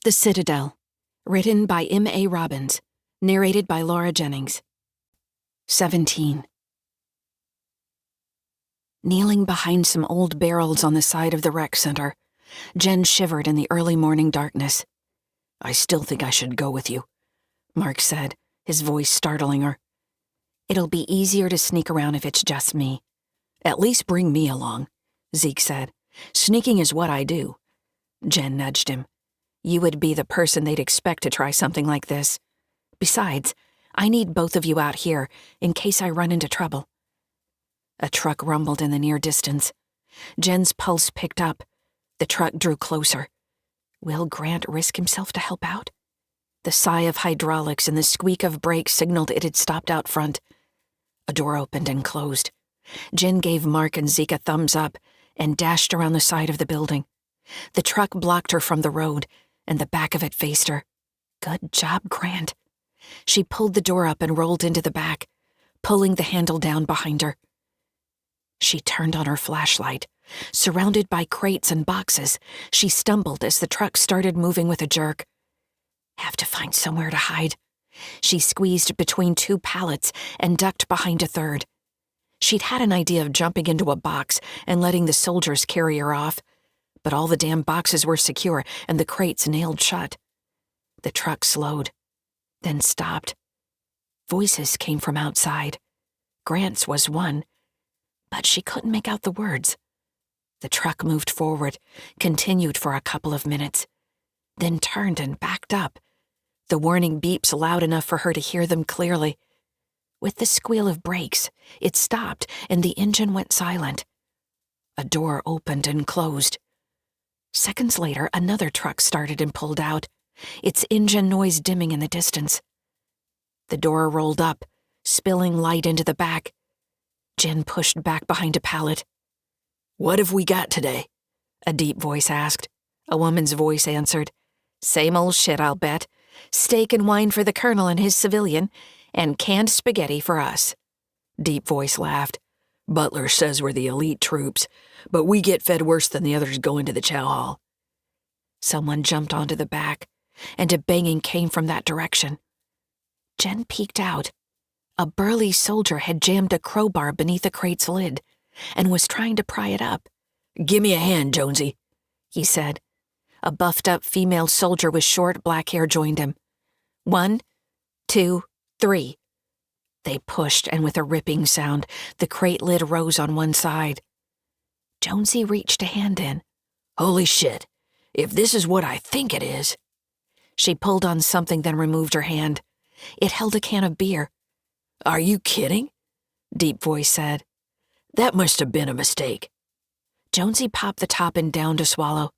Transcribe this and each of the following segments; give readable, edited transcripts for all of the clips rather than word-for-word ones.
The Citadel. Written by M.A. Robbins. Narrated by Laura Jennings. 17. Kneeling behind some old barrels on the side of the rec center, Jen shivered in the early morning darkness. "I still think I should go with you," Mark said, his voice startling her. "It'll be easier to sneak around if it's just me." "At least bring me along," Zeke said. "Sneaking is what I do." Jen nudged him. "You would be the person they'd expect to try something like this. Besides, I need both of you out here in case I run into trouble." A truck rumbled in the near distance. Jen's pulse picked up. The truck drew closer. Will Grant risk himself to help out? The sigh of hydraulics and the squeak of brakes signaled it had stopped out front. A door opened and closed. Jen gave Mark and Zeke a thumbs up and dashed around the side of the building. The truck blocked her from the road, and the back of it faced her. Good job, Grant. She pulled the door up and rolled into the back, pulling the handle down behind her. She turned on her flashlight. Surrounded by crates and boxes, she stumbled as the truck started moving with a jerk. Have to find somewhere to hide. She squeezed between two pallets and ducked behind a third. She'd had an idea of jumping into a box and letting the soldiers carry her off, but all the damn boxes were secure and the crates nailed shut. The truck slowed, then stopped. Voices came from outside. Grant's was one, but she couldn't make out the words. The truck moved forward, continued for a couple of minutes, then turned and backed up, the warning beeps loud enough for her to hear them clearly. With the squeal of brakes, it stopped and the engine went silent. A door opened and closed. Seconds later, another truck started and pulled out, its engine noise dimming in the distance. The door rolled up, spilling light into the back. Jen pushed back behind a pallet. "What have we got today?" a deep voice asked. A woman's voice answered. "Same old shit, I'll bet. Steak and wine for the colonel and his civilian, and canned spaghetti for us." Deep voice laughed. "Butler says we're the elite troops, but we get fed worse than the others going to the chow hall." Someone jumped onto the back, and a banging came from that direction. Jen peeked out. A burly soldier had jammed a crowbar beneath a crate's lid and was trying to pry it up. "Give me a hand, Jonesy," he said. A buffed-up female soldier with short black hair joined him. 1, 2, 3. They pushed, and with a ripping sound, the crate lid rose on one side. Jonesy reached a hand in. "Holy shit, if this is what I think it is." She pulled on something, then removed her hand. It held a can of beer. "Are you kidding?" Deep voice said. "That must have been a mistake." Jonesy popped the top and down to swallow.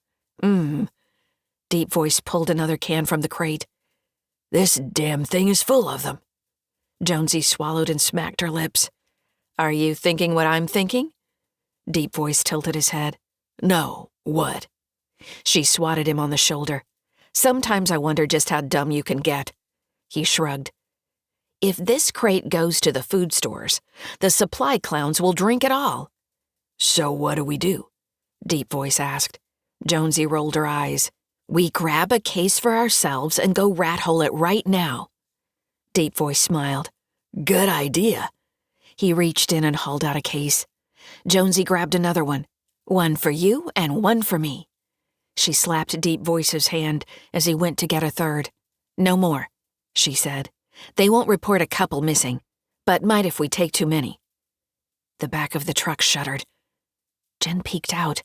Deep voice pulled another can from the crate. "This damn thing is full of them." Jonesy swallowed and smacked her lips. "Are you thinking what I'm thinking?" Deep voice tilted his head. "No, what?" She swatted him on the shoulder. "Sometimes I wonder just how dumb you can get." He shrugged. "If this crate goes to the food stores, the supply clowns will drink it all." "So what do we do?" Deep voice asked. Jonesy rolled her eyes. "We grab a case for ourselves and go rat-hole it right now." Deep voice smiled. "Good idea." He reached in and hauled out a case. Jonesy grabbed another one. "One for you and one for me." She slapped Deep voice's hand as he went to get a third. "No more," she said. "They won't report a couple missing, but might if we take too many." The back of the truck shuddered. Jen peeked out.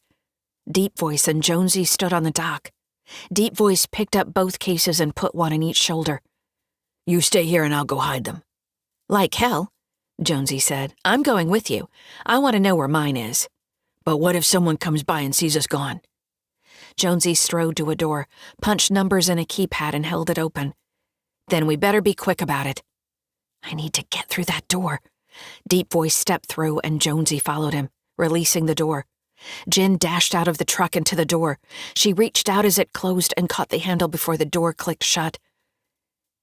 Deep voice and Jonesy stood on the dock. Deep voice picked up both cases and put one on each shoulder. "You stay here and I'll go hide them." "Like hell," Jonesy said. "I'm going with you. I want to know where mine is." "But what if someone comes by and sees us gone?" Jonesy strode to a door, punched numbers in a keypad and held it open. "Then we better be quick about it." "I need to get through that door." Deep voice stepped through and Jonesy followed him, releasing the door. Jen dashed out of the truck into the door. She reached out as it closed and caught the handle before the door clicked shut.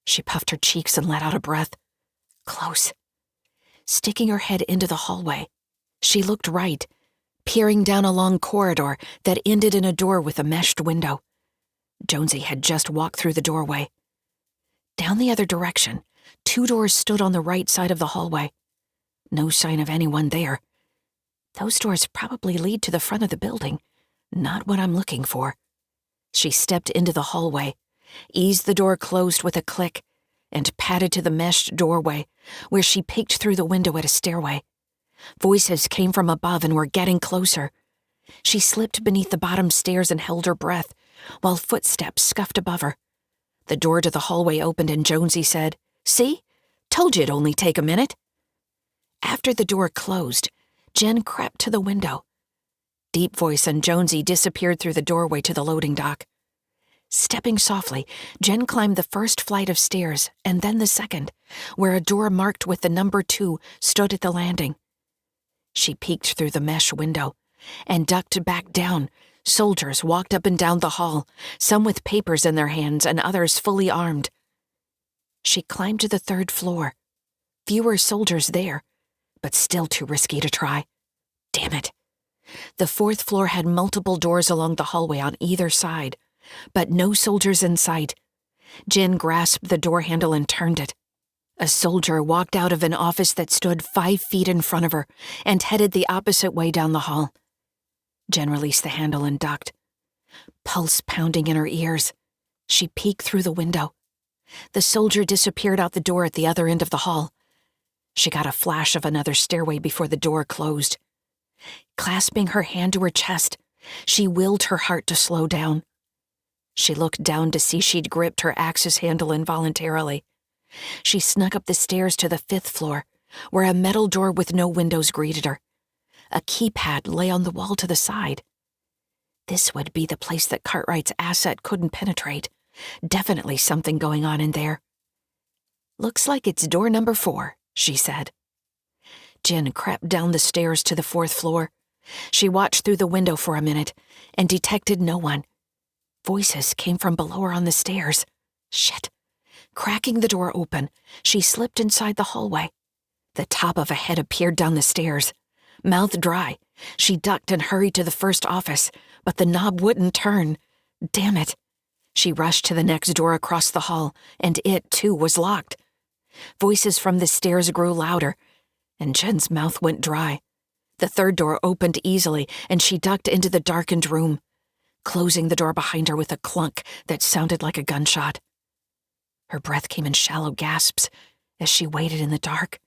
She puffed her cheeks and let out a breath. Close. Sticking her head into the hallway, she looked right, peering down a long corridor that ended in a door with a meshed window. Jonesy had just walked through the doorway. Down the other direction, 2 doors stood on the right side of the hallway. No sign of anyone there. Those doors probably lead to the front of the building. Not what I'm looking for. She stepped into the hallway, eased the door closed with a click, and padded to the meshed doorway, where she peeked through the window at a stairway. Voices came from above and were getting closer. She slipped beneath the bottom stairs and held her breath, while footsteps scuffed above her. The door to the hallway opened and Jonesy said, "See? Told you it'd only take a minute." After the door closed, Jen crept to the window. Deep Voice and Jonesy disappeared through the doorway to the loading dock. Stepping softly, Jen climbed the first flight of stairs and then the second, where a door marked with the number 2 stood at the landing. She peeked through the mesh window and ducked back down. Soldiers walked up and down the hall, some with papers in their hands and others fully armed. She climbed to the 3rd floor. Fewer soldiers there, but still too risky to try. Damn it. The 4th floor had multiple doors along the hallway on either side, but no soldiers in sight. Jen grasped the door handle and turned it. A soldier walked out of an office that stood 5 feet in front of her and headed the opposite way down the hall. Jen released the handle and ducked. Pulse pounding in her ears. She peeked through the window. The soldier disappeared out the door at the other end of the hall. She got a flash of another stairway before the door closed. Clasping her hand to her chest, she willed her heart to slow down. She looked down to see she'd gripped her axe's handle involuntarily. She snuck up the stairs to the 5th floor, where a metal door with no windows greeted her. A keypad lay on the wall to the side. This would be the place that Cartwright's asset couldn't penetrate. Definitely something going on in there. "Looks like it's door number 4, she said. Jen crept down the stairs to the 4th floor. She watched through the window for a minute and detected no one. Voices came from below her on the stairs. Shit. Cracking the door open, she slipped inside the hallway. The top of a head appeared down the stairs. Mouth dry, she ducked and hurried to the first office, but the knob wouldn't turn. Damn it. She rushed to the next door across the hall, and it, too, was locked. Voices from the stairs grew louder, and Jen's mouth went dry. The 3rd door opened easily, and she ducked into the darkened room, closing the door behind her with a clunk that sounded like a gunshot. Her breath came in shallow gasps as she waited in the dark.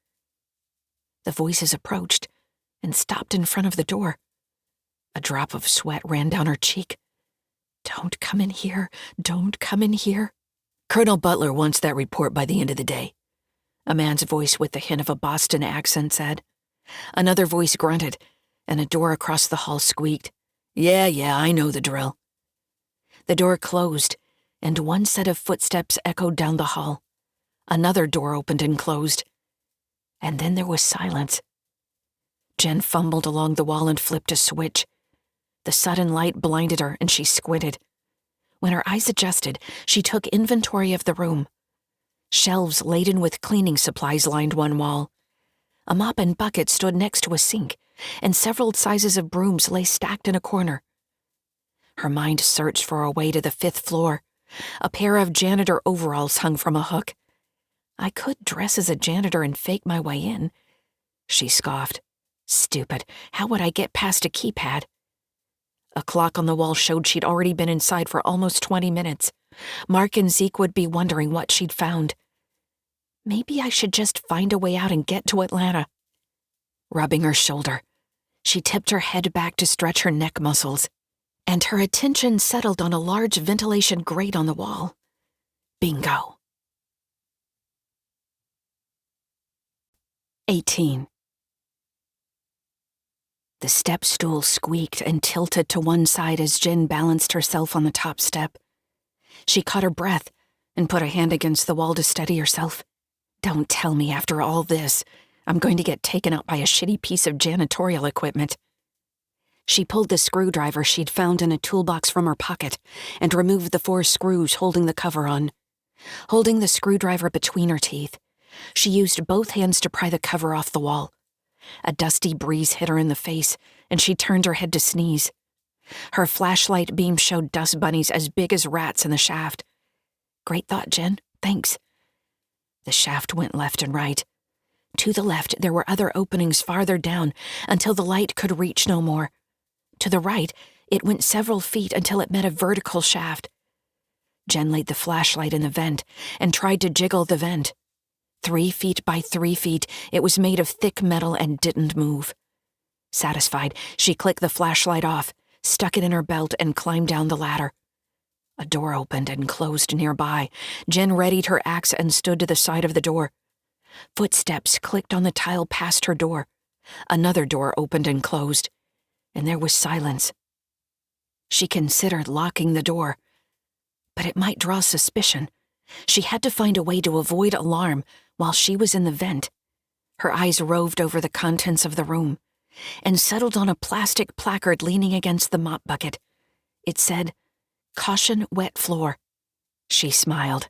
The voices approached and stopped in front of the door. A drop of sweat ran down her cheek. "Don't come in here. Don't come in here." "Colonel Butler wants that report by the end of the day," a man's voice with the hint of a Boston accent said. Another voice grunted, and a door across the hall squeaked. Yeah, I know the drill." The door closed, and one set of footsteps echoed down the hall. Another door opened and closed. And then there was silence. Jen fumbled along the wall and flipped a switch. The sudden light blinded her, and she squinted. When her eyes adjusted, she took inventory of the room. Shelves laden with cleaning supplies lined one wall. A mop and bucket stood next to a sink, and several sizes of brooms lay stacked in a corner. Her mind searched for a way to the 5th floor. A pair of janitor overalls hung from a hook. I could dress as a janitor and fake my way in. She scoffed. Stupid, how would I get past a keypad? A clock on the wall showed she'd already been inside for almost 20 minutes. Mark and Zeke would be wondering what she'd found. Maybe I should just find a way out and get to Atlanta. Rubbing her shoulder, she tipped her head back to stretch her neck muscles, and her attention settled on a large ventilation grate on the wall. Bingo. 18. The step stool squeaked and tilted to one side as Jen balanced herself on the top step. She caught her breath and put a hand against the wall to steady herself. Don't tell me after all this, I'm going to get taken out by a shitty piece of janitorial equipment. She pulled the screwdriver she'd found in a toolbox from her pocket and removed the 4 screws holding the cover on. Holding the screwdriver between her teeth, she used both hands to pry the cover off the wall. A dusty breeze hit her in the face, and she turned her head to sneeze. Her flashlight beam showed dust bunnies as big as rats in the shaft. "Great thought, Jen. Thanks." The shaft went left and right. To the left, there were other openings farther down until the light could reach no more. To the right, it went several feet until it met a vertical shaft. Jen laid the flashlight in the vent and tried to jiggle the vent. 3 feet by 3 feet, it was made of thick metal and didn't move. Satisfied, she clicked the flashlight off, stuck it in her belt, and climbed down the ladder. A door opened and closed nearby. Jen readied her axe and stood to the side of the door. Footsteps clicked on the tile past her door. Another door opened and closed, and there was silence. She considered locking the door, but it might draw suspicion. She had to find a way to avoid alarm while she was in the vent. Her eyes roved over the contents of the room and settled on a plastic placard leaning against the mop bucket. It said, "Caution, wet floor." She smiled.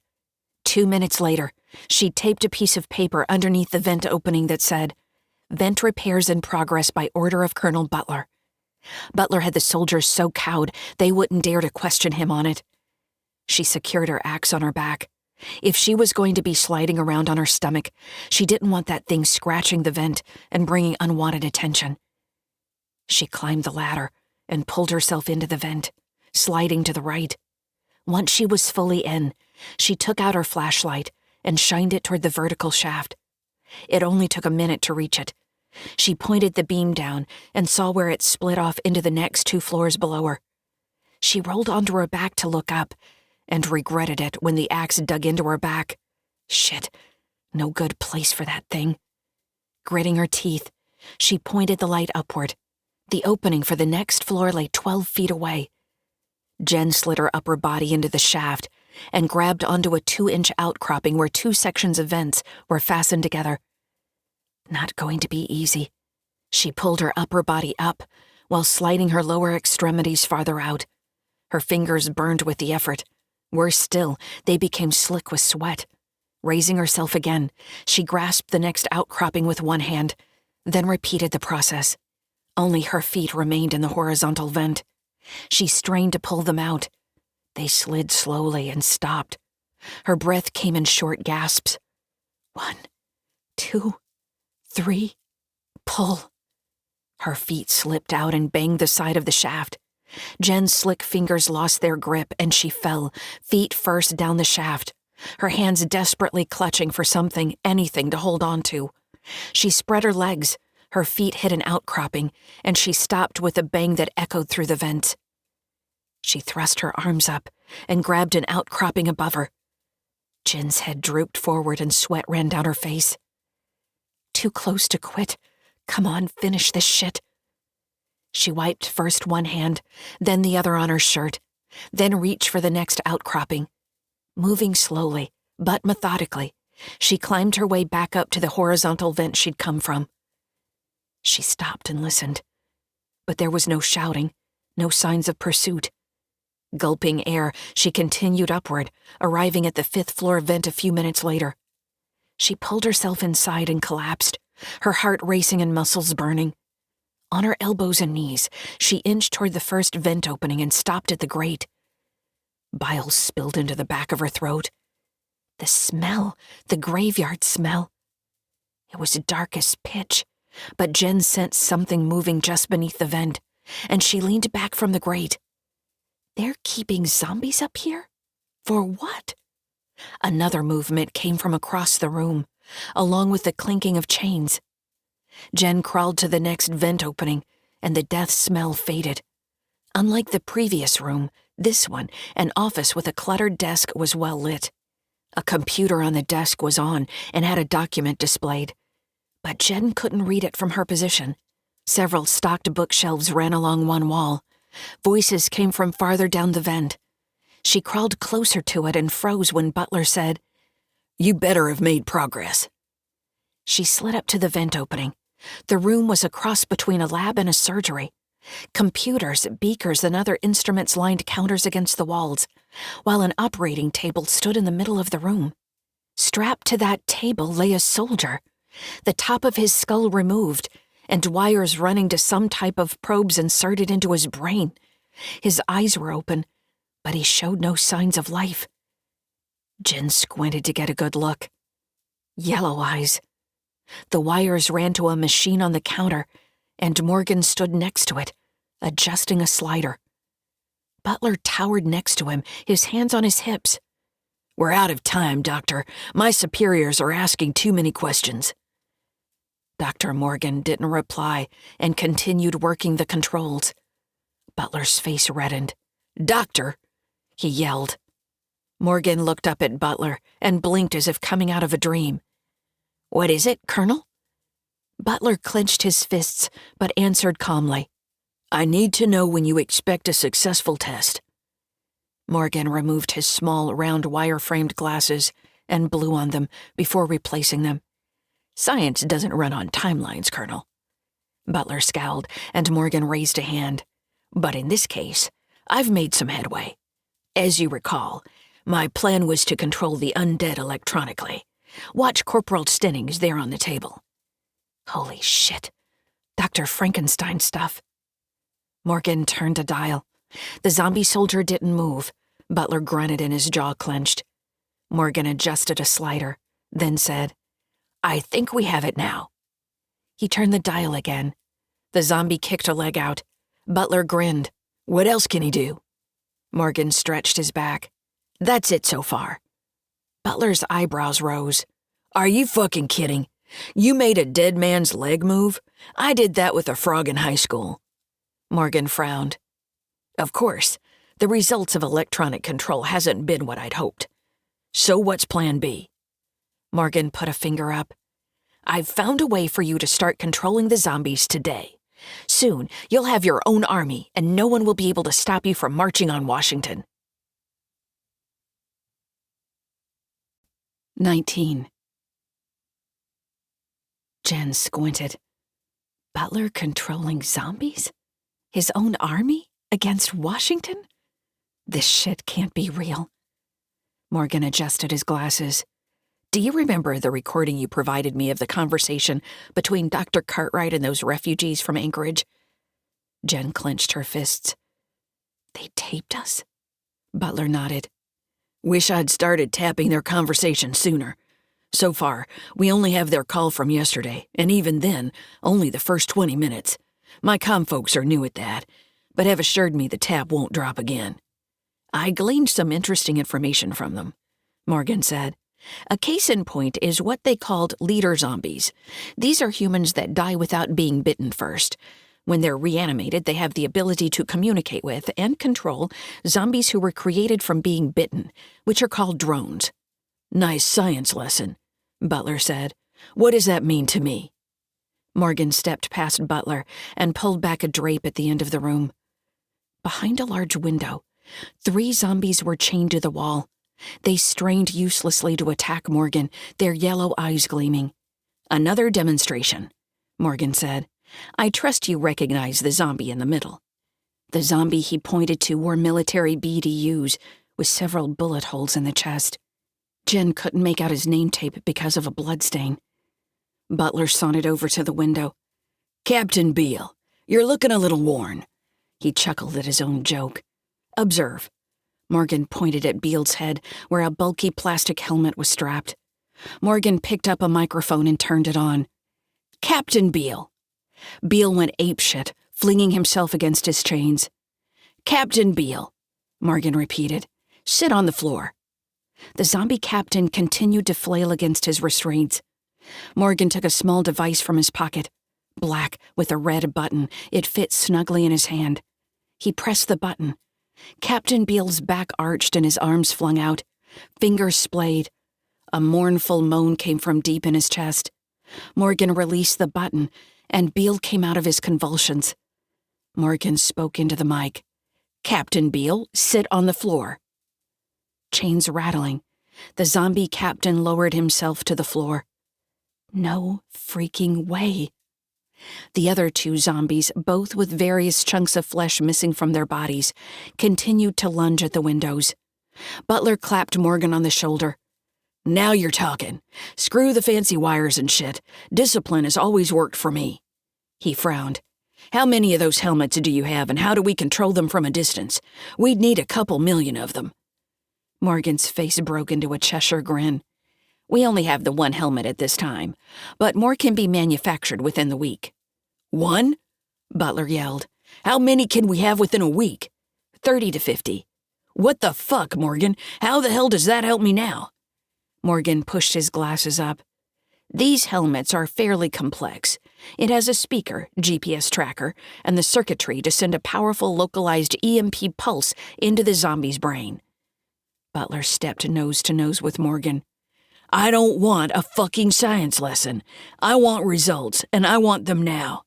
2 minutes later, she taped a piece of paper underneath the vent opening that said, "Vent repairs in progress by order of Colonel Butler." Butler had the soldiers so cowed they wouldn't dare to question him on it. She secured her axe on her back. If she was going to be sliding around on her stomach, she didn't want that thing scratching the vent and bringing unwanted attention. She climbed the ladder and pulled herself into the vent, sliding to the right. Once she was fully in, she took out her flashlight and shined it toward the vertical shaft. It only took a minute to reach it. She pointed the beam down and saw where it split off into the next 2 floors below her. She rolled onto her back to look up and regretted it when the axe dug into her back. Shit, no good place for that thing. Gritting her teeth, she pointed the light upward. The opening for the next floor lay 12 feet away. Jen slid her upper body into the shaft and grabbed onto a 2-inch outcropping where 2 sections of vents were fastened together. Not going to be easy. She pulled her upper body up while sliding her lower extremities farther out. Her fingers burned with the effort. Worse still, they became slick with sweat. Raising herself again, she grasped the next outcropping with one hand, then repeated the process. Only her feet remained in the horizontal vent. She strained to pull them out. They slid slowly and stopped. Her breath came in short gasps. 1, 2, 3, pull. Her feet slipped out and banged the side of the shaft. Jen's slick fingers lost their grip and she fell, feet first down the shaft, her hands desperately clutching for something, anything to hold on to. She spread her legs, her feet hit an outcropping, and she stopped with a bang that echoed through the vents. She thrust her arms up and grabbed an outcropping above her. Jen's head drooped forward and sweat ran down her face. Too close to quit. Come on, finish this shit. She wiped first one hand, then the other on her shirt, then reached for the next outcropping. Moving slowly, but methodically, she climbed her way back up to the horizontal vent she'd come from. She stopped and listened, but there was no shouting, no signs of pursuit. Gulping air, she continued upward, arriving at the 5th floor vent a few minutes later. She pulled herself inside and collapsed, her heart racing and muscles burning. On her elbows and knees, she inched toward the first vent opening and stopped at the grate. Bile spilled into the back of her throat. The smell, the graveyard smell. It was dark as pitch, but Jen sensed something moving just beneath the vent, and she leaned back from the grate. They're keeping zombies up here? For what? Another movement came from across the room, along with the clinking of chains. Jen crawled to the next vent opening, and the death smell faded. Unlike the previous room, this one, an office with a cluttered desk, was well lit. A computer on the desk was on and had a document displayed, but Jen couldn't read it from her position. Several stocked bookshelves ran along one wall. Voices came from farther down the vent. She crawled closer to it and froze when Butler said, "You better have made progress." She slid up to the vent opening. The room was a cross between a lab and a surgery. Computers, beakers, and other instruments lined counters against the walls, while an operating table stood in the middle of the room. Strapped to that table lay a soldier, the top of his skull removed, and wires running to some type of probes inserted into his brain. His eyes were open, but he showed no signs of life. Jen squinted to get a good look. Yellow eyes. The wires ran to a machine on the counter, and Morgan stood next to it, adjusting a slider. Butler towered next to him, his hands on his hips. "We're out of time, Doctor. My superiors are asking too many questions." Dr. Morgan didn't reply and continued working the controls. Butler's face reddened. "Doctor!" he yelled. Morgan looked up at Butler and blinked as if coming out of a dream. "What is it, Colonel?" Butler clenched his fists but answered calmly. "I need to know when you expect a successful test." Morgan removed his small, round wire-framed glasses and blew on them before replacing them. "Science doesn't run on timelines, Colonel." Butler scowled, and Morgan raised a hand. "But in this case, I've made some headway. As you recall, my plan was to control the undead electronically. Watch Corporal Stennings there on the table." Holy shit. Dr. Frankenstein stuff. Morgan turned a dial. The zombie soldier didn't move. Butler grunted and his jaw clenched. Morgan adjusted a slider, then said, "I think we have it now." He turned the dial again. The zombie kicked a leg out. Butler grinned. "What else can he do?" Morgan stretched his back. "That's it so far." Butler's eyebrows rose. "Are you fucking kidding? You made a dead man's leg move? I did that with a frog in high school." Morgan frowned. "Of course, the results of electronic control hasn't been what I'd hoped. So what's plan B?" Morgan put a finger up. "I've found a way for you to start controlling the zombies today. Soon, you'll have your own army, and no one will be able to stop you from marching on Washington." 19. Jen squinted. Butler controlling zombies? His own army? Against Washington? This shit can't be real. Morgan adjusted his glasses. "Do you remember the recording you provided me of the conversation between Dr. Cartwright and those refugees from Anchorage?" Jen clenched her fists. "They taped us?" Butler nodded. "Wish I'd started tapping their conversation sooner. So far, we only have their call from yesterday, and even then, only the first 20 minutes. My comm folks are new at that, but have assured me the tap won't drop again." "I gleaned some interesting information from them," Morgan said. "A case in point is what they called leader zombies. These are humans that die without being bitten first. When they're reanimated, they have the ability to communicate with and control zombies who were created from being bitten, which are called drones." "Nice science lesson," Butler said. "What does that mean to me?" Morgan stepped past Butler and pulled back a drape at the end of the room. Behind a large window, 3 zombies were chained to the wall. They strained uselessly to attack Morgan, their yellow eyes gleaming. "Another demonstration," Morgan said. "I trust you recognize the zombie in the middle." The zombie he pointed to wore military BDUs with several bullet holes in the chest. Jen couldn't make out his name tape because of a bloodstain. Butler sauntered over to the window. "Captain Beale, you're looking a little worn." He chuckled at his own joke. "Observe." Morgan pointed at Beale's head, where a bulky plastic helmet was strapped. Morgan picked up a microphone and turned it on. "Captain Beale." Beale went apeshit, flinging himself against his chains. "Captain Beale," Morgan repeated. "Sit on the floor." The zombie captain continued to flail against his restraints. Morgan took a small device from his pocket. Black, with a red button, it fit snugly in his hand. He pressed the button. Captain Beale's back arched and his arms flung out. Fingers splayed. A mournful moan came from deep in his chest. Morgan released the button, and Beale came out of his convulsions. Morgan spoke into the mic. "Captain Beale, sit on the floor." Chains rattling. The zombie captain lowered himself to the floor. No freaking way. The other 2 zombies, both with various chunks of flesh missing from their bodies, continued to lunge at the windows. Butler clapped Morgan on the shoulder. "Now you're talking. Screw the fancy wires and shit. Discipline has always worked for me." He frowned. How many of those helmets do you have, and how do we control them from a distance? We'd need a couple million of them." Morgan's face broke into a Cheshire grin. "We only have the one helmet at this time, but more can be manufactured within the week." "One?" Butler yelled. "How many can we have within a week?" 30 to 50. "What the fuck, Morgan? How the hell does that help me now?" Morgan pushed his glasses up. "These helmets are fairly complex. It has a speaker, GPS tracker, and the circuitry to send a powerful localized EMP pulse into the zombie's brain." Butler stepped nose to nose with Morgan. "I don't want a fucking science lesson. I want results, and I want them now."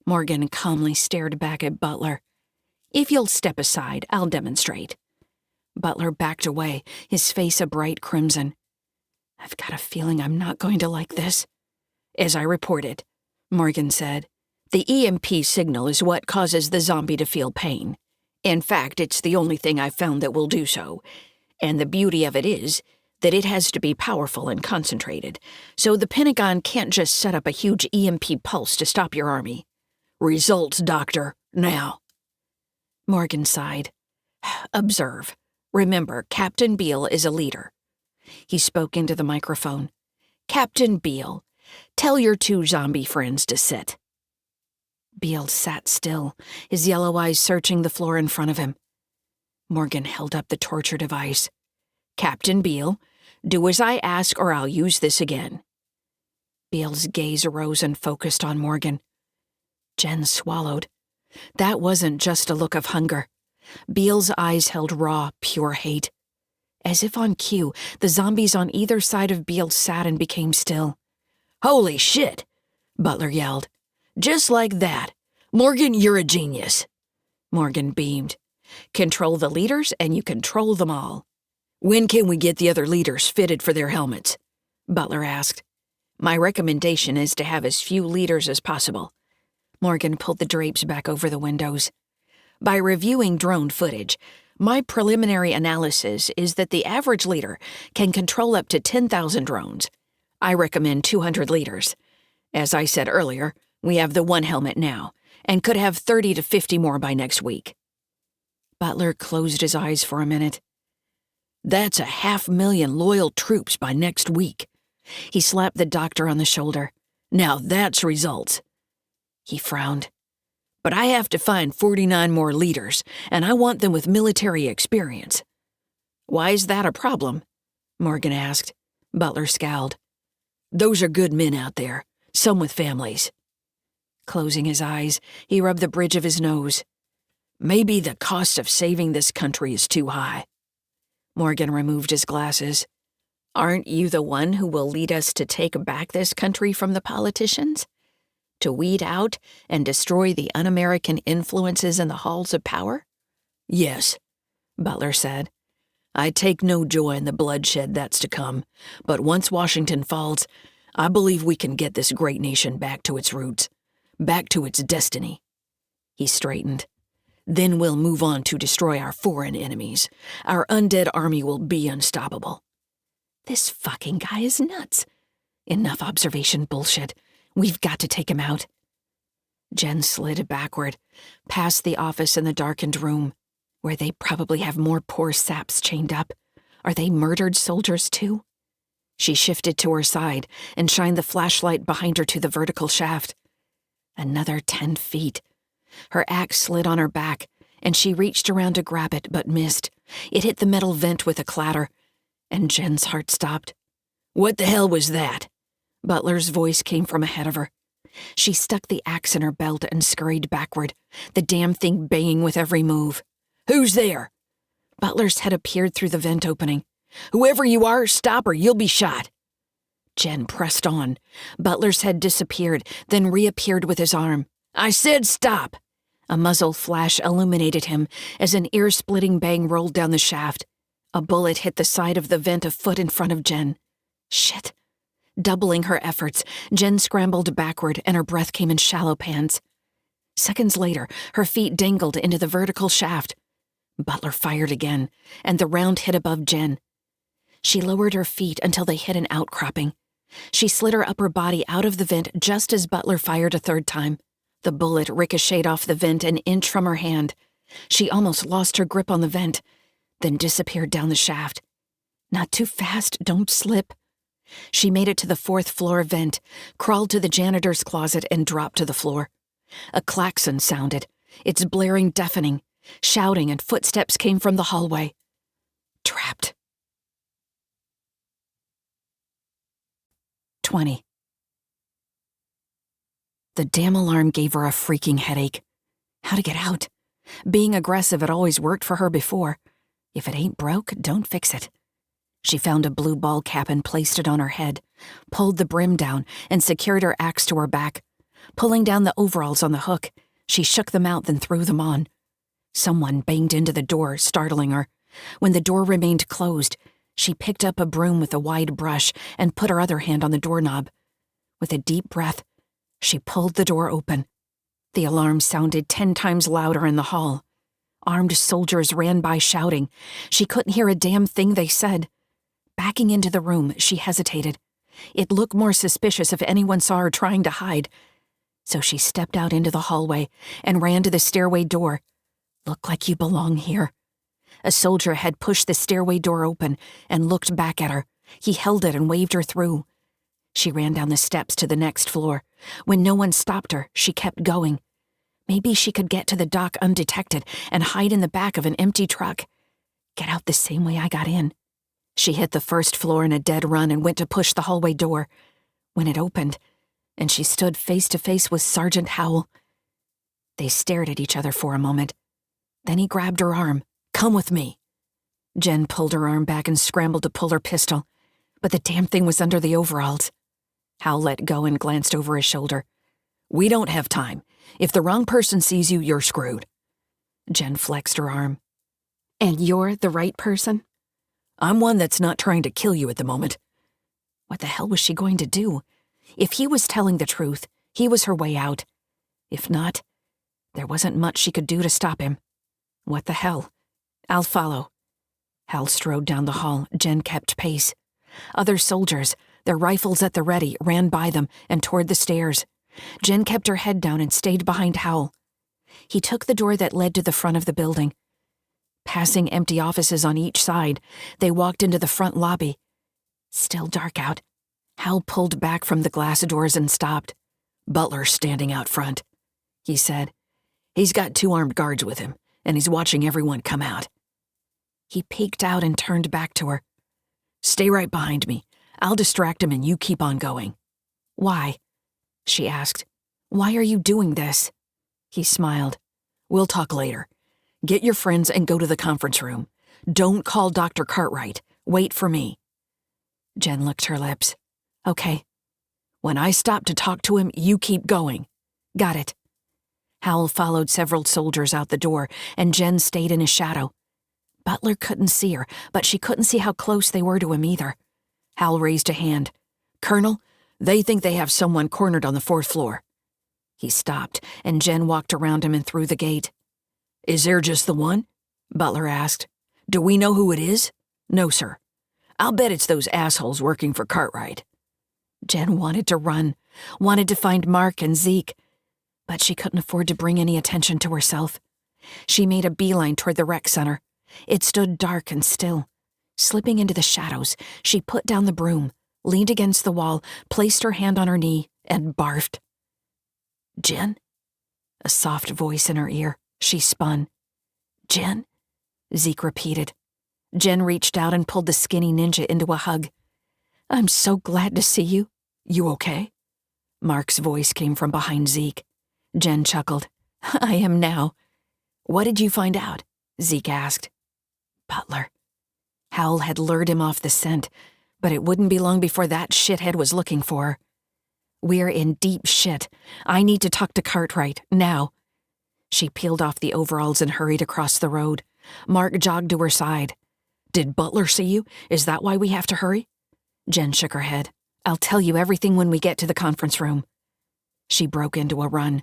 Morgan calmly stared back at Butler. "If you'll step aside, I'll demonstrate." Butler backed away, his face a bright crimson. "I've got a feeling I'm not going to like this." "As I reported," Morgan said, "the EMP signal is what causes the zombie to feel pain. In fact, it's the only thing I've found that will do so. And the beauty of it is that it has to be powerful and concentrated, so the Pentagon can't just set up a huge EMP pulse to stop your army. Results, Doctor, now." Morgan sighed. "Observe. Remember, Captain Beale is a leader." He spoke into the microphone. "Captain Beale, tell your two zombie friends to sit." Beale sat still, his yellow eyes searching the floor in front of him. Morgan held up the torture device. "Captain Beale, do as I ask or I'll use this again." Beale's gaze rose and focused on Morgan. Jen swallowed. That wasn't just a look of hunger. Beale's eyes held raw, pure hate. As if on cue, the zombies on either side of Beale sat and became still. "Holy shit!" Butler yelled. "Just like that. Morgan, you're a genius." Morgan beamed. "Control the leaders and you control them all." "When can we get the other leaders fitted for their helmets?" Butler asked. "My recommendation is to have as few leaders as possible." Morgan pulled the drapes back over the windows. "By reviewing drone footage, my preliminary analysis is that the average leader can control up to 10,000 drones. I recommend 200 leaders. As I said earlier, we have the one helmet now, and could have 30 to 50 more by next week." Butler closed his eyes for a minute. "That's 500,000 loyal troops by next week." He slapped the doctor on the shoulder. "Now that's results." He frowned. "But I have to find 49 more leaders, and I want them with military experience." "Why is that a problem?" Morgan asked. Butler scowled. "Those are good men out there, some with families." Closing his eyes, he rubbed the bridge of his nose. "Maybe the cost of saving this country is too high." Morgan removed his glasses. "Aren't you the one who will lead us to take back this country from the politicians? To weed out and destroy the un-American influences in the halls of power?" "Yes," Butler said. "I take no joy in the bloodshed that's to come, but once Washington falls, I believe we can get this great nation back to its roots, back to its destiny." He straightened. "Then we'll move on to destroy our foreign enemies. Our undead army will be unstoppable." This fucking guy is nuts. Enough observation bullshit. We've got to take him out. Jen slid backward, past the office in the darkened room, where they probably have more poor saps chained up. Are they murdered soldiers too? She shifted to her side and shined the flashlight behind her to the vertical shaft. Another 10 feet. Her axe slid on her back, and she reached around to grab it but missed. It hit the metal vent with a clatter, and Jen's heart stopped. "What the hell was that?" Butler's voice came from ahead of her. She stuck the axe in her belt and scurried backward, the damn thing baying with every move. "Who's there?" Butler's head appeared through the vent opening. "Whoever you are, stop or you'll be shot." Jen pressed on. Butler's head disappeared, then reappeared with his arm. "I said stop!" A muzzle flash illuminated him as an ear-splitting bang rolled down the shaft. A bullet hit the side of the vent a foot in front of Jen. Shit. Doubling her efforts, Jen scrambled backward and her breath came in shallow pants. Seconds later, her feet dangled into the vertical shaft. Butler fired again, and the round hit above Jen. She lowered her feet until they hit an outcropping. She slid her upper body out of the vent just as Butler fired a third time. The bullet ricocheted off the vent an inch from her hand. She almost lost her grip on the vent, then disappeared down the shaft. Not too fast, don't slip. She made it to the 4th floor vent, crawled to the janitor's closet, and dropped to the floor. A klaxon sounded, its blaring deafening. Shouting and footsteps came from the hallway. Trapped. 20. The damn alarm gave her a freaking headache. How to get out? Being aggressive had always worked for her before. If it ain't broke, don't fix it. She found a blue ball cap and placed it on her head, pulled the brim down, and secured her axe to her back. Pulling down the overalls on the hook, she shook them out, then threw them on. Someone banged into the door, startling her. When the door remained closed, she picked up a broom with a wide brush and put her other hand on the doorknob. With a deep breath, she pulled the door open. The alarm sounded 10 times louder in the hall. Armed soldiers ran by shouting. She couldn't hear a damn thing they said. Backing into the room, she hesitated. It looked more suspicious if anyone saw her trying to hide. So she stepped out into the hallway and ran to the stairway door. Look like you belong here. A soldier had pushed the stairway door open and looked back at her. He held it and waved her through. She ran down the steps to the next floor. When no one stopped her, she kept going. Maybe she could get to the dock undetected and hide in the back of an empty truck. Get out the same way I got in. She hit the 1st floor in a dead run and went to push the hallway door. When it opened, and she stood face to face with Sergeant Howell. They stared at each other for a moment. Then he grabbed her arm. Come with me. Jen pulled her arm back and scrambled to pull her pistol, but the damn thing was under the overalls. Hal let go and glanced over his shoulder. We don't have time. If the wrong person sees you, you're screwed. Jen flexed her arm. And you're the right person? I'm one that's not trying to kill you at the moment. What the hell was she going to do? If he was telling the truth, he was her way out. If not, there wasn't much she could do to stop him. What the hell? I'll follow. Hal strode down the hall. Jen kept pace. Other soldiers, their rifles at the ready, ran by them and toward the stairs. Jen kept her head down and stayed behind Hal. He took the door that led to the front of the building. Passing empty offices on each side, they walked into the front lobby. Still dark out. Hal pulled back from the glass doors and stopped. Butler's standing out front, he said. He's got 2 armed guards with him, and he's watching everyone come out. He peeked out and turned back to her. Stay right behind me. I'll distract him and you keep on going. Why? She asked. Why are you doing this? He smiled. We'll talk later. Get your friends and go to the conference room. Don't call Dr. Cartwright. Wait for me. Jen licked her lips. Okay. When I stop to talk to him, you keep going. Got it. Howell followed several soldiers out the door, and Jen stayed in his shadow. Butler couldn't see her, but she couldn't see how close they were to him either. Hal raised a hand. Colonel, they think they have someone cornered on the 4th floor. He stopped, and Jen walked around him and through the gate. Is there just the one? Butler asked. Do we know who it is? No, sir. I'll bet it's those assholes working for Cartwright. Jen wanted to run, wanted to find Mark and Zeke, but she couldn't afford to bring any attention to herself. She made a beeline toward the rec center. It stood dark and still. Slipping into the shadows, she put down the broom, leaned against the wall, placed her hand on her knee, and barfed. Jen? A soft voice in her ear. She spun. Jen? Zeke repeated. Jen reached out and pulled the skinny ninja into a hug. I'm so glad to see you. You okay? Mark's voice came from behind Zeke. Jen chuckled. I am now. What did you find out? Zeke asked. Butler. Howell had lured him off the scent, but it wouldn't be long before that shithead was looking for her. We're in deep shit. I need to talk to Cartwright, now. She peeled off the overalls and hurried across the road. Mark jogged to her side. Did Butler see you? Is that why we have to hurry? Jen shook her head. I'll tell you everything when we get to the conference room. She broke into a run.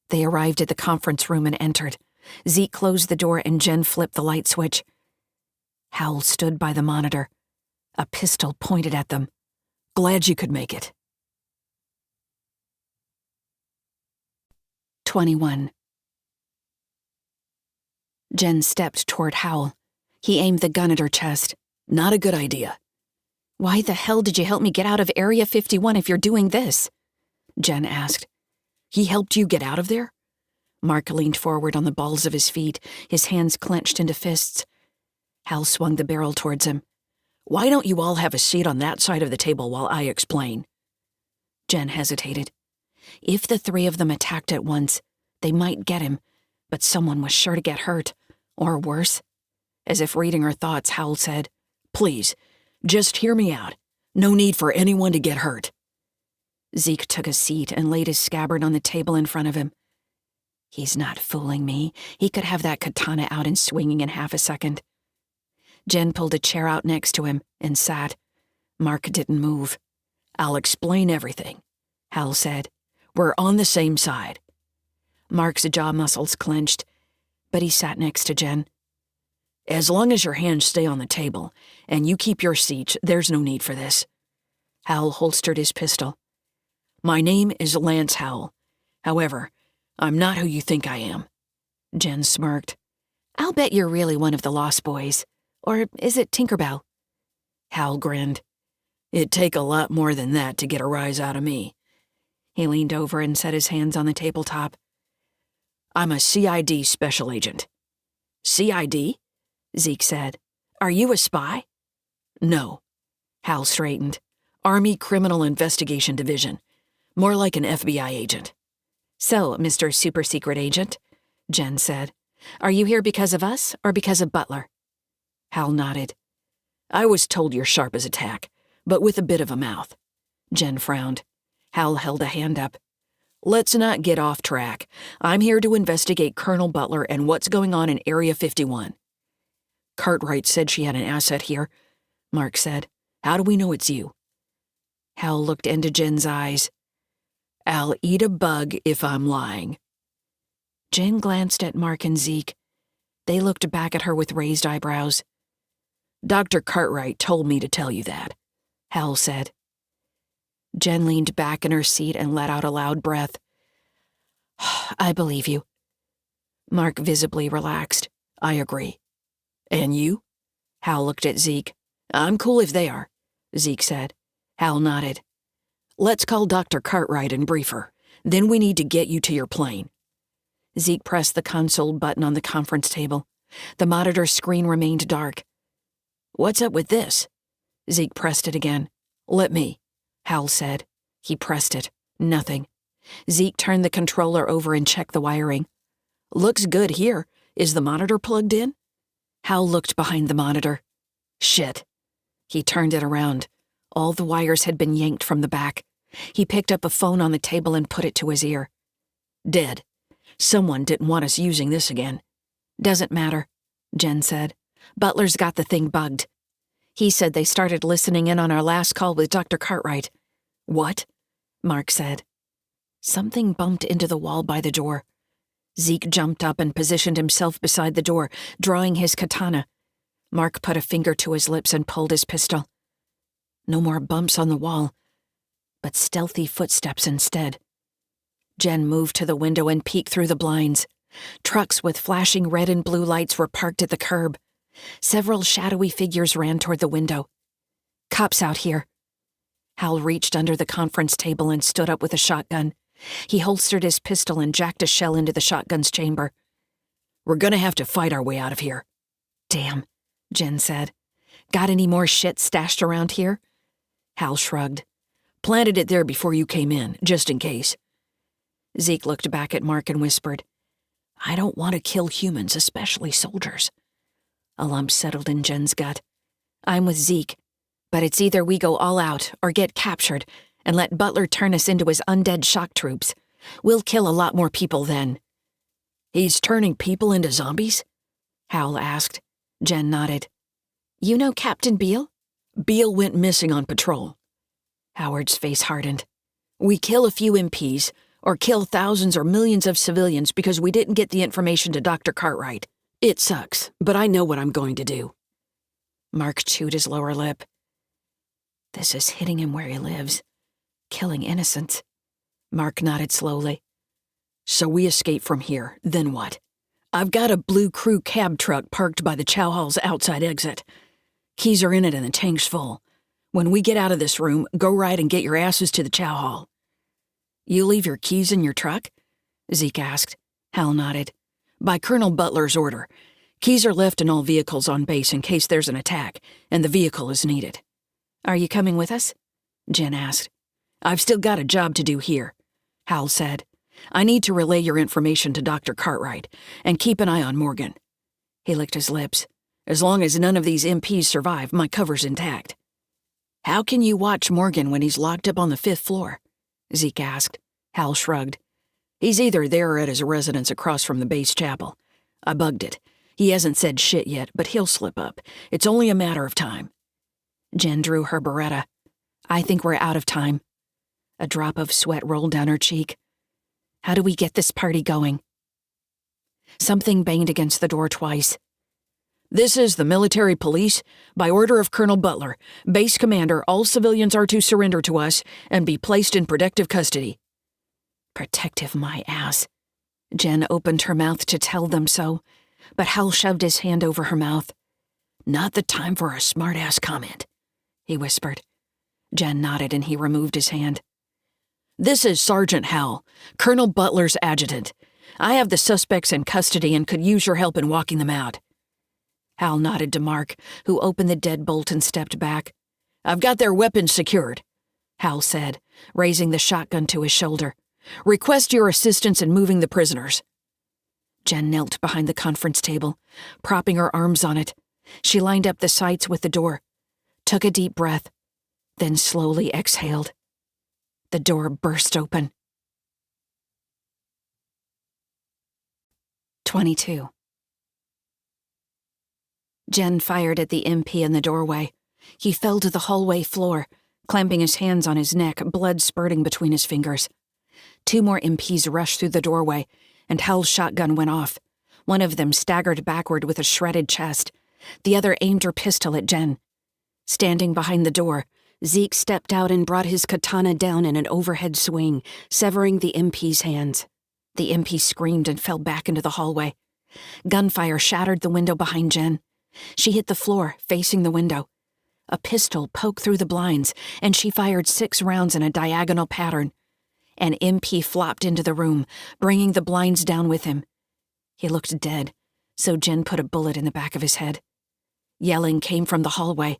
They arrived at the conference room and entered. Zeke closed the door and Jen flipped the light switch. Howell stood by the monitor. A pistol pointed at them. Glad you could make it. 21. Jen stepped toward Howell. He aimed the gun at her chest. Not a good idea. Why the hell did you help me get out of Area 51 if you're doing this? Jen asked. He helped you get out of there? Mark leaned forward on the balls of his feet, his hands clenched into fists. Hal swung the barrel towards him. Why don't you all have a seat on that side of the table while I explain? Jen hesitated. If the three of them attacked at once, they might get him, but someone was sure to get hurt, or worse. As if reading her thoughts, Hal said, Please, just hear me out. No need for anyone to get hurt. Zeke took a seat and laid his scabbard on the table in front of him. He's not fooling me. He could have that katana out and swinging in half a second. Jen pulled a chair out next to him and sat. Mark didn't move. I'll explain everything, Hal said. We're on the same side. Mark's jaw muscles clenched, but he sat next to Jen. As long as your hands stay on the table and you keep your seats, there's no need for this. Hal holstered his pistol. My name is Lance Howell. However, I'm not who you think I am. Jen smirked. I'll bet you're really one of the Lost Boys. Or is it Tinkerbell? Hal grinned. It'd take a lot more than that to get a rise out of me. He leaned over and set his hands on the tabletop. I'm a CID special agent. CID? Zeke said. Are you a spy? No. Hal straightened. Army Criminal Investigation Division. More like an FBI agent. So, Mr. Super Secret Agent, Jen said, are you here because of us or because of Butler? Hal nodded. I was told you're sharp as a tack, but with a bit of a mouth. Jen frowned. Hal held a hand up. Let's not get off track. I'm here to investigate Colonel Butler and what's going on in Area 51. Cartwright said she had an asset here, Mark said. How do we know it's you? Hal looked into Jen's eyes. I'll eat a bug if I'm lying. Jen glanced at Mark and Zeke. They looked back at her with raised eyebrows. Dr. Cartwright told me to tell you that, Hal said. Jen leaned back in her seat and let out a loud breath. I believe you. Mark visibly relaxed. I agree. And you? Hal looked at Zeke. I'm cool if they are, Zeke said. Hal nodded. Let's call Dr. Cartwright and brief her. Then we need to get you to your plane. Zeke pressed the console button on the conference table. The monitor screen remained dark. What's up with this? Zeke pressed it again. Let me, Hal said. He pressed it. Nothing. Zeke turned the controller over and checked the wiring. Looks good here. Is the monitor plugged in? Hal looked behind the monitor. Shit. He turned it around. All the wires had been yanked from the back. He picked up a phone on the table and put it to his ear. Dead. Someone didn't want us using this again. Doesn't matter, Jen said. Butler's got the thing bugged. He said they started listening in on our last call with Dr. Cartwright. What? Mark said. Something bumped into the wall by the door. Zeke jumped up and positioned himself beside the door, drawing his katana. Mark put a finger to his lips and pulled his pistol. No more bumps on the wall, but stealthy footsteps instead. Jen moved to the window and peeked through the blinds. Trucks with flashing red and blue lights were parked at the curb. Several shadowy figures ran toward the window. Cops out here. Hal reached under the conference table and stood up with a shotgun. He holstered his pistol and jacked a shell into the shotgun's chamber. We're gonna have to fight our way out of here. Damn, Jen said. Got any more shit stashed around here? Hal shrugged. Planted it there before you came in, just in case. Zeke looked back at Mark and whispered, I don't want to kill humans, especially soldiers. A lump settled in Jen's gut. I'm with Zeke, but it's either we go all out or get captured and let Butler turn us into his undead shock troops. We'll kill a lot more people then. He's turning people into zombies? Howell asked. Jen nodded. You know Captain Beale? Beale went missing on patrol. Howard's face hardened. We kill a few MPs, or kill thousands or millions of civilians because we didn't get the information to Dr. Cartwright. It sucks, but I know what I'm going to do. Mark chewed his lower lip. This is hitting him where he lives. Killing innocents. Mark nodded slowly. So we escape from here, then what? I've got a blue crew cab truck parked by the chow hall's outside exit. Keys are in it and the tank's full. When we get out of this room, go right and get your asses to the chow hall. You leave your keys in your truck? Zeke asked. Hal nodded. By Colonel Butler's order. Keys are left in all vehicles on base in case there's an attack, and the vehicle is needed. Are you coming with us? Jen asked. I've still got a job to do here, Hal said. I need to relay your information to Dr. Cartwright, and keep an eye on Morgan. He licked his lips. As long as none of these MPs survive, my cover's intact. How can you watch Morgan when he's locked up on the 5th floor? Zeke asked. Hal shrugged. He's either there or at his residence across from the base chapel. I bugged it. He hasn't said shit yet, but he'll slip up. It's only a matter of time. Jen drew her Beretta. I think we're out of time. A drop of sweat rolled down her cheek. How do we get this party going? Something banged against the door twice. This is the military police. By order of Colonel Butler, base commander, all civilians are to surrender to us and be placed in protective custody. Protective my ass. Jen opened her mouth to tell them so, but Hal shoved his hand over her mouth. Not the time for a smartass comment, he whispered. Jen nodded and he removed his hand. This is Sergeant Hal, Colonel Butler's adjutant. I have the suspects in custody and could use your help in walking them out. Hal nodded to Mark, who opened the deadbolt and stepped back. I've got their weapons secured, Hal said, raising the shotgun to his shoulder. Request your assistance in moving the prisoners. Jen knelt behind the conference table, propping her arms on it. She lined up the sights with the door, took a deep breath, then slowly exhaled. The door burst open. 22. Jen fired at the MP in the doorway. He fell to the hallway floor, clamping his hands on his neck, blood spurting between his fingers. 2 more MPs rushed through the doorway, and Hal's shotgun went off. One of them staggered backward with a shredded chest. The other aimed her pistol at Jen. Standing behind the door, Zeke stepped out and brought his katana down in an overhead swing, severing the MP's hands. The MP screamed and fell back into the hallway. Gunfire shattered the window behind Jen. She hit the floor, facing the window. A pistol poked through the blinds, and she fired 6 rounds in a diagonal pattern. An MP flopped into the room, bringing the blinds down with him. He looked dead, so Jen put a bullet in the back of his head. Yelling came from the hallway.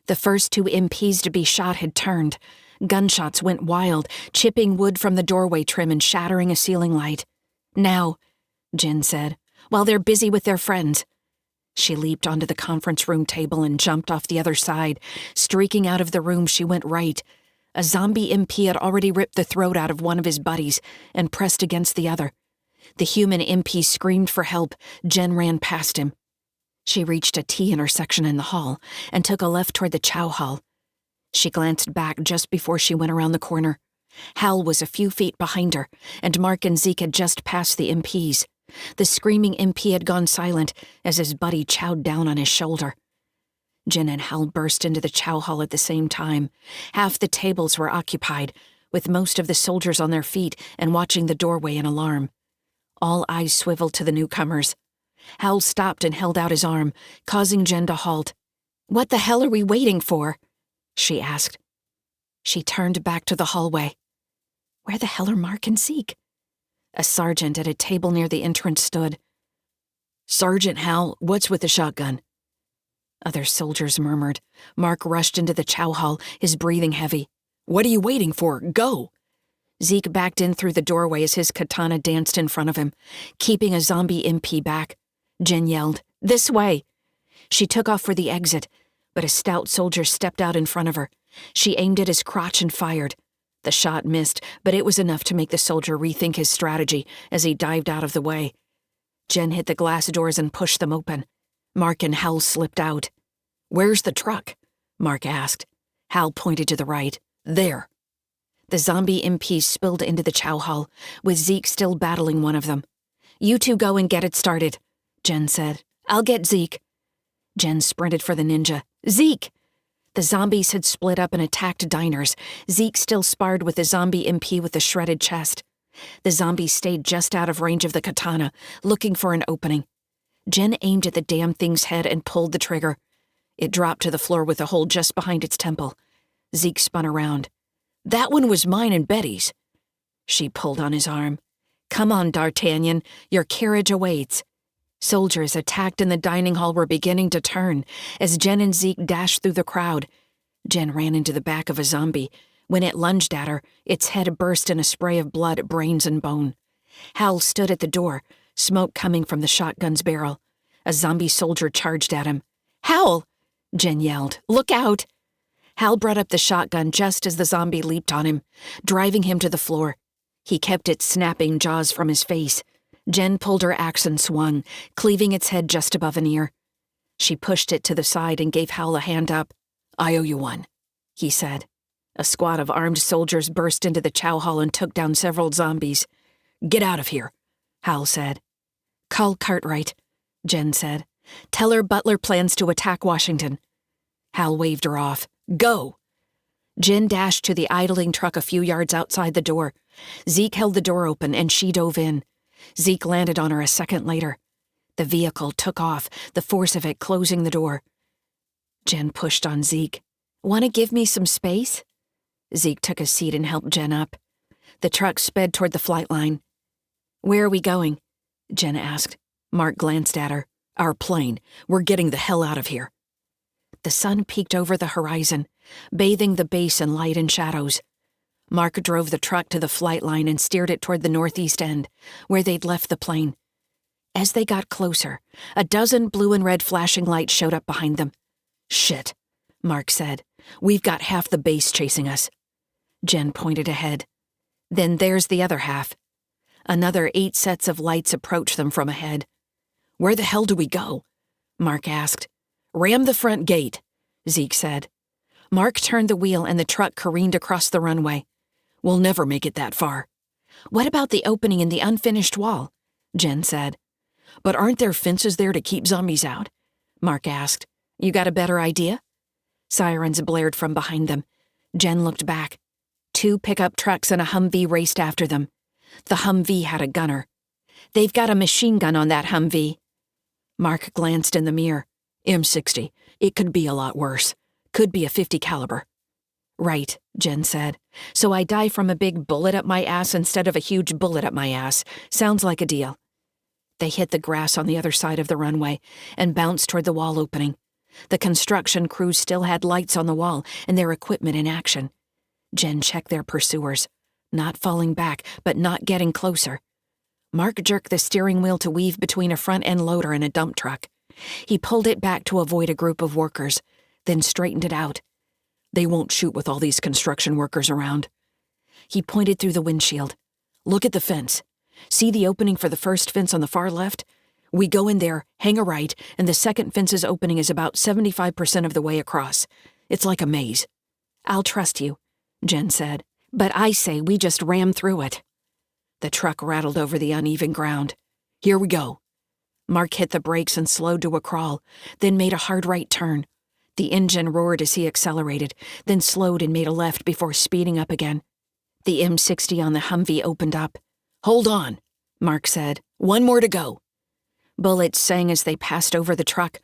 The first 2 MPs to be shot had turned. Gunshots went wild, chipping wood from the doorway trim and shattering a ceiling light. Now, Jen said, while they're busy with their friends. She leaped onto the conference room table and jumped off the other side. Streaking out of the room, she went right. A zombie MP had already ripped the throat out of one of his buddies and pressed against the other. The human MP screamed for help. Jen ran past him. She reached a T intersection in the hall and took a left toward the chow hall. She glanced back just before she went around the corner. Hal was a few feet behind her, and Mark and Zeke had just passed the MPs. The screaming MP had gone silent as his buddy chowed down on his shoulder. Jen and Hal burst into the chow hall at the same time. Half the tables were occupied, with most of the soldiers on their feet and watching the doorway in alarm. All eyes swiveled to the newcomers. Hal stopped and held out his arm, causing Jen to halt. "What the hell are we waiting for?" she asked. She turned back to the hallway. Where the hell are Mark and Zeke? A sergeant at a table near the entrance stood. "Sergeant Hal, what's with the shotgun?" Other soldiers murmured. Mark rushed into the chow hall, his breathing heavy. "What are you waiting for? Go!" Zeke backed in through the doorway as his katana danced in front of him, keeping a zombie MP back. Jen yelled, "This way!" She took off for the exit, but a stout soldier stepped out in front of her. She aimed at his crotch and fired. The shot missed, but it was enough to make the soldier rethink his strategy as he dived out of the way. Jen hit the glass doors and pushed them open. Mark and Hal slipped out. "Where's the truck?" Mark asked. Hal pointed to the right. "There." The zombie MPs spilled into the chow hall, with Zeke still battling one of them. "You two go and get it started," Jen said. "I'll get Zeke." Jen sprinted for the ninja. "Zeke!" The zombies had split up and attacked diners. Zeke still sparred with the zombie MP with the shredded chest. The zombie stayed just out of range of the katana, looking for an opening. Jen aimed at the damn thing's head and pulled the trigger. It dropped to the floor with a hole just behind its temple. Zeke spun around. "That one was mine and Betty's." She pulled on his arm. "Come on, D'Artagnan, your carriage awaits." Soldiers attacked in the dining hall were beginning to turn as Jen and Zeke dashed through the crowd. Jen ran into the back of a zombie. When it lunged at her, its head burst in a spray of blood, brains, and bone. Hal stood at the door, smoke coming from the shotgun's barrel. A zombie soldier charged at him. "Hal!" Jen yelled. "Look out!" Hal brought up the shotgun just as the zombie leaped on him, driving him to the floor. He kept its snapping jaws from his face. Jen pulled her axe and swung, cleaving its head just above an ear. She pushed it to the side and gave Hal a hand up. "I owe you one," he said. A squad of armed soldiers burst into the chow hall and took down several zombies. "Get out of here," Hal said. "Call Cartwright," Jen said. "Tell her Butler plans to attack Washington." Hal waved her off. "Go!" Jen dashed to the idling truck a few yards outside the door. Zeke held the door open and she dove in. Zeke landed on her a second later. The vehicle took off, the force of it closing the door. Jen pushed on Zeke. "Want to give me some space?" Zeke took a seat and helped Jen up. The truck sped toward the flight line. "Where are we going?" Jen asked. Mark glanced at her. "Our plane. We're getting the hell out of here." The sun peeked over the horizon, bathing the base in light and shadows. Mark drove the truck to the flight line and steered it toward the northeast end, where they'd left the plane. As they got closer, a dozen blue and red flashing lights showed up behind them. "Shit," Mark said. "We've got half the base chasing us." Jen pointed ahead. "Then there's the other half." Another 8 sets of lights approached them from ahead. "Where the hell do we go?" Mark asked. "Ram the front gate," Zeke said. Mark turned the wheel and the truck careened across the runway. "We'll never make it that far." "What about the opening in the unfinished wall?" Jen said. "But aren't there fences there to keep zombies out?" Mark asked. "You got a better idea?" Sirens blared from behind them. Jen looked back. 2 pickup trucks and a Humvee raced after them. The Humvee had a gunner. "They've got a machine gun on that Humvee." Mark glanced in the mirror. "M60. It could be a lot worse. Could be a .50 caliber." "Right," Jen said. "So I die from a big bullet up my ass instead of a huge bullet up my ass. Sounds like a deal." They hit the grass on the other side of the runway and bounced toward the wall opening. The construction crews still had lights on the wall and their equipment in action. Jen checked their pursuers. Not falling back, but not getting closer. Mark jerked the steering wheel to weave between a front-end loader and a dump truck. He pulled it back to avoid a group of workers, then straightened it out. "They won't shoot with all these construction workers around." He pointed through the windshield. "Look at the fence. See the opening for the first fence on the far left? We go in there, hang a right, and the second fence's opening is about 75% of the way across. It's like a maze." "I'll trust you," Jen said. "But I say we just ram through it." The truck rattled over the uneven ground. "Here we go." Mark hit the brakes and slowed to a crawl, then made a hard right turn. The engine roared as he accelerated, then slowed and made a left before speeding up again. The M60 on the Humvee opened up. "Hold on," Mark said. "One more to go." Bullets sang as they passed over the truck.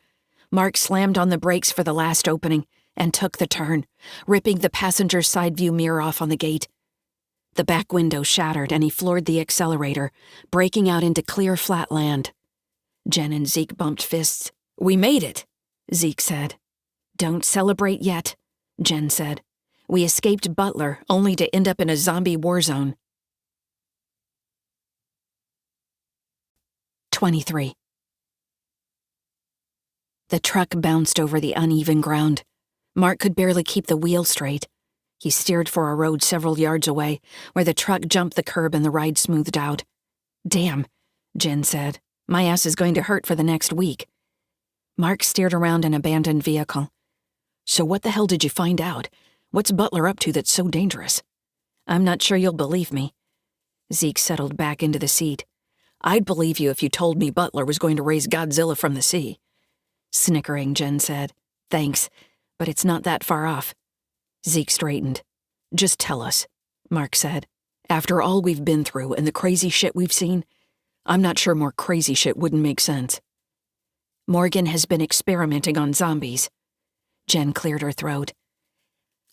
Mark slammed on the brakes for the last opening and took the turn, ripping the passenger's side view mirror off on the gate. The back window shattered and he floored the accelerator, breaking out into clear flat land. Jen and Zeke bumped fists. "We made it," Zeke said. "Don't celebrate yet," Jen said. "We escaped Butler only to end up in a zombie war zone." 23. The truck bounced over the uneven ground. Mark could barely keep the wheel straight. He steered for a road several yards away, where the truck jumped the curb and the ride smoothed out. "Damn," Jen said. "My ass is going to hurt for the next week." Mark steered around an abandoned vehicle. "So what the hell did you find out? What's Butler up to that's so dangerous?" "I'm not sure you'll believe me." Zeke settled back into the seat. "I'd believe you if you told me Butler was going to raise Godzilla from the sea." Snickering, Jen said. "Thanks, but it's not that far off." Zeke straightened. "Just tell us," Mark said. After all we've been through and the crazy shit we've seen, I'm not sure more crazy shit wouldn't make sense. Morgan has been experimenting on zombies. Jen cleared her throat.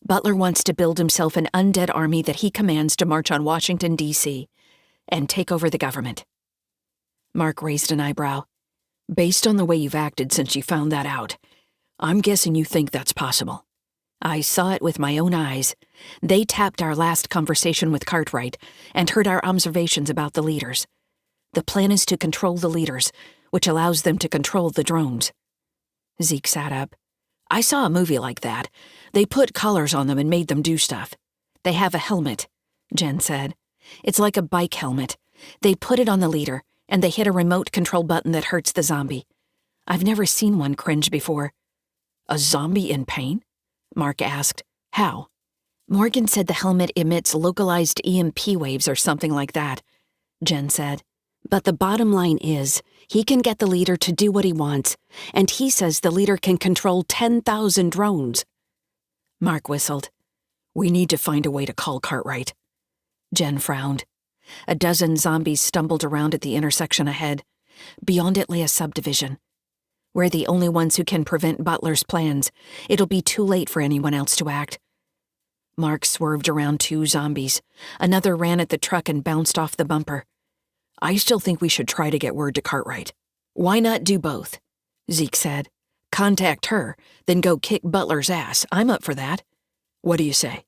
Butler wants to build himself an undead army that he commands to march on Washington, D.C., and take over the government. Mark raised an eyebrow. Based on the way you've acted since you found that out, I'm guessing you think that's possible. I saw it with my own eyes. They tapped our last conversation with Cartwright and heard our observations about the leaders. The plan is to control the leaders, which allows them to control the drones. Zeke sat up. I saw a movie like that. They put collars on them and made them do stuff. They have a helmet, Jen said. It's like a bike helmet. They put it on the leader, and they hit a remote control button that hurts the zombie. I've never seen one cringe before. A zombie in pain? Mark asked. How? Morgan said the helmet emits localized EMP waves or something like that, Jen said. But the bottom line is, he can get the leader to do what he wants, and he says the leader can control 10,000 drones. Mark whistled. We need to find a way to call Cartwright. Jen frowned. A dozen zombies stumbled around at the intersection ahead. Beyond it lay a subdivision. We're the only ones who can prevent Butler's plans. It'll be too late for anyone else to act. Mark swerved around two zombies. Another ran at the truck and bounced off the bumper. I still think we should try to get word to Cartwright. Why not do both? Zeke said. Contact her, then go kick Butler's ass. I'm up for that. What do you say?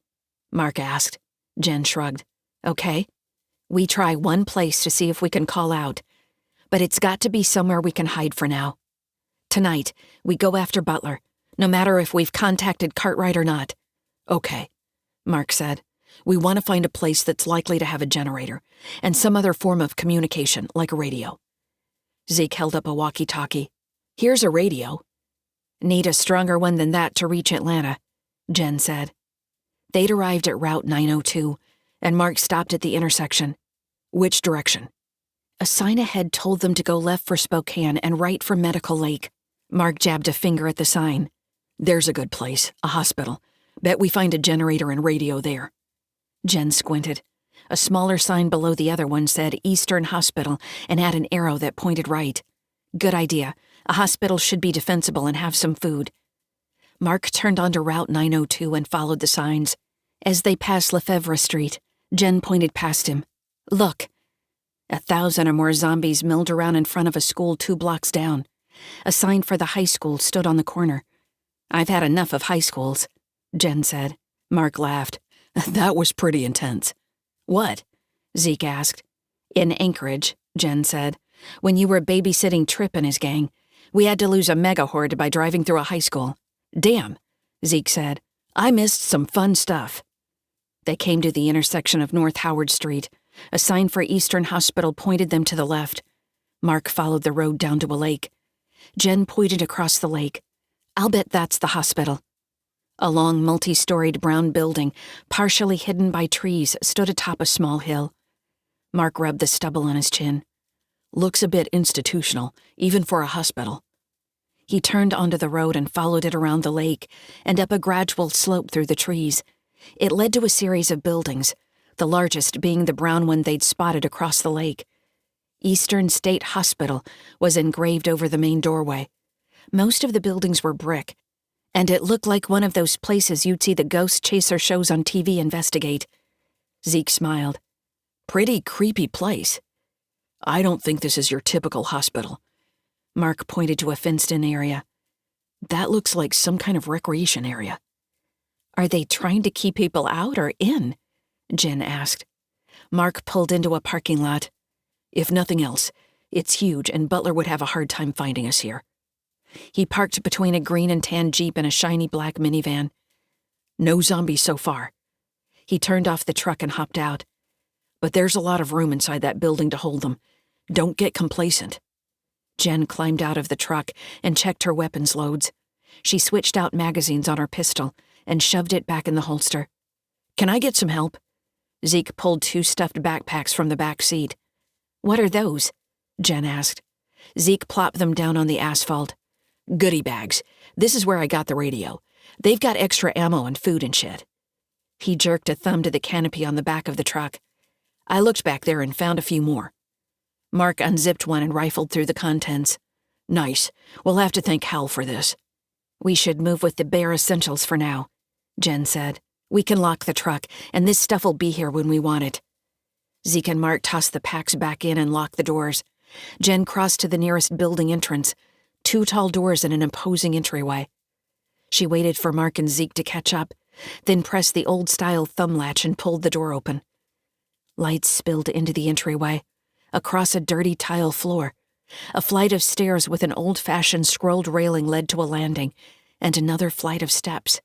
Mark asked. Jen shrugged. Okay. We try one place to see if we can call out. But it's got to be somewhere we can hide for now. Tonight, we go after Butler, no matter if we've contacted Cartwright or not. Okay, Mark said. We want to find a place that's likely to have a generator, and some other form of communication, like a radio. Zeke held up a walkie-talkie. Here's a radio. Need a stronger one than that to reach Atlanta, Jen said. They'd arrived at Route 902, and Mark stopped at the intersection. Which direction? A sign ahead told them to go left for Spokane and right for Medical Lake. Mark jabbed a finger at the sign. There's a good place, a hospital. Bet we find a generator and radio there. Jen squinted. A smaller sign below the other one said Eastern Hospital and had an arrow that pointed right. Good idea. A hospital should be defensible and have some food. Mark turned onto Route 902 and followed the signs. As they passed Lefebvre Street, Jen pointed past him. Look. 1,000 or more zombies milled around in front of a school 2 blocks down. A sign for the high school stood on the corner. I've had enough of high schools, Jen said. Mark laughed. That was pretty intense. What? Zeke asked. In Anchorage, Jen said, when you were babysitting Tripp and his gang, we had to lose a mega horde by driving through a high school. Damn, Zeke said. I missed some fun stuff. They came to the intersection of North Howard Street. A sign for Eastern Hospital pointed them to the left. Mark followed the road down to a lake. Jen pointed across the lake. I'll bet that's the hospital. A long, multi-storied brown building, partially hidden by trees, stood atop a small hill. Mark rubbed the stubble on his chin. Looks a bit institutional, even for a hospital. He turned onto the road and followed it around the lake and up a gradual slope through the trees. It led to a series of buildings, the largest being the brown one they'd spotted across the lake. Eastern State Hospital was engraved over the main doorway. Most of the buildings were brick, and it looked like one of those places you'd see the ghost chaser shows on TV investigate. Zeke smiled. Pretty creepy place. I don't think this is your typical hospital. Mark pointed to a fenced-in area. That looks like some kind of recreation area. Are they trying to keep people out or in? Jen asked. Mark pulled into a parking lot. If nothing else, it's huge and Butler would have a hard time finding us here. He parked between a green and tan Jeep and a shiny black minivan. No zombies so far. He turned off the truck and hopped out. But there's a lot of room inside that building to hold them. Don't get complacent. Jen climbed out of the truck and checked her weapons loads. She switched out magazines on her pistol and shoved it back in the holster. Can I get some help? Zeke pulled 2 stuffed backpacks from the back seat. What are those? Jen asked. Zeke plopped them down on the asphalt. Goodie bags. This is where I got the radio. They've got extra ammo and food and shit. He jerked a thumb to the canopy on the back of the truck. I looked back there and found a few more. Mark unzipped one and rifled through the contents. Nice. We'll have to thank Hal for this. We should move with the bare essentials for now, Jen said. We can lock the truck, and this stuff will be here when we want it. Zeke and Mark tossed the packs back in and locked the doors. Jen crossed to the nearest building entrance, 2 tall doors and an imposing entryway. She waited for Mark and Zeke to catch up, then pressed the old-style thumb latch and pulled the door open. Lights spilled into the entryway, across a dirty tile floor. A flight of stairs with an old-fashioned scrolled railing led to a landing, and another flight of steps.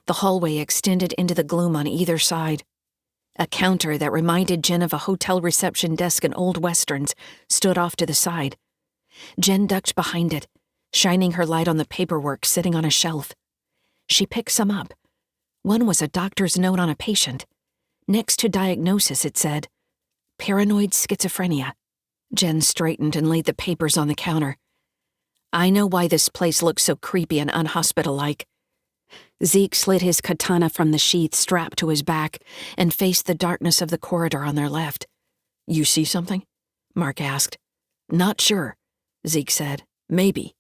The hallway extended into the gloom on either side. A counter that reminded Jen of a hotel reception desk in old westerns stood off to the side. Jen ducked behind it, shining her light on the paperwork sitting on a shelf. She picked some up. One was a doctor's note on a patient. Next to diagnosis, it said, paranoid schizophrenia. Jen straightened and laid the papers on the counter. I know why this place looks so creepy and unhospital-like. Zeke slid his katana from the sheath strapped to his back and faced the darkness of the corridor on their left. You see something? Mark asked. Not sure, Zeke said. Maybe.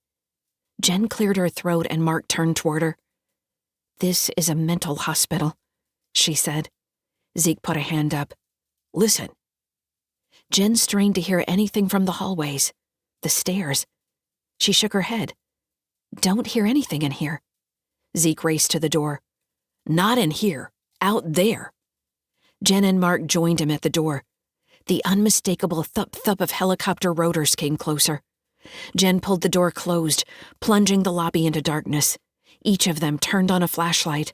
Jen cleared her throat and Mark turned toward her. This is a mental hospital, she said. Zeke put a hand up. Listen. Jen strained to hear anything from the hallways, the stairs. She shook her head. Don't hear anything in here. Zeke raced to the door. Not in here. Out there. Jen and Mark joined him at the door. The unmistakable thup-thup of helicopter rotors came closer. Jen pulled the door closed, plunging the lobby into darkness. Each of them turned on a flashlight.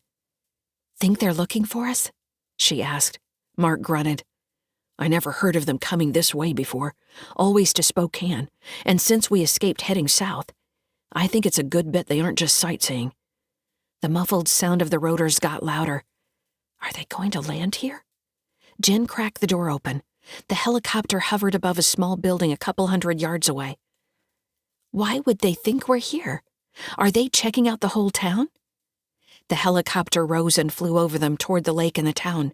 Think they're looking for us? She asked. Mark grunted. I never heard of them coming this way before, always to Spokane, and since we escaped heading south, I think it's a good bet they aren't just sightseeing. The muffled sound of the rotors got louder. Are they going to land here? Jen cracked the door open. The helicopter hovered above a small building a couple 100 yards away. Why would they think we're here? Are they checking out the whole town? The helicopter rose and flew over them toward the lake and the town.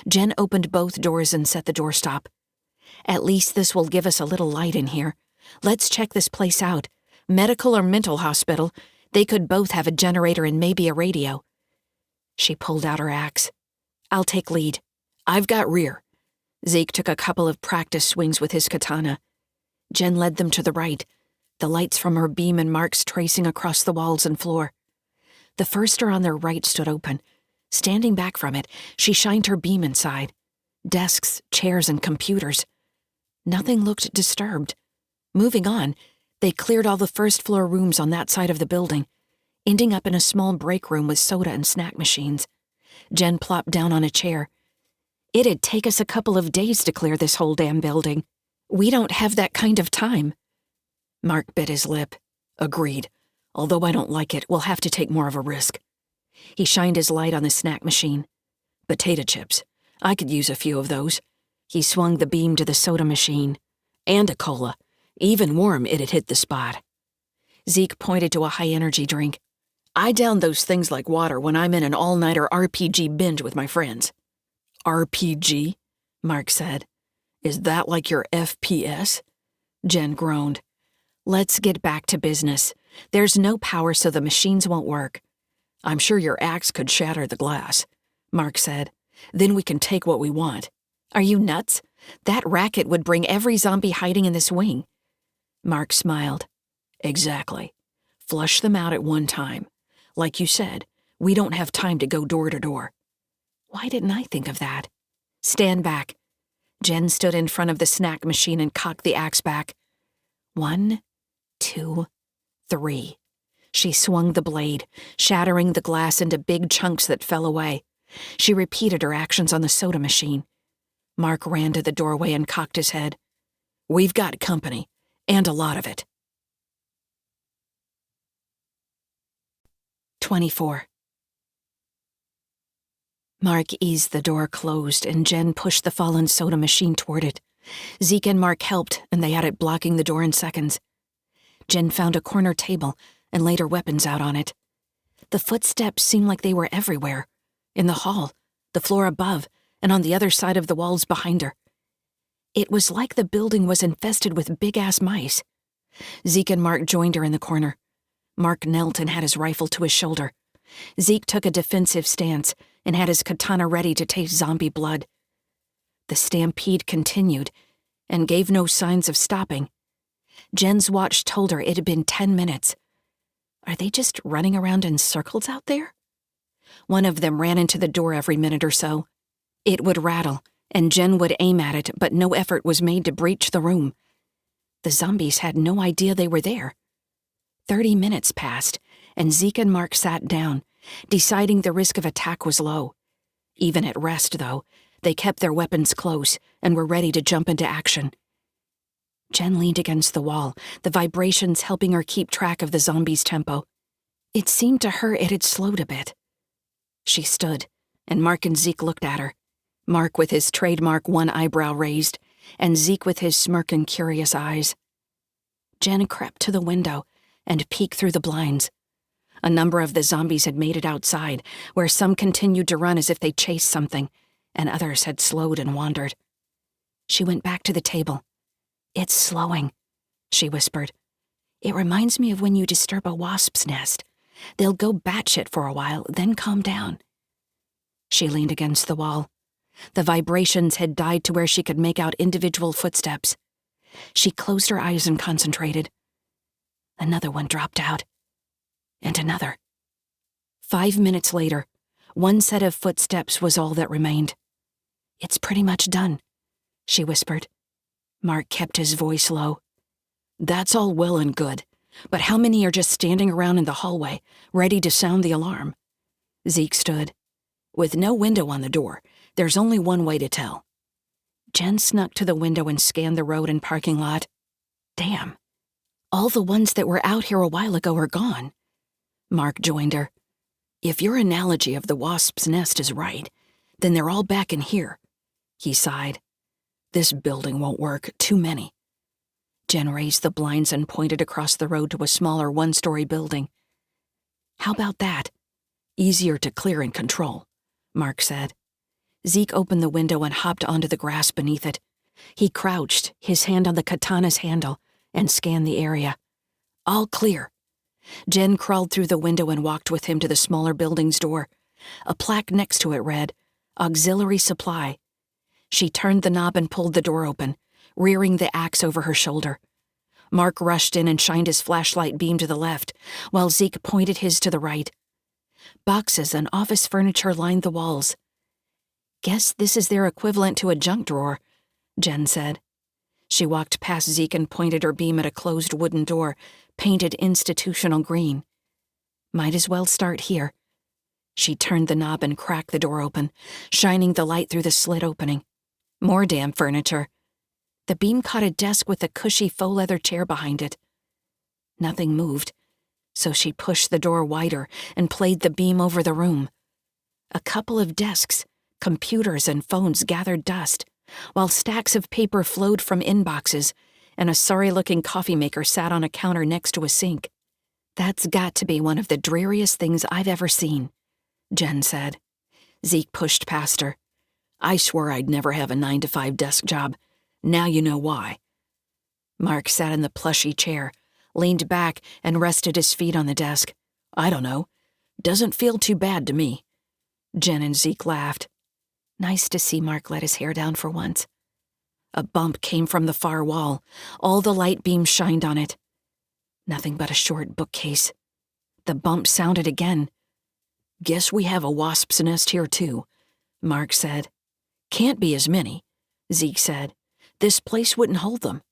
Jen opened both doors and set the doorstop. At least this will give us a little light in here. Let's check this place out. Medical or mental hospital. They could both have a generator and maybe a radio. She pulled out her axe. I'll take lead. I've got rear. Zeke took a couple of practice swings with his katana. Jen led them to the right, the lights from her beam and Mark's tracing across the walls and floor. The first door on their right stood open. Standing back from it, she shined her beam inside. Desks, chairs, and computers. Nothing looked disturbed. Moving on, they cleared all the first-floor rooms on that side of the building, ending up in a small break room with soda and snack machines. Jen plopped down on a chair. It'd take us a couple of days to clear this whole damn building. We don't have that kind of time. Mark bit his lip. Agreed. Although I don't like it, we'll have to take more of a risk. He shined his light on the snack machine. Potato chips. I could use a few of those. He swung the beam to the soda machine. And a cola. Even warm, it'd hit the spot. Zeke pointed to a high-energy drink. I down those things like water when I'm in an all-nighter RPG binge with my friends. RPG? Mark said. Is that like your FPS? Jen groaned. Let's get back to business. There's no power, so the machines won't work. I'm sure your axe could shatter the glass, Mark said. Then we can take what we want. Are you nuts? That racket would bring every zombie hiding in this wing. Mark smiled. Exactly. Flush them out at one time. Like you said, we don't have time to go door to door. Why didn't I think of that? Stand back. Jen stood in front of the snack machine and cocked the axe back. 1, 2, 3. She swung the blade, shattering the glass into big chunks that fell away. She repeated her actions on the soda machine. Mark ran to the doorway and cocked his head. We've got company, and a lot of it. 24. Mark eased the door closed, and Jen pushed the fallen soda machine toward it. Zeke and Mark helped, and they had it blocking the door in seconds. Jen found a corner table and laid her weapons out on it. The footsteps seemed like they were everywhere. In the hall, the floor above, and on the other side of the walls behind her. It was like the building was infested with big-ass mice. Zeke and Mark joined her in the corner. Mark knelt and had his rifle to his shoulder. Zeke took a defensive stance and had his katana ready to taste zombie blood. The stampede continued and gave no signs of stopping. Jen's watch told her it had been 10 minutes. Are they just running around in circles out there? One of them ran into the door every minute or so. It would rattle, and Jen would aim at it, but no effort was made to breach the room. The zombies had no idea they were there. 30 minutes passed, and Zeke and Mark sat down, deciding the risk of attack was low. Even at rest, though, they kept their weapons close and were ready to jump into action. Jen leaned against the wall, the vibrations helping her keep track of the zombies' tempo. It seemed to her it had slowed a bit. She stood, and Mark and Zeke looked at her. Mark with his trademark one eyebrow raised, and Zeke with his smirking, curious eyes. Jen crept to the window and peeked through the blinds. A number of the zombies had made it outside, where some continued to run as if they chased something, and others had slowed and wandered. She went back to the table. "It's slowing," she whispered. "It reminds me of when you disturb a wasp's nest. They'll go batshit for a while, then calm down." She leaned against the wall. The vibrations had died to where she could make out individual footsteps. She closed her eyes and concentrated. Another one dropped out. And another. 5 minutes later, one set of footsteps was all that remained. "It's pretty much done," she whispered. Mark kept his voice low. "That's all well and good, but how many are just standing around in the hallway, ready to sound the alarm?" Zeke stood. "With no window on the door, there's only one way to tell." Jen snuck to the window and scanned the road and parking lot. Damn. All the ones that were out here a while ago are gone. Mark joined her. "If your analogy of the wasp's nest is right, then they're all back in here." He sighed. "This building won't work. Too many." Jen raised the blinds and pointed across the road to a smaller one-story building. "How about that?" "Easier to clear and control," Mark said. Zeke opened the window and hopped onto the grass beneath it. He crouched, his hand on the katana's handle, and scanned the area. "All clear." Jen crawled through the window and walked with him to the smaller building's door. A plaque next to it read, "Auxiliary Supply." She turned the knob and pulled the door open, rearing the axe over her shoulder. Mark rushed in and shined his flashlight beam to the left, while Zeke pointed his to the right. Boxes and office furniture lined the walls. "Guess this is their equivalent to a junk drawer," Jen said. She walked past Zeke and pointed her beam at a closed wooden door, painted institutional green. "Might as well start here." She turned the knob and cracked the door open, shining the light through the slit opening. More damn furniture. The beam caught a desk with a cushy faux leather chair behind it. Nothing moved, so she pushed the door wider and played the beam over the room. A couple of desks, computers and phones gathered dust, while stacks of paper flowed from inboxes, and a sorry-looking coffee maker sat on a counter next to a sink. "That's got to be one of the dreariest things I've ever seen," Jen said. Zeke pushed past her. "I swore I'd never have a 9-to-5 desk job. Now you know why." Mark sat in the plushy chair, leaned back, and rested his feet on the desk. "I don't know. Doesn't feel too bad to me." Jen and Zeke laughed. Nice to see Mark let his hair down for once. A bump came from the far wall. All the light beams shined on it. Nothing but a short bookcase. The bump sounded again. "Guess we have a wasp's nest here, too," Mark said. "Can't be as many," Zeke said. "This place wouldn't hold them."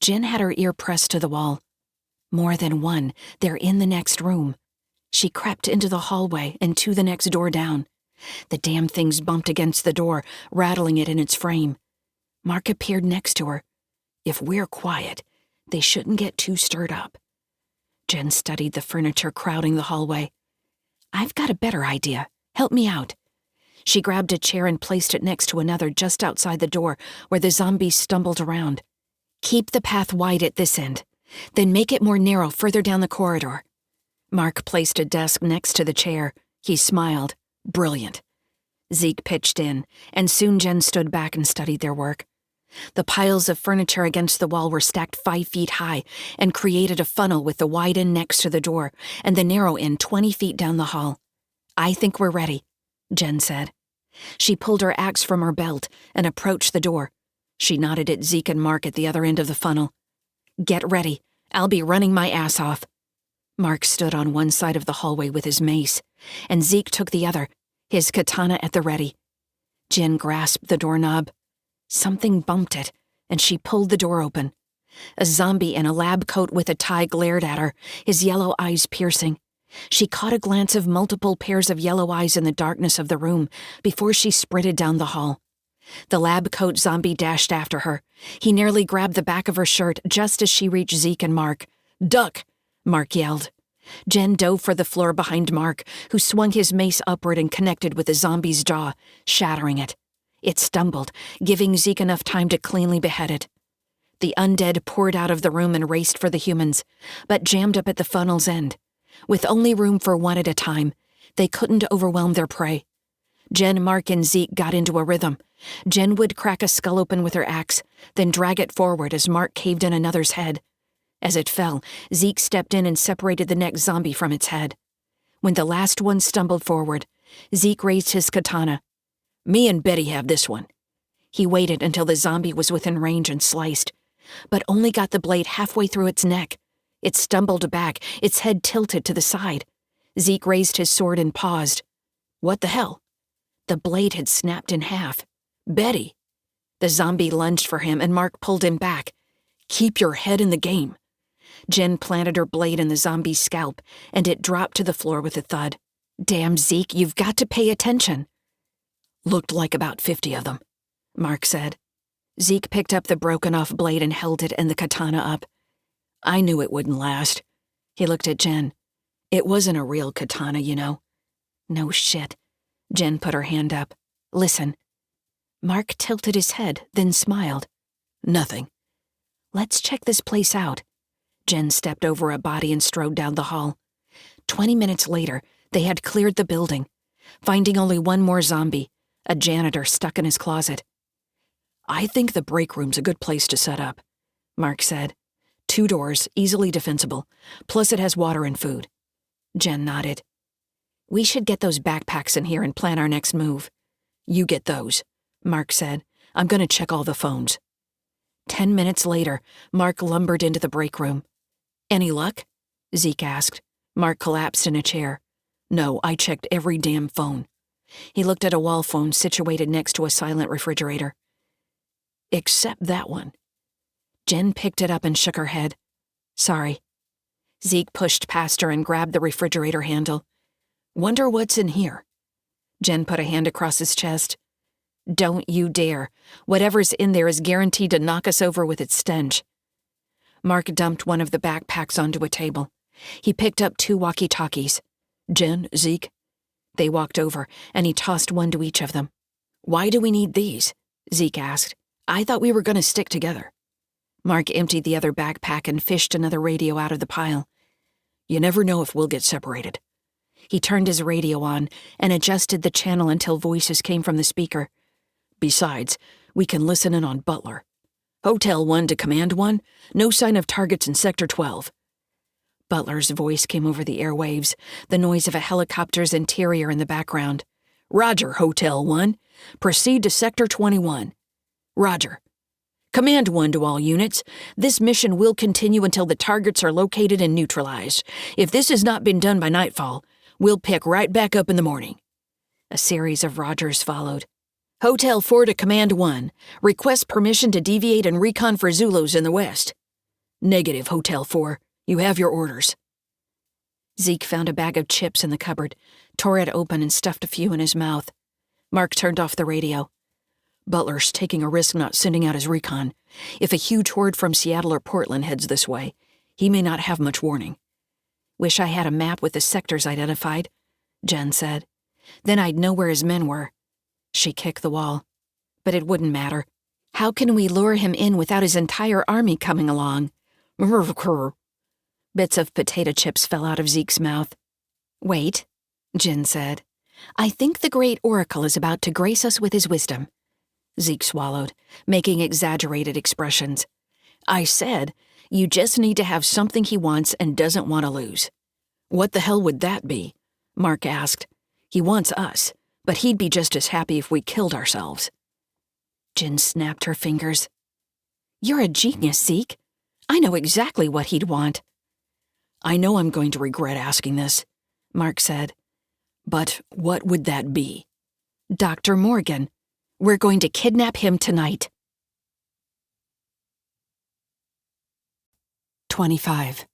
Jen had her ear pressed to the wall. "More than one. They're in the next room." She crept into the hallway and to the next door down. The damn things bumped against the door, rattling it in its frame. Mark appeared next to her. "If we're quiet, they shouldn't get too stirred up." Jen studied the furniture crowding the hallway. "I've got a better idea. Help me out." She grabbed a chair and placed it next to another just outside the door, where the zombies stumbled around. "Keep the path wide at this end. Then make it more narrow further down the corridor." Mark placed a desk next to the chair. He smiled. "Brilliant." Zeke pitched in, and soon Jen stood back and studied their work. The piles of furniture against the wall were stacked 5 feet high and created a funnel with the wide end next to the door and the narrow end 20 feet down the hall. "I think we're ready," Jen said. She pulled her axe from her belt and approached the door. She nodded at Zeke and Mark at the other end of the funnel. "Get ready. I'll be running my ass off." Mark stood on one side of the hallway with his mace, and Zeke took the other, his katana at the ready. Jen grasped the doorknob. Something bumped it, and she pulled the door open. A zombie in a lab coat with a tie glared at her, his yellow eyes piercing. She caught a glance of multiple pairs of yellow eyes in the darkness of the room before she sprinted down the hall. The lab coat zombie dashed after her. He nearly grabbed the back of her shirt just as she reached Zeke and Mark. "Duck!" Mark yelled. Jen dove for the floor behind Mark, who swung his mace upward and connected with the zombie's jaw, shattering it. It stumbled, giving Zeke enough time to cleanly behead it. The undead poured out of the room and raced for the humans, but jammed up at the funnel's end. With only room for one at a time, they couldn't overwhelm their prey. Jen, Mark, and Zeke got into a rhythm. Jen would crack a skull open with her axe, then drag it forward as Mark caved in another's head. As it fell, Zeke stepped in and separated the next zombie from its head. When the last one stumbled forward, Zeke raised his katana. "Me and Betty have this one." He waited until the zombie was within range and sliced, but only got the blade halfway through its neck. It stumbled back, its head tilted to the side. Zeke raised his sword and paused. What the hell? The blade had snapped in half. "Betty!" The zombie lunged for him and Mark pulled him back. "Keep your head in the game." Jen planted her blade in the zombie's scalp, and it dropped to the floor with a thud. "Damn, Zeke, you've got to pay attention." "Looked like about 50 of them," Mark said. Zeke picked up the broken-off blade and held it and the katana up. "I knew it wouldn't last." He looked at Jen. "It wasn't a real katana, you know." "No shit." Jen put her hand up. "Listen." Mark tilted his head, then smiled. "Nothing." "Let's check this place out." Jen stepped over a body and strode down the hall. 20 minutes later, they had cleared the building, finding only one more zombie, a janitor stuck in his closet. "I think the break room's a good place to set up," Mark said. 2 doors, easily defensible, plus it has water and food. Jen nodded. "We should get those backpacks in here and plan our next move." "You get those," Mark said. "I'm gonna check all the phones." 10 minutes later, Mark lumbered into the break room. "Any luck?" Zeke asked. Mark collapsed in a chair. "No, I checked every damn phone." He looked at a wall phone situated next to a silent refrigerator. "Except that one." Jen picked it up and shook her head. "Sorry." Zeke pushed past her and grabbed the refrigerator handle. "Wonder what's in here." Jen put a hand across his chest. "Don't you dare. Whatever's in there is guaranteed to knock us over with its stench." Mark dumped one of the backpacks onto a table. He picked up 2 walkie-talkies. "Jen, Zeke." They walked over, and he tossed one to each of them. "Why do we need these?" Zeke asked. "I thought we were going to stick together." Mark emptied the other backpack and fished another radio out of the pile. "You never know if we'll get separated." He turned his radio on and adjusted the channel until voices came from the speaker. "Besides, we can listen in on Butler. Hotel 1 to Command 1, no sign of targets in Sector 12. Butler's voice came over the airwaves, the noise of a helicopter's interior in the background. "Roger, Hotel 1. Proceed to Sector 21. Roger. Command 1 to all units. This mission will continue until the targets are located and neutralized. If this has not been done by nightfall, we'll pick right back up in the morning." A series of Rogers followed. "Hotel 4 to Command 1. Request permission to deviate and recon for Zulus in the west." "Negative, Hotel 4. You have your orders." Zeke found a bag of chips in the cupboard, tore it open and stuffed a few in his mouth. Mark turned off the radio. "Butler's taking a risk not sending out his recon. If a huge horde from Seattle or Portland heads this way, he may not have much warning." "Wish I had a map with the sectors identified," Jen said. "Then I'd know where his men were." She kicked the wall. "But it wouldn't matter. How can we lure him in without his entire army coming along?" Bits of potato chips fell out of Zeke's mouth. "Wait," Jen said. "I think the great oracle is about to grace us with his wisdom." Zeke swallowed, making exaggerated expressions. I said, you just need to have something he wants and doesn't want to lose. What the hell would that be? Mark asked. He wants us, but he'd be just as happy if we killed ourselves. Jen snapped her fingers. You're a genius, Zeke. I know exactly what he'd want. I know I'm going to regret asking this, Mark said. But what would that be? Dr. Morgan. We're going to kidnap him tonight. 25.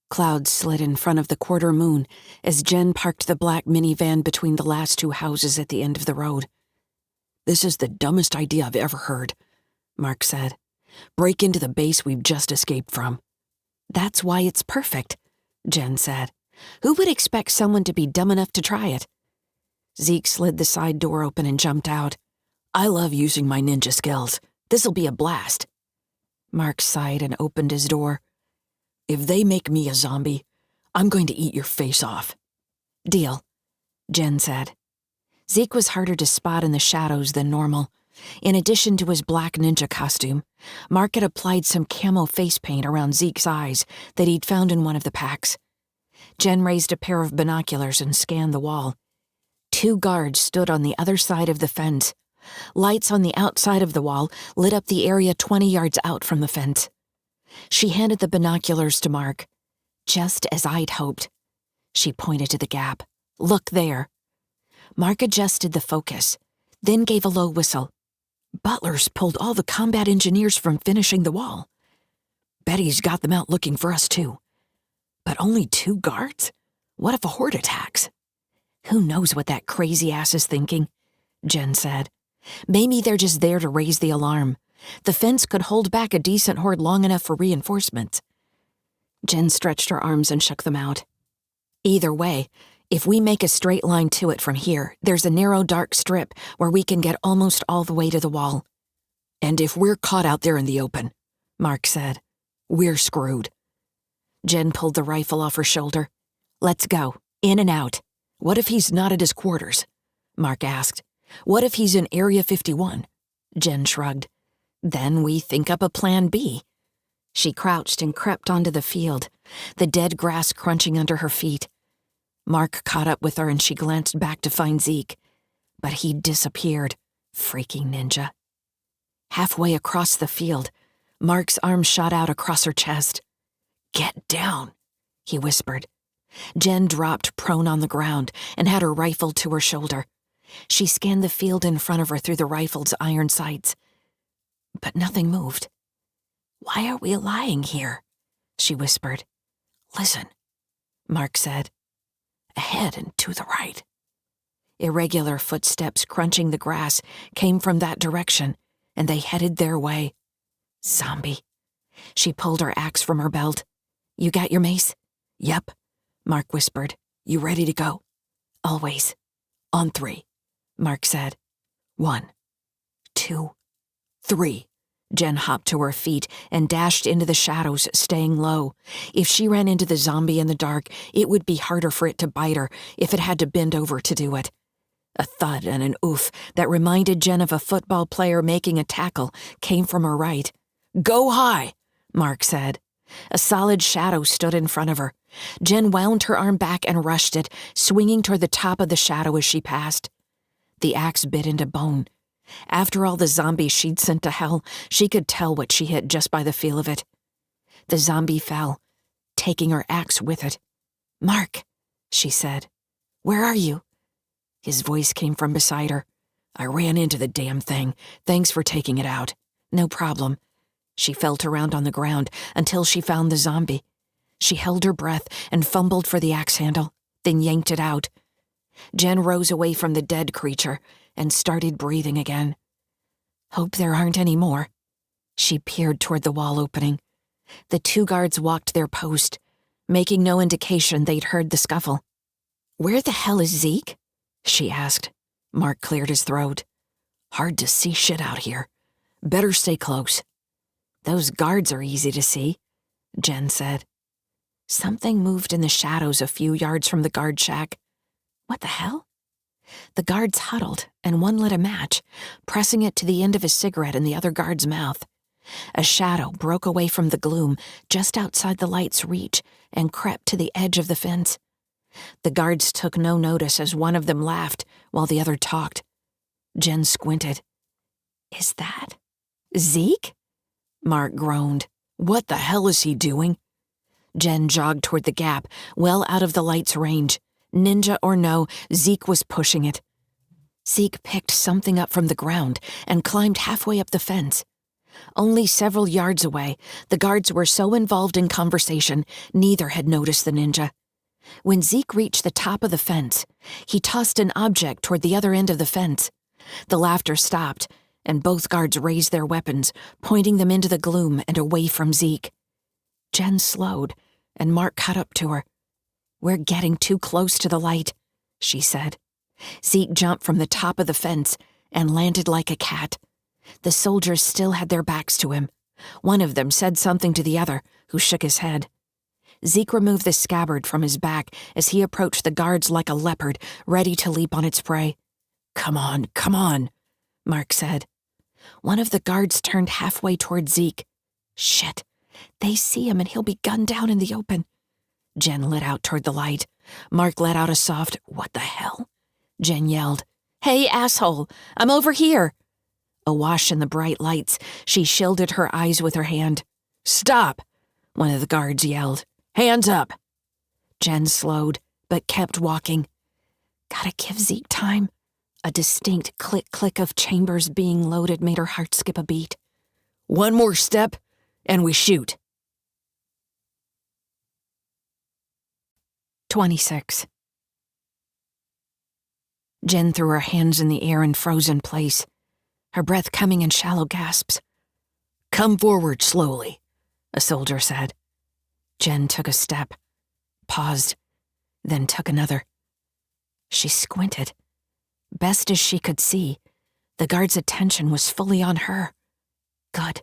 Clouds slid in front of the quarter moon as Jen parked the black minivan between the last two houses at the end of the road. This is the dumbest idea I've ever heard, Mark said. Break into the base we've just escaped from. That's why it's perfect, Jen said. Who would expect someone to be dumb enough to try it? Zeke slid the side door open and jumped out. I love using my ninja skills. This'll be a blast. Mark sighed and opened his door. If they make me a zombie, I'm going to eat your face off. Deal, Jen said. Zeke was harder to spot in the shadows than normal. In addition to his black ninja costume, Mark had applied some camo face paint around Zeke's eyes that he'd found in one of the packs. Jen raised a pair of binoculars and scanned the wall. 2 guards stood on the other side of the fence. Lights on the outside of the wall lit up the area 20 yards out from the fence. She handed the binoculars to Mark. Just as I'd hoped. She pointed to the gap. Look there. Mark adjusted the focus, then gave a low whistle. Butler's pulled all the combat engineers from finishing the wall. Betty's got them out looking for us too. But only 2 guards? What if a horde attacks? Who knows what that crazy ass is thinking, Jen said. Maybe they're just there to raise the alarm. The fence could hold back a decent horde long enough for reinforcements. Jen stretched her arms and shook them out. Either way, if we make a straight line to it from here, there's a narrow dark strip where we can get almost all the way to the wall. And if we're caught out there in the open, Mark said, we're screwed. Jen pulled the rifle off her shoulder. Let's go, in and out. What if he's not at his quarters? Mark asked. What if he's in Area 51? Jen shrugged. Then we think up a plan B. She crouched and crept onto the field, the dead grass crunching under her feet. Mark caught up with her and she glanced back to find Zeke. But he'd disappeared, freaking ninja. Halfway across the field, Mark's arm shot out across her chest. Get down, he whispered. Jen dropped prone on the ground and had her rifle to her shoulder. She scanned the field in front of her through the rifle's iron sights. But nothing moved. Why are we lying here? She whispered. Listen, Mark said. Ahead and to the right. Irregular footsteps crunching the grass came from that direction, and they headed their way. Zombie. She pulled her axe from her belt. You got your mace? Yep, Mark whispered. You ready to go? Always. On 3, Mark said. 1, 2, 3. Jen hopped to her feet and dashed into the shadows, staying low. If she ran into the zombie in the dark, it would be harder for it to bite her if it had to bend over to do it. A thud and an oof that reminded Jen of a football player making a tackle came from her right. Go high, Mark said. A solid shadow stood in front of her. Jen wound her arm back and rushed it, swinging toward the top of the shadow as she passed. The axe bit into bone. After all the zombies she'd sent to hell, she could tell what she hit just by the feel of it. The zombie fell, taking her axe with it. Mark, she said. Where are you? His voice came from beside her. I ran into the damn thing. Thanks for taking it out. No problem. She felt around on the ground until she found the zombie. She held her breath and fumbled for the axe handle, then yanked it out. Jen rose away from the dead creature and started breathing again. Hope there aren't any more. She peered toward the wall opening. The 2 guards walked their post, making no indication they'd heard the scuffle. Where the hell is Zeke? She asked. Mark cleared his throat. Hard to see shit out here. Better stay close. Those guards are easy to see, Jen said. Something moved in the shadows a few yards from the guard shack. What the hell? The guards huddled, and one lit a match, pressing it to the end of his cigarette in the other guard's mouth. A shadow broke away from the gloom just outside the light's reach and crept to the edge of the fence. The guards took no notice as one of them laughed while the other talked. Jen squinted. "Is that Zeke?" Mark groaned. "What the hell is he doing?" Jen jogged toward the gap, well out of the light's range. Ninja or no, Zeke was pushing it. Zeke picked something up from the ground and climbed halfway up the fence. Only several yards away, the guards were so involved in conversation, neither had noticed the ninja. When Zeke reached the top of the fence, he tossed an object toward the other end of the fence. The laughter stopped, and both guards raised their weapons, pointing them into the gloom and away from Zeke. Jen slowed, and Mark caught up to her. "We're getting too close to the light," she said. Zeke jumped from the top of the fence and landed like a cat. The soldiers still had their backs to him. One of them said something to the other, who shook his head. Zeke removed the scabbard from his back as he approached the guards like a leopard, ready to leap on its prey. Come on," Mark said. One of the guards turned halfway toward Zeke. Shit, they see him and he'll be gunned down in the open. Jen lit out toward the light. Mark let out a soft, "What the hell?" Jen yelled, "Hey, asshole, I'm over here." Awash in the bright lights, she shielded her eyes with her hand. "Stop," one of the guards yelled. "Hands up." Jen slowed, but kept walking. Gotta give Zeke time. A distinct click-click of chambers being loaded made her heart skip a beat. "One more step, and we shoot." 26. Jen threw her hands in the air and froze in place, her breath coming in shallow gasps. "Come forward slowly," a soldier said. Jen took a step, paused, then took another. She squinted. Best as she could see, the guard's attention was fully on her. Good.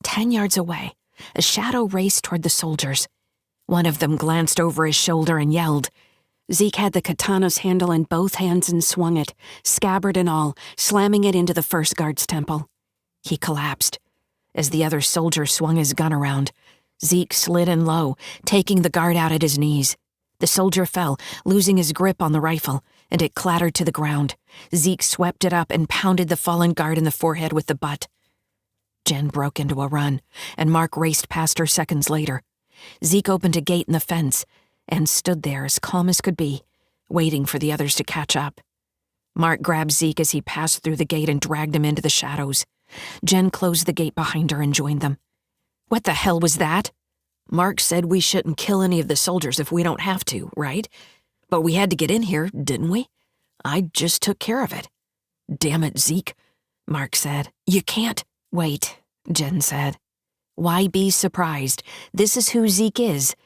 10 yards away, a shadow raced toward the soldiers. One of them glanced over his shoulder and yelled. Zeke had the katana's handle in both hands and swung it, scabbard and all, slamming it into the first guard's temple. He collapsed. As the other soldier swung his gun around, Zeke slid in low, taking the guard out at his knees. The soldier fell, losing his grip on the rifle, and it clattered to the ground. Zeke swept it up and pounded the fallen guard in the forehead with the butt. Jen broke into a run, and Mark raced past her seconds later. Zeke opened a gate in the fence and stood there as calm as could be, waiting for the others to catch up. Mark grabbed Zeke as he passed through the gate and dragged him into the shadows. Jen closed the gate behind her and joined them. "What the hell was that?" "Mark said we shouldn't kill any of the soldiers if we don't have to, right? But we had to get in here, didn't we? I just took care of it." "Damn it, Zeke," Mark said. "You can't." "Wait," Jen said. "Why be surprised? This is who Zeke is.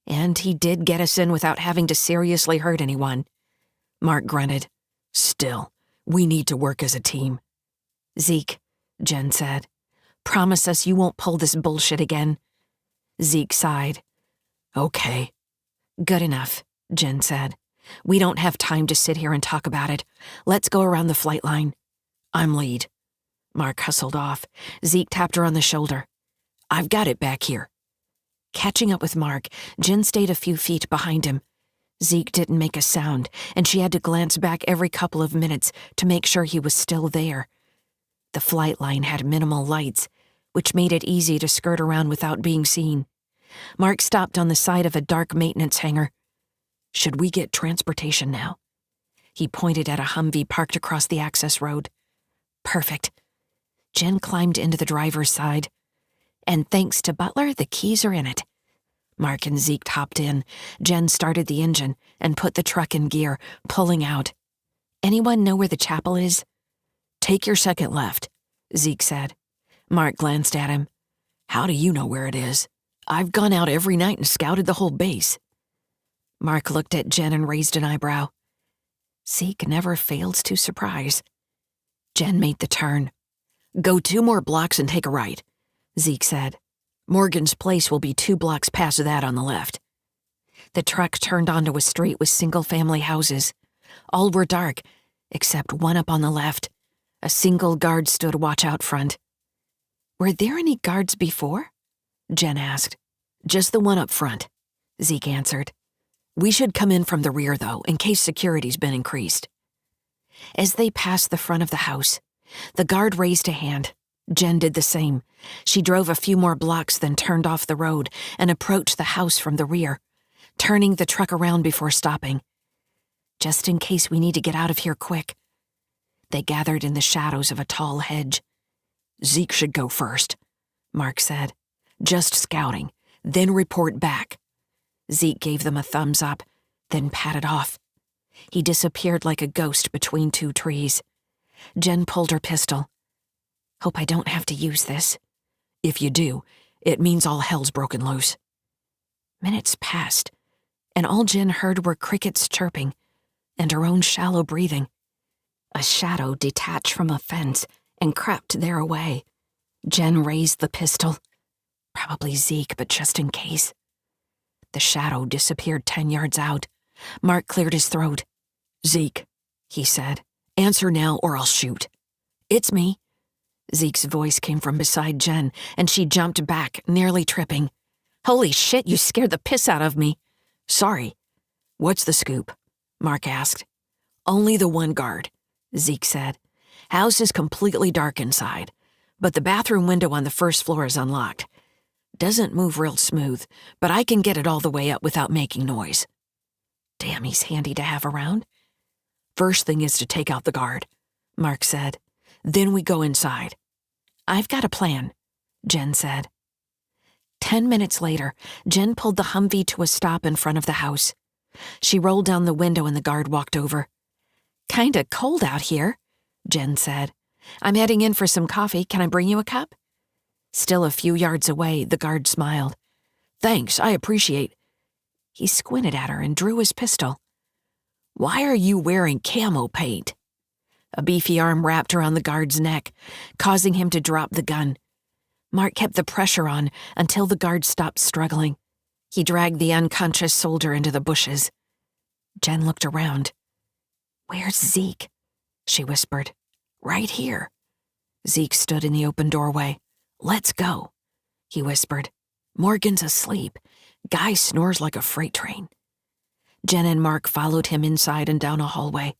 And he did get us in without having to seriously hurt anyone." Mark grunted. "Still, we need to work as a team." "Zeke," Jen said, "promise us you won't pull this bullshit again." Zeke sighed. "Okay." "Good enough," Jen said. "We don't have time to sit here and talk about it. Let's go around the flight line." "I'm lead." Mark hustled off. Zeke tapped her on the shoulder. "I've got it back here." Catching up with Mark, Jen stayed a few feet behind him. Zeke didn't make a sound, and she had to glance back every couple of minutes to make sure he was still there. The flight line had minimal lights, which made it easy to skirt around without being seen. Mark stopped on the side of a dark maintenance hangar. "Should we get transportation now?" He pointed at a Humvee parked across the access road. "Perfect." Jen climbed into the driver's side. "And thanks to Butler, the keys are in it." Mark and Zeke hopped in. Jen started the engine and put the truck in gear, pulling out. "Anyone know where the chapel is?" "Take your second left," Zeke said. Mark glanced at him. "How do you know where it is? I've gone out every night and scouted the whole base." Mark looked at Jen and raised an eyebrow. Zeke never fails to surprise. Jen made the turn. "Go 2 more blocks and take a right," Zeke said. "Morgan's place will be 2 blocks past that on the left." The truck turned onto a street with single-family houses. All were dark, except one up on the left. A single guard stood watch out front. "Were there any guards before?" Jen asked. "Just the one up front," Zeke answered. "We should come in from the rear, though, in case security's been increased." As they passed the front of the house, the guard raised a hand. Jen did the same. She drove a few more blocks, then turned off the road and approached the house from the rear, turning the truck around before stopping. "Just in case we need to get out of here quick." They gathered in the shadows of a tall hedge. "Zeke should go first," Mark said. "Just scouting, then report back." Zeke gave them a thumbs up, then padded off. He disappeared like a ghost between two trees. Jen pulled her pistol. "Hope I don't have to use this." "If you do, it means all hell's broken loose." Minutes passed, and all Jen heard were crickets chirping and her own shallow breathing. A shadow detached from a fence and crept their away. Jen raised the pistol. Probably Zeke, but just in case. The shadow disappeared 10 yards out. Mark cleared his throat. "Zeke," he said. "Answer now or I'll shoot." "It's me." Zeke's voice came from beside Jen, and she jumped back, nearly tripping. "Holy shit, you scared the piss out of me." "Sorry." "What's the scoop?" Mark asked. "Only the one guard," Zeke said. "House is completely dark inside, but the bathroom window on the first floor is unlocked. Doesn't move real smooth, but I can get it all the way up without making noise." "Damn, he's handy to have around." "First thing is to take out the guard," Mark said. "Then we go inside." "I've got a plan," Jen said. 10 minutes later, Jen pulled the Humvee to a stop in front of the house. She rolled down the window and the guard walked over. "Kinda cold out here," Jen said. "I'm heading in for some coffee. Can I bring you a cup?" Still a few yards away, the guard smiled. "Thanks, I appreciate." He squinted at her and drew his pistol. "Why are you wearing camo paint?" A beefy arm wrapped around the guard's neck, causing him to drop the gun. Mark kept the pressure on until the guard stopped struggling. He dragged the unconscious soldier into the bushes. Jen looked around. "Where's Zeke?" she whispered. "Right here." Zeke stood in the open doorway. "Let's go," he whispered. "Morgan's asleep. Guy snores like a freight train." Jen and Mark followed him inside and down a hallway.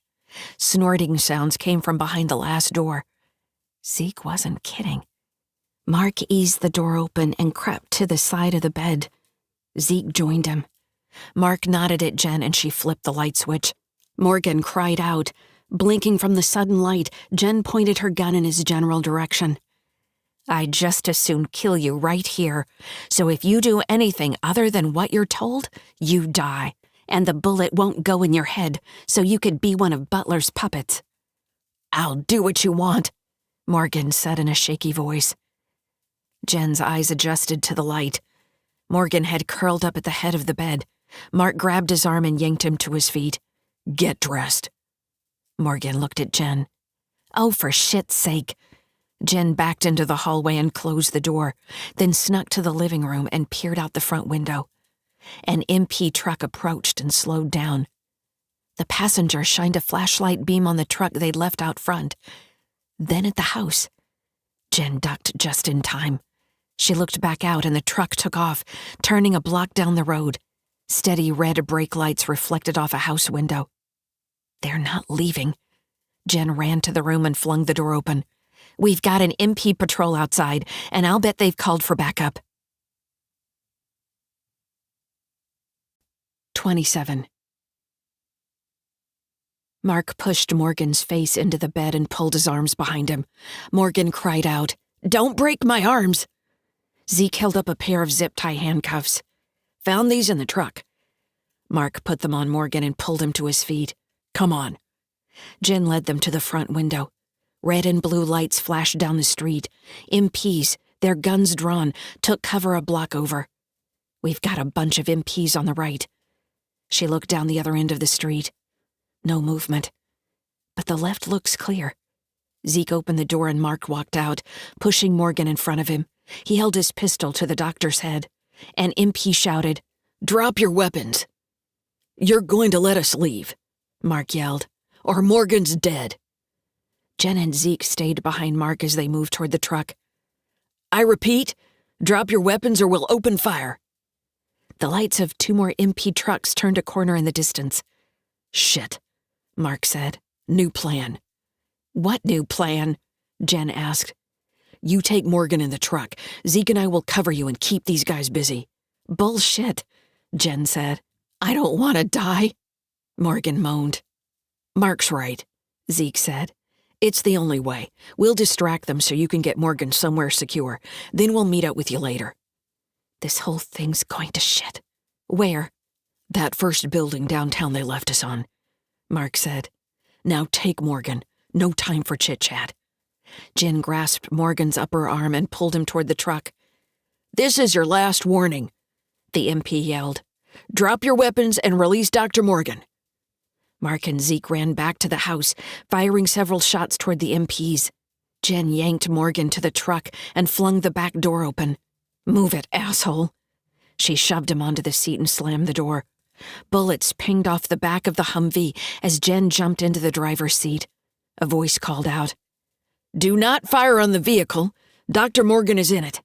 Snorting sounds came from behind the last door. Zeke wasn't kidding. Mark eased the door open and crept to the side of the bed. Zeke joined him. Mark nodded at Jen and she flipped the light switch. Morgan cried out. Blinking from the sudden light, Jen pointed her gun in his general direction. "I'd just as soon kill you right here. So if you do anything other than what you're told, you die. And the bullet won't go in your head, so you could be one of Butler's puppets." "I'll do what you want," Morgan said in a shaky voice. Jen's eyes adjusted to the light. Morgan had curled up at the head of the bed. Mark grabbed his arm and yanked him to his feet. "Get dressed." Morgan looked at Jen. "Oh, for shit's sake." Jen backed into the hallway and closed the door, then snuck to the living room and peered out the front window. An MP truck approached and slowed down. The passenger shined a flashlight beam on the truck they'd left out front. Then at the house. Jen ducked just in time. She looked back out and the truck took off, turning a block down the road. Steady red brake lights reflected off a house window. "They're not leaving." Jen ran to the room and flung the door open. "We've got an MP patrol outside, and I'll bet they've called for backup." 27. Mark pushed Morgan's face into the bed and pulled his arms behind him. Morgan cried out, "Don't break my arms!" Zeke held up a pair of zip-tie handcuffs. "Found these in the truck." Mark put them on Morgan and pulled him to his feet. "Come on." Jen led them to the front window. Red and blue lights flashed down the street. MPs, their guns drawn, took cover a block over. "We've got a bunch of MPs on the right." She looked down the other end of the street. No movement. But the left looks clear. Zeke opened the door and Mark walked out, pushing Morgan in front of him. He held his pistol to the doctor's head. An MP shouted, "Drop your weapons." "You're going to let us leave," Mark yelled. or Morgan's dead." Jen and Zeke stayed behind Mark as they moved toward the truck. "I repeat, drop your weapons or we'll open fire." The lights of 2 more MP trucks turned a corner in the distance. "Shit," Mark said. "New plan." "What new plan?" Jen asked. "You take Morgan in the truck. Zeke and I will cover you and keep these guys busy." "Bullshit," Jen said. "I don't want to die." Morgan moaned. "Mark's right," Zeke said. "It's the only way. We'll distract them so you can get Morgan somewhere secure. Then we'll meet up with you later." "This whole thing's going to shit. Where?" "That first building downtown they left us on," Mark said. "Now take Morgan. No time for chit-chat." Jen grasped Morgan's upper arm and pulled him toward the truck. "This is your last warning," the MP yelled. "Drop your weapons and release Dr. Morgan." Mark and Zeke ran back to the house, firing several shots toward the MPs. Jen yanked Morgan to the truck and flung the back door open. "Move it, asshole." She shoved him onto the seat and slammed the door. Bullets pinged off the back of the Humvee as Jen jumped into the driver's seat. A voice called out, "Do not fire on the vehicle. Dr. Morgan is in it."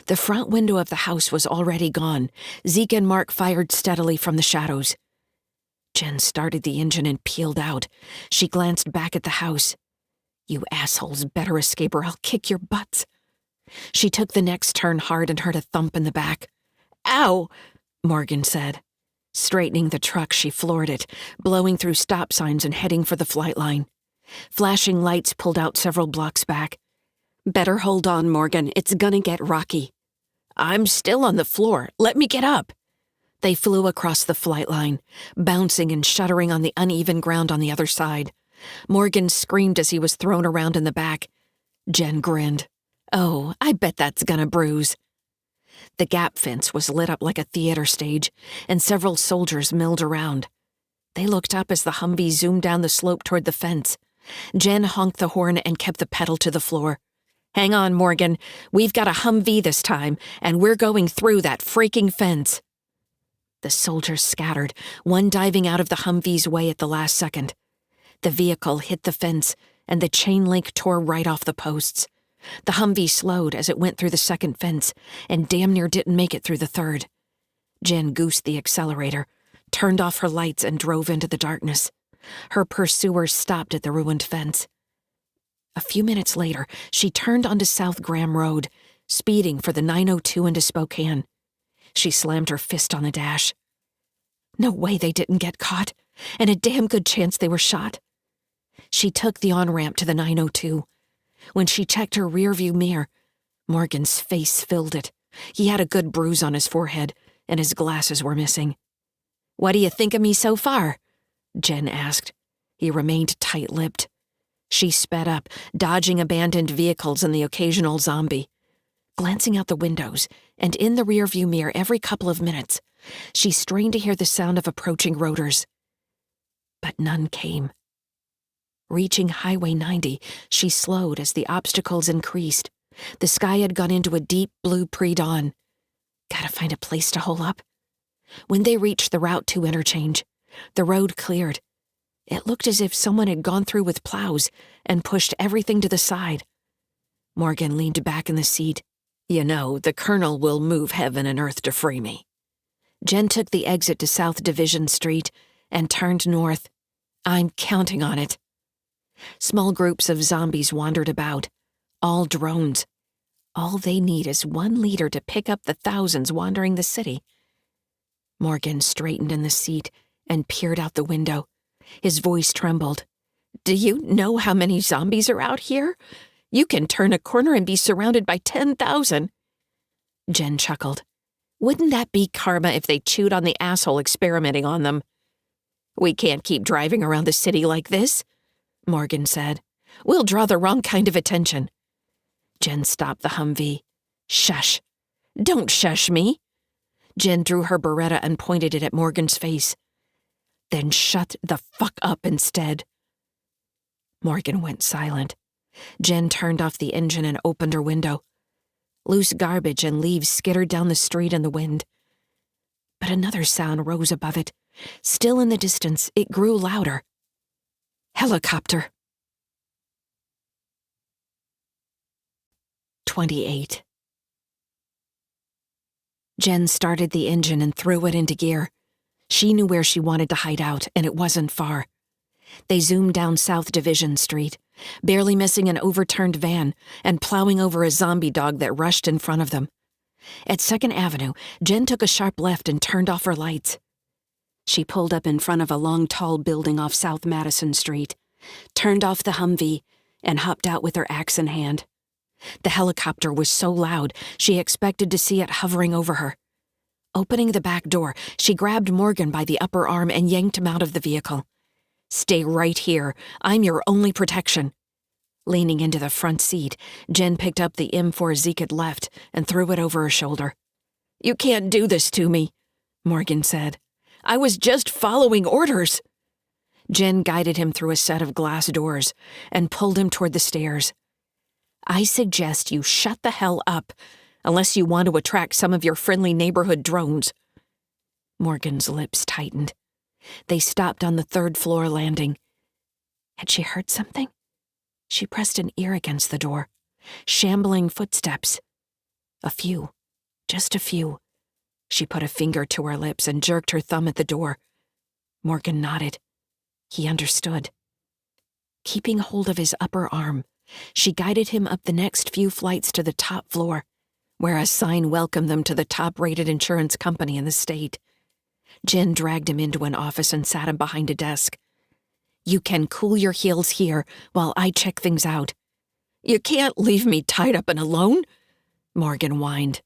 The front window of the house was already gone. Zeke and Mark fired steadily from the shadows. Jen started the engine and peeled out. She glanced back at the house. "You assholes better escape or I'll kick your butts." She took the next turn hard and heard a thump in the back. "Ow," Morgan said. Straightening the truck, she floored it, blowing through stop signs and heading for the flight line. Flashing lights pulled out several blocks back. "Better hold on, Morgan. It's gonna get rocky." "I'm still on the floor. Let me get up." They flew across the flight line, bouncing and shuddering on the uneven ground on the other side. Morgan screamed as he was thrown around in the back. Jen grinned. "Oh, I bet that's gonna bruise." The gap fence was lit up like a theater stage, and several soldiers milled around. They looked up as the Humvee zoomed down the slope toward the fence. Jen honked the horn and kept the pedal to the floor. "Hang on, Morgan. We've got a Humvee this time, and we're going through that freaking fence." The soldiers scattered, one diving out of the Humvee's way at the last second. The vehicle hit the fence, and the chain link tore right off the posts. The Humvee slowed as it went through the second fence, and damn near didn't make it through the third. Jen goosed the accelerator, turned off her lights, and drove into the darkness. Her pursuers stopped at the ruined fence. A few minutes later, she turned onto South Graham Road, speeding for the 902 into Spokane. She slammed her fist on the dash. No way they didn't get caught, and a damn good chance they were shot. She took the on-ramp to the 902. When she checked her rearview mirror, Morgan's face filled it. He had a good bruise on his forehead, and his glasses were missing. "What do you think of me so far?" Jen asked. He remained tight-lipped. She sped up, dodging abandoned vehicles and the occasional zombie. Glancing out the windows, and in the rearview mirror every couple of minutes, she strained to hear the sound of approaching rotors. But none came. Reaching Highway 90, she slowed as the obstacles increased. The sky had gone into a deep blue pre-dawn. Gotta find a place to hole up. When they reached the Route 2 interchange, the road cleared. It looked as if someone had gone through with plows and pushed everything to the side. Morgan leaned back in the seat. "You know, the Colonel will move heaven and earth to free me." Jen took the exit to South Division Street and turned north. "I'm counting on it." Small groups of zombies wandered about, all drones. All they need is one leader to pick up the thousands wandering the city. Morgan straightened in the seat and peered out the window. His voice trembled. "Do you know how many zombies are out here? You can turn a corner and be surrounded by 10,000. Jen chuckled. "Wouldn't that be karma if they chewed on the asshole experimenting on them?" "We can't keep driving around the city like this," Morgan said. "We'll draw the wrong kind of attention." Jen stopped the Humvee. "Shush. Don't shush me." Jen drew her Beretta and pointed it at Morgan's face. "Then shut the fuck up instead." Morgan went silent. Jen turned off the engine and opened her window. Loose garbage and leaves skittered down the street in the wind. But another sound rose above it. Still in the distance, it grew louder. Helicopter. 28. Jen started the engine and threw it into gear. She knew where she wanted to hide out, and it wasn't far. They zoomed down South Division Street, barely missing an overturned van and plowing over a zombie dog that rushed in front of them. At 2nd Avenue, Jen took a sharp left and turned off her lights. She pulled up in front of a long, tall building off South Madison Street, turned off the Humvee, and hopped out with her axe in hand. The helicopter was so loud, she expected to see it hovering over her. Opening the back door, she grabbed Morgan by the upper arm and yanked him out of the vehicle. "Stay right here. I'm your only protection." Leaning into the front seat, Jen picked up the M4 Zeke had left and threw it over her shoulder. "You can't do this to me," Morgan said. "I was just following orders." Jen guided him through a set of glass doors and pulled him toward the stairs. "I suggest you shut the hell up, unless you want to attract some of your friendly neighborhood drones." Morgan's lips tightened. They stopped on the 3rd floor landing. Had she heard something? She pressed an ear against the door. Shambling footsteps. A few. Just a few. She put a finger to her lips and jerked her thumb at the door. Morgan nodded. He understood. Keeping hold of his upper arm, she guided him up the next few flights to the top floor, where a sign welcomed them to the top-rated insurance company in the state. Jen dragged him into an office and sat him behind a desk. "You can cool your heels here while I check things out." "You can't leave me tied up and alone," Morgan whined.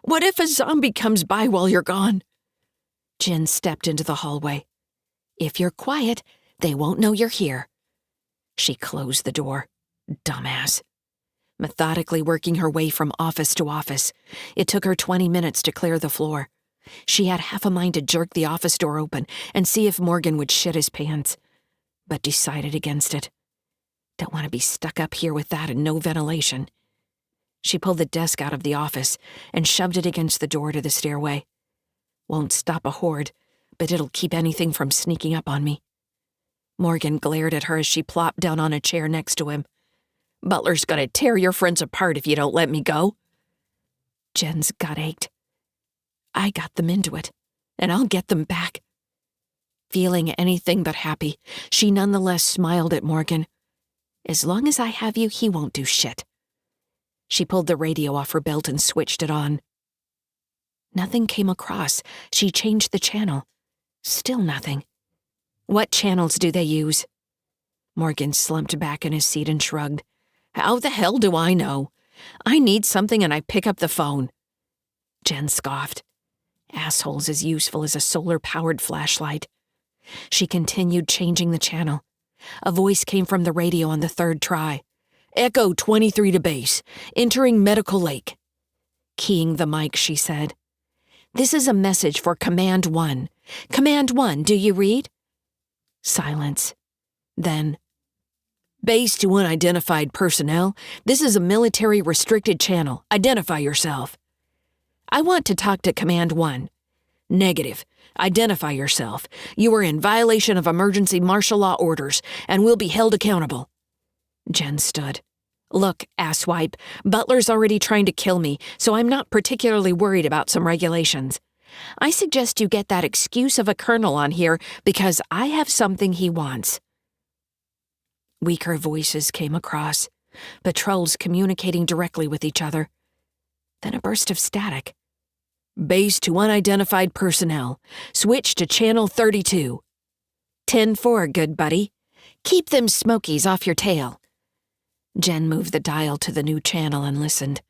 "What if a zombie comes by while you're gone?" Jen stepped into the hallway. "If you're quiet, they won't know you're here." She closed the door. Dumbass. Methodically working her way from office to office, it took her 20 minutes to clear the floor. She had half a mind to jerk the office door open and see if Morgan would shit his pants, but decided against it. Don't want to be stuck up here with that and no ventilation. She pulled the desk out of the office and shoved it against the door to the stairway. Won't stop a horde, but it'll keep anything from sneaking up on me. Morgan glared at her as she plopped down on a chair next to him. "Butler's gonna tear your friends apart if you don't let me go." Jen's gut ached. "I got them into it, and I'll get them back." Feeling anything but happy, she nonetheless smiled at Morgan. "As long as I have you, he won't do shit." She pulled the radio off her belt and switched it on. Nothing came across. She changed the channel. Still nothing. "What channels do they use?" Morgan slumped back in his seat and shrugged. "How the hell do I know? I need something and I pick up the phone." Jen scoffed. Asshole's as useful as a solar-powered flashlight. She continued changing the channel. A voice came from the radio on the 3rd try. "Echo 23 to base. Entering Medical Lake." Keying the mic, she said, "This is a message for Command 1. Command 1, do you read?" Silence. Then, "Base to unidentified personnel. This is a military-restricted channel. Identify yourself." "I want to talk to Command 1. "Negative. Identify yourself. You are in violation of emergency martial law orders and will be held accountable." Jen stood. "Look, asswipe, Butler's already trying to kill me, so I'm not particularly worried about some regulations. I suggest you get that excuse of a colonel on here because I have something he wants." Weaker voices came across, patrols communicating directly with each other. Then a burst of static. "Base to unidentified personnel. Switch to channel 32. 10-4, good buddy. Keep them smokies off your tail." Jen moved the dial to the new channel and listened.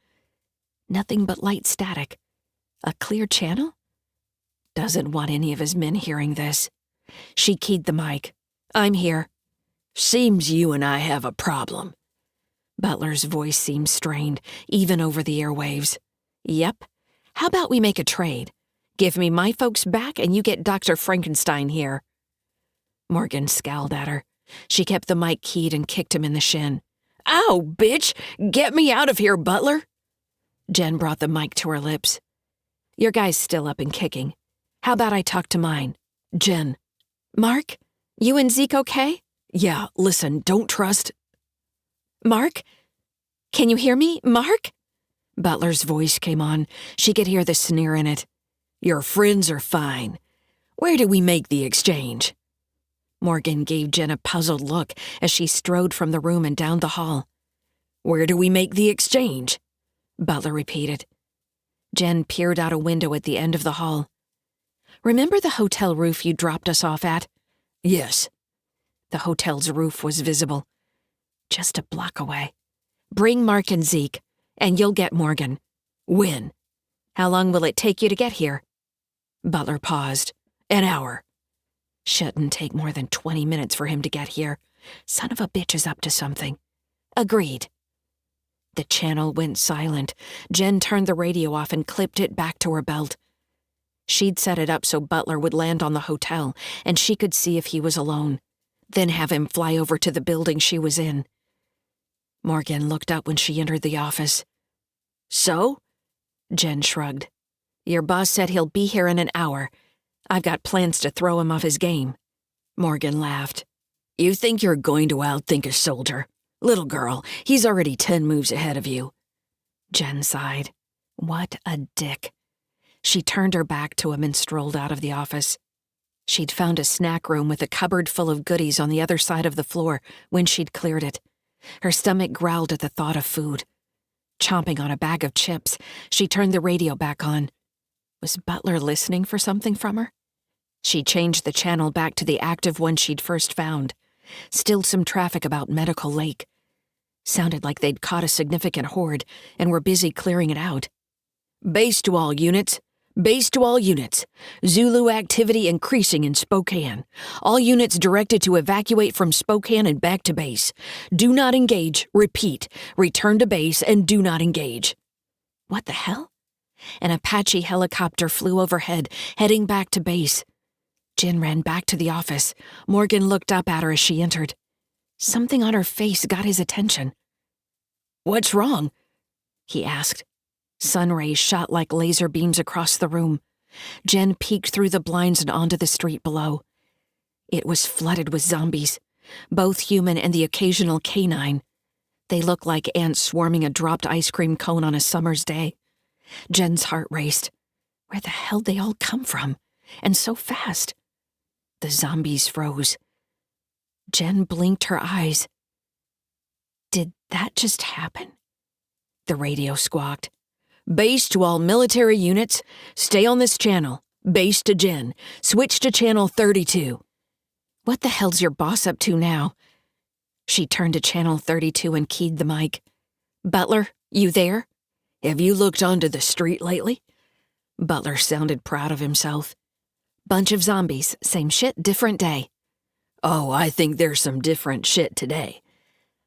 Nothing but light static. A clear channel? Doesn't want any of his men hearing this. She keyed the mic. "I'm here." "Seems you and I have a problem." Butler's voice seemed strained, even over the airwaves. "Yep. How about we make a trade? Give me my folks back and you get Dr. Frankenstein here." Morgan scowled at her. She kept the mic keyed and kicked him in the shin. "Ow, bitch! Get me out of here, Butler!" Jen brought the mic to her lips. "Your guy's still up and kicking. How about I talk to mine?" "Jen." "Mark? You and Zeke okay?" Yeah, listen, don't trust... Mark? Can you hear me, Mark? Butler's voice came on. She could hear the sneer in it. Your friends are fine. Where do we make the exchange? Morgan gave Jen a puzzled look as she strode from the room and down the hall. Where do we make the exchange? Butler repeated. Jen peered out a window at the end of the hall. Remember the hotel roof you dropped us off at? Yes. The hotel's roof was visible. Just a block away. Bring Mark and Zeke, and you'll get Morgan. When? How long will it take you to get here? Butler paused. An hour. Shouldn't take more than 20 minutes for him to get here. Son of a bitch is up to something. Agreed. The channel went silent. Jen turned the radio off and clipped it back to her belt. She'd set it up so Butler would land on the hotel, and she could see if he was alone, then have him fly over to the building she was in. Morgan looked up when she entered the office. So? Jen shrugged. Your boss said he'll be here in an hour. I've got plans to throw him off his game. Morgan laughed. You think you're going to outthink a soldier? Little girl, he's already 10 moves ahead of you. Jen sighed. What a dick. She turned her back to him and strolled out of the office. She'd found a snack room with a cupboard full of goodies on the other side of the floor when she'd cleared it. Her stomach growled at the thought of food. Chomping on a bag of chips, she turned the radio back on. Was Butler listening for something from her? She changed the channel back to the active one she'd first found. Still some traffic about Medical Lake. Sounded like they'd caught a significant horde and were busy clearing it out. Base to all units. Base to all units. Zulu activity increasing in Spokane. All units directed to evacuate from Spokane and back to base. Do not engage. Repeat. Return to base and do not engage. What the hell? An Apache helicopter flew overhead, heading back to base. Jen ran back to the office. Morgan looked up at her as she entered. Something on her face got his attention. What's wrong? He asked. Sun rays shot like laser beams across the room. Jen peeked through the blinds and onto the street below. It was flooded with zombies, both human and the occasional canine. They looked like ants swarming a dropped ice cream cone on a summer's day. Jen's heart raced. Where the hell'd they all come from? And so fast. The zombies froze. Jen blinked her eyes. Did that just happen? The radio squawked. Base to all military units. Stay on this channel. Base to Jen. Switch to channel 32. What the hell's your boss up to now? She turned to channel 32 and keyed the mic. Butler, you there? Have you looked onto the street lately? Butler sounded proud of himself. Bunch of zombies, same shit, different day. Oh, I think there's some different shit today,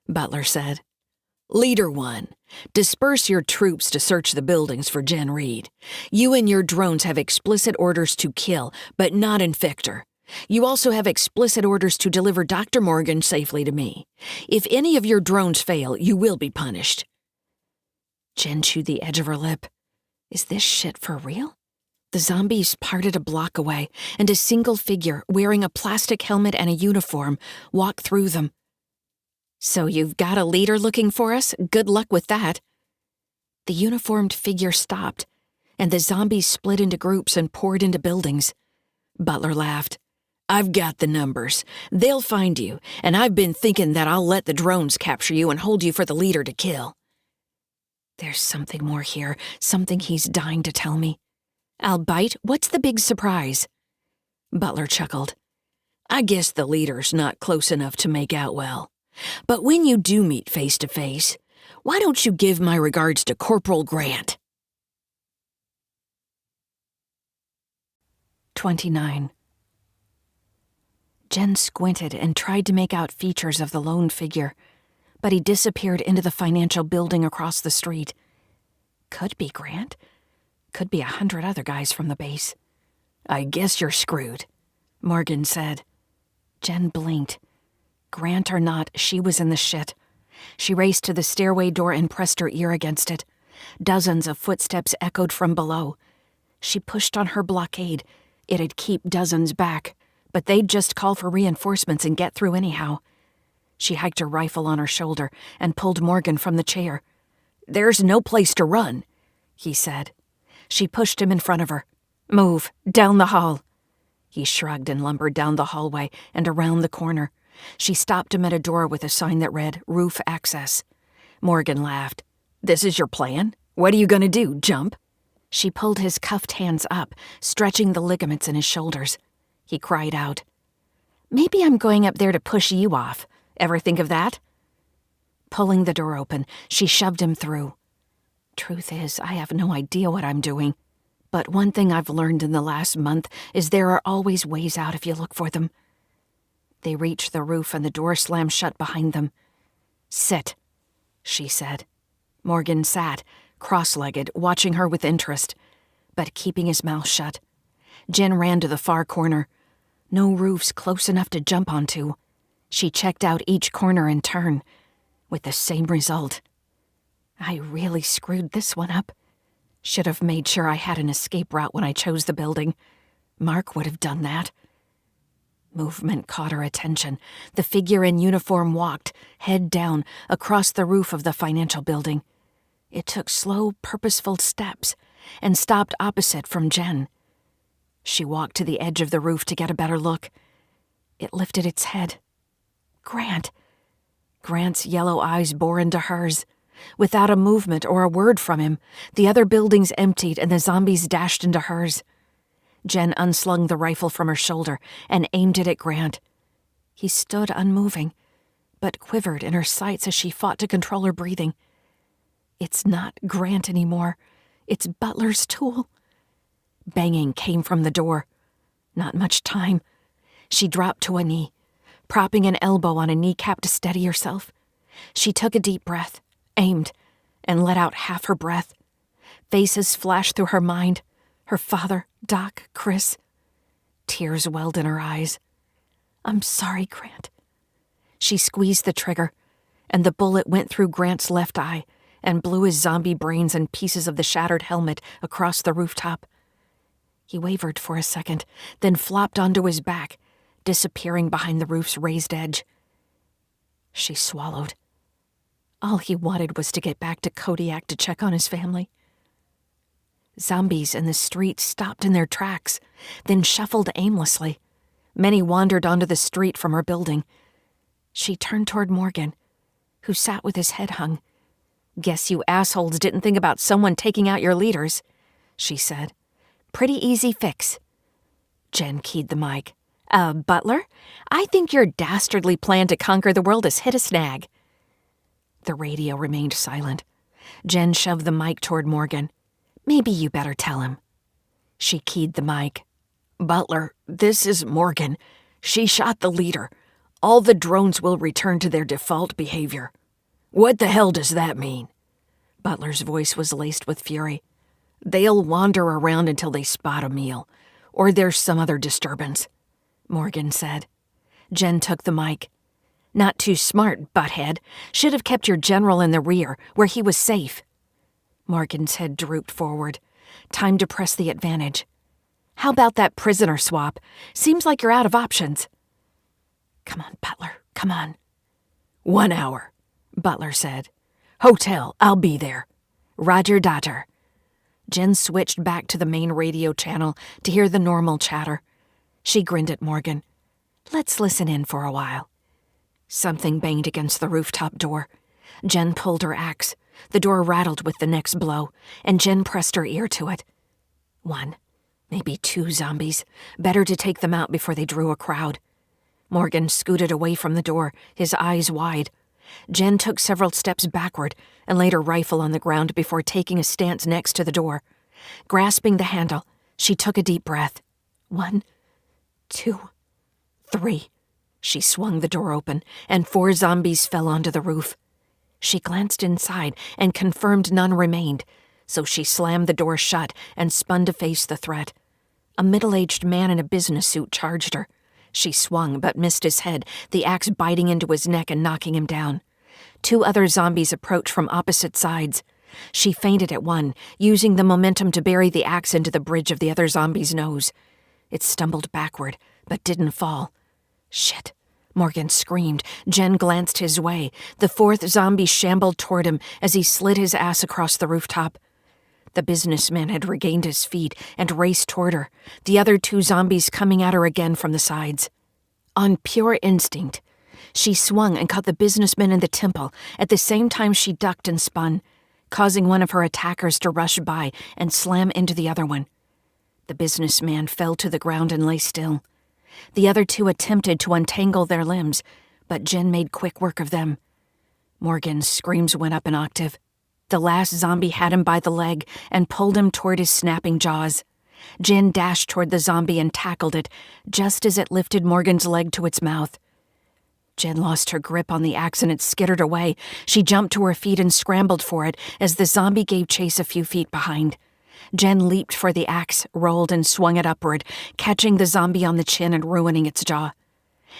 Butler said. Leader 1, disperse your troops to search the buildings for Jen Reed. You and your drones have explicit orders to kill, but not infect her. You also have explicit orders to deliver Dr. Morgan safely to me. If any of your drones fail, you will be punished. Jen chewed the edge of her lip. Is this shit for real? The zombies parted a block away, and a single figure, wearing a plastic helmet and a uniform, walked through them. So you've got a leader looking for us? Good luck with that. The uniformed figure stopped, and the zombies split into groups and poured into buildings. Butler laughed. I've got the numbers. They'll find you, and I've been thinking that I'll let the drones capture you and hold you for the leader to kill. There's something more here, something he's dying to tell me. I'll bite. What's the big surprise? Butler chuckled. I guess the leader's not close enough to make out well. But when you do meet face to face, why don't you give my regards to Corporal Grant? 29. Jen squinted and tried to make out features of the lone figure, but he disappeared into the financial building across the street. Could be Grant. Could be 100 other guys from the base. I guess you're screwed, Morgan said. Jen blinked. Grant or not, she was in the shit. She raced to the stairway door and pressed her ear against it. Dozens of footsteps echoed from below. She pushed on her blockade. It'd keep dozens back, but they'd just call for reinforcements and get through anyhow. She hiked her rifle on her shoulder and pulled Morgan from the chair. "There's no place to run," he said. She pushed him in front of her. "Move, down the hall." He shrugged and lumbered down the hallway and around the corner. She stopped him at a door with a sign that read, "Roof Access." Morgan laughed. "This is your plan? What are you going to do, jump?" She pulled his cuffed hands up, stretching the ligaments in his shoulders. He cried out, "Maybe I'm going up there to push you off. Ever think of that?" Pulling the door open, she shoved him through. "Truth is, I have no idea what I'm doing. But one thing I've learned in the last month is there are always ways out if you look for them." They reached the roof and the door slammed shut behind them. "Sit," she said. Morgan sat, cross-legged, watching her with interest, but keeping his mouth shut. Jen ran to the far corner. No roofs close enough to jump onto. She checked out each corner in turn, with the same result. I really screwed this one up. Should have made sure I had an escape route when I chose the building. Mark would have done that. Movement caught her attention. The figure in uniform walked, head down, across the roof of the financial building. It took slow, purposeful steps and stopped opposite from Jen. She walked to the edge of the roof to get a better look. It lifted its head. Grant. Grant's yellow eyes bore into hers. Without a movement or a word from him, the other buildings emptied and the zombies dashed into hers. Jen unslung the rifle from her shoulder and aimed it at Grant. He stood unmoving, but quivered in her sights as she fought to control her breathing. It's not Grant anymore. It's Butler's tool. Banging came from the door. Not much time. She dropped to a knee, propping an elbow on a kneecap to steady herself. She took a deep breath, aimed, and let out half her breath. Faces flashed through her mind. Her father, Doc, Chris. Tears welled in her eyes. "I'm sorry, Grant." She squeezed the trigger, and the bullet went through Grant's left eye and blew his zombie brains and pieces of the shattered helmet across the rooftop. He wavered for a second, then flopped onto his back, disappearing behind the roof's raised edge. She swallowed. All he wanted was to get back to Kodiak to check on his family. Zombies in the street stopped in their tracks, then shuffled aimlessly. Many wandered onto the street from her building. She turned toward Morgan, who sat with his head hung. "Guess you assholes didn't think about someone taking out your leaders," she said. "Pretty easy fix." Jen keyed the mic. Butler, I think your dastardly plan to conquer the world has hit a snag." The radio remained silent. Jen shoved the mic toward Morgan. "Maybe you better tell him." She keyed the mic. "Butler, this is Morgan. She shot the leader. All the drones will return to their default behavior." "What the hell does that mean?" Butler's voice was laced with fury. "They'll wander around until they spot a meal, or there's some other disturbance," Morgan said. Jen took the mic. "Not too smart, butthead. Should have kept your general in the rear, where he was safe." Morgan's head drooped forward. Time to press the advantage. "How about that prisoner swap? Seems like you're out of options." "Come on, Butler, come on." 1 hour, Butler said. "Hotel, I'll be there." "Roger, Dodger." Jen switched back to the main radio channel to hear the normal chatter. She grinned at Morgan. "Let's listen in for a while." Something banged against the rooftop door. Jen pulled her axe. The door rattled with the next blow, and Jen pressed her ear to it. 1, maybe 2 zombies. Better to take them out before they drew a crowd. Morgan scooted away from the door, his eyes wide. Jen took several steps backward and laid her rifle on the ground before taking a stance next to the door. Grasping the handle, she took a deep breath. 1, 2, 3. She swung the door open, and 4 zombies fell onto the roof. She glanced inside and confirmed none remained, so she slammed the door shut and spun to face the threat. A middle-aged man in a business suit charged her. She swung but missed his head, the axe biting into his neck and knocking him down. 2 other zombies approached from opposite sides. She feinted at one, using the momentum to bury the axe into the bridge of the other zombie's nose. It stumbled backward, but didn't fall. Shit, Morgan screamed. Jen glanced his way. The fourth zombie shambled toward him as he slid his ass across the rooftop. The businessman had regained his feet and raced toward her, the other two zombies coming at her again from the sides. On pure instinct, she swung and caught the businessman in the temple at the same time she ducked and spun, causing one of her attackers to rush by and slam into the other one. The businessman fell to the ground and lay still. The other two attempted to untangle their limbs, but Jen made quick work of them. Morgan's screams went up an octave. The last zombie had him by the leg and pulled him toward his snapping jaws. Jen dashed toward the zombie and tackled it, just as it lifted Morgan's leg to its mouth. Jen lost her grip on the axe and it skittered away. She jumped to her feet and scrambled for it as the zombie gave chase a few feet behind. Jen leaped for the axe, rolled and swung it upward, catching the zombie on the chin and ruining its jaw.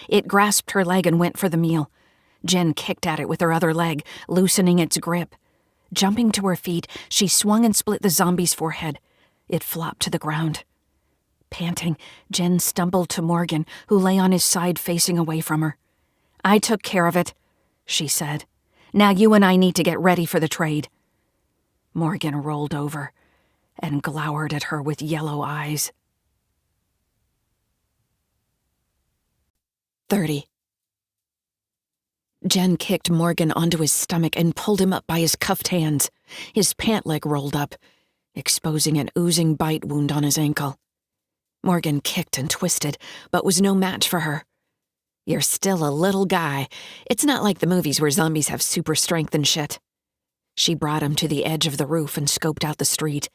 It grasped her leg and went for the meal. Jen kicked at it with her other leg, loosening its grip. Jumping to her feet, she swung and split the zombie's forehead. It flopped to the ground. Panting, Jen stumbled to Morgan, who lay on his side facing away from her. "I took care of it," she said. "Now you and I need to get ready for the trade." Morgan rolled over and glowered at her with yellow eyes. 30. Jen kicked Morgan onto his stomach and pulled him up by his cuffed hands. His pant leg rolled up, exposing an oozing bite wound on his ankle. Morgan kicked and twisted, but was no match for her. "You're still a little guy. It's not like the movies where zombies have super strength and shit." She brought him to the edge of the roof and scoped out the street.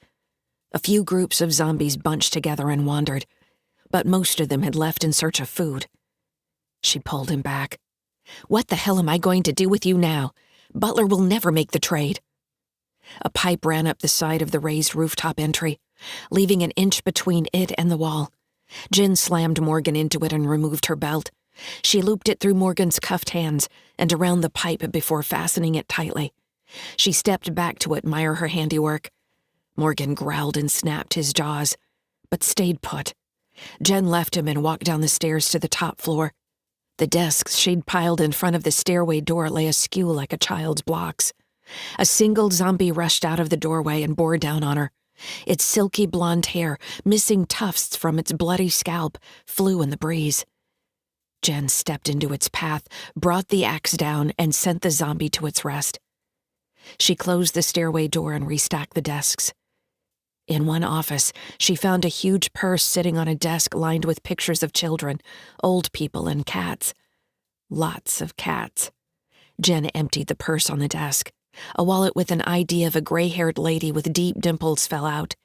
A few groups of zombies bunched together and wandered, but most of them had left in search of food. She pulled him back. "What the hell am I going to do with you now? Butler will never make the trade." A pipe ran up the side of the raised rooftop entry, leaving an inch between it and the wall. Jen slammed Morgan into it and removed her belt. She looped it through Morgan's cuffed hands and around the pipe before fastening it tightly. She stepped back to admire her handiwork. Morgan growled and snapped his jaws, but stayed put. Jen left him and walked down the stairs to the top floor. The desks she'd piled in front of the stairway door lay askew like a child's blocks. A single zombie rushed out of the doorway and bore down on her. Its silky blonde hair, missing tufts from its bloody scalp, flew in the breeze. Jen stepped into its path, brought the axe down, and sent the zombie to its rest. She closed the stairway door and restacked the desks. In one office, she found a huge purse sitting on a desk lined with pictures of children, old people, and cats. Lots of cats. Jen emptied the purse on the desk. A wallet with an ID of a gray-haired lady with deep dimples fell out.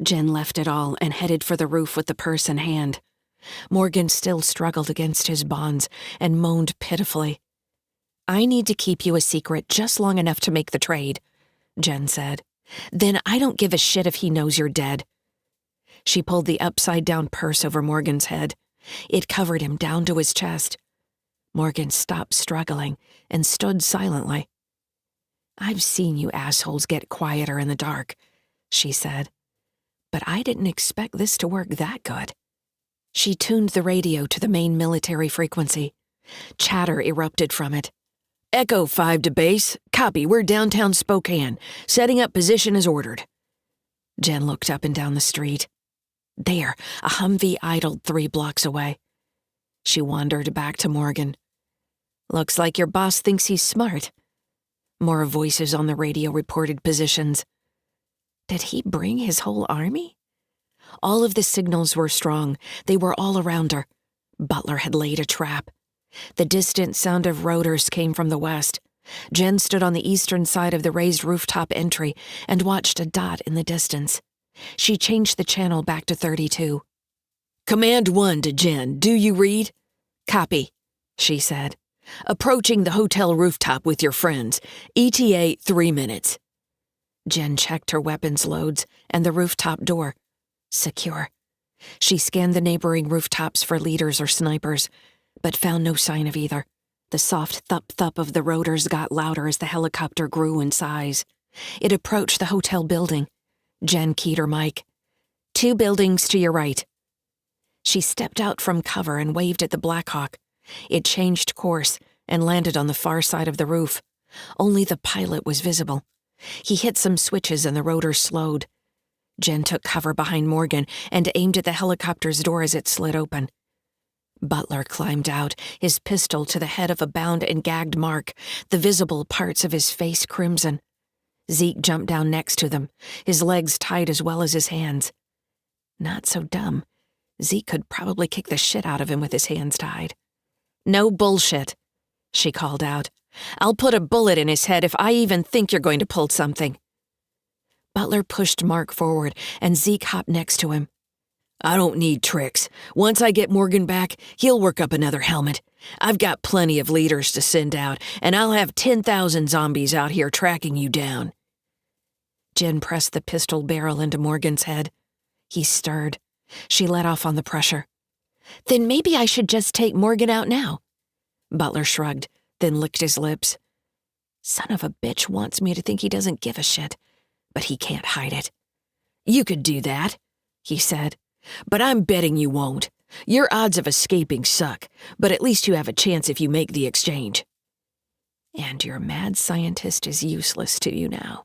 Jen left it all and headed for the roof with the purse in hand. Morgan still struggled against his bonds and moaned pitifully. "I need to keep you a secret just long enough to make the trade," Jen said. "Then I don't give a shit if he knows you're dead." She pulled the upside-down purse over Morgan's head. It covered him down to his chest. Morgan stopped struggling and stood silently. "I've seen you assholes get quieter in the dark," she said. "But I didn't expect this to work that good." She tuned the radio to the main military frequency. Chatter erupted from it. "Echo 5 to base. Copy, we're downtown Spokane. Setting up position as ordered." Jen looked up and down the street. There, a Humvee idled 3 blocks away. She wandered back to Morgan. "Looks like your boss thinks he's smart." More voices on the radio reported positions. Did he bring his whole army? All of the signals were strong. They were all around her. Butler had laid a trap. The distant sound of rotors came from the west. Jen stood on the eastern side of the raised rooftop entry and watched a dot in the distance. She changed the channel back to 32. "Command 1 to Jen, do you read?" "Copy," she said. "Approaching the hotel rooftop with your friends. ETA 3 minutes. Jen checked her weapons loads and the rooftop door. Secure. She scanned the neighboring rooftops for leaders or snipers, but found no sign of either. The soft thup-thup of the rotors got louder as the helicopter grew in size. It approached the hotel building. Jen keyed her mic. 2 buildings to your right. She stepped out from cover and waved at the Blackhawk. It changed course and landed on the far side of the roof. Only the pilot was visible. He hit some switches and the rotor slowed. Jen took cover behind Morgan and aimed at the helicopter's door as it slid open. Butler climbed out, his pistol to the head of a bound and gagged Mark, the visible parts of his face crimson. Zeke jumped down next to them, his legs tied as well as his hands. Not so dumb. Zeke could probably kick the shit out of him with his hands tied. "No bullshit," she called out. "I'll put a bullet in his head if I even think you're going to pull something." Butler pushed Mark forward, and Zeke hopped next to him. "I don't need tricks. Once I get Morgan back, he'll work up another helmet. I've got plenty of leaders to send out, and I'll have 10,000 zombies out here tracking you down." Jen pressed the pistol barrel into Morgan's head. He stirred. She let off on the pressure. "Then maybe I should just take Morgan out now." Butler shrugged, then licked his lips. Son of a bitch wants me to think he doesn't give a shit, but he can't hide it. "You could do that," he said, "but I'm betting you won't. Your odds of escaping suck, but at least you have a chance if you make the exchange." "And your mad scientist is useless to you now."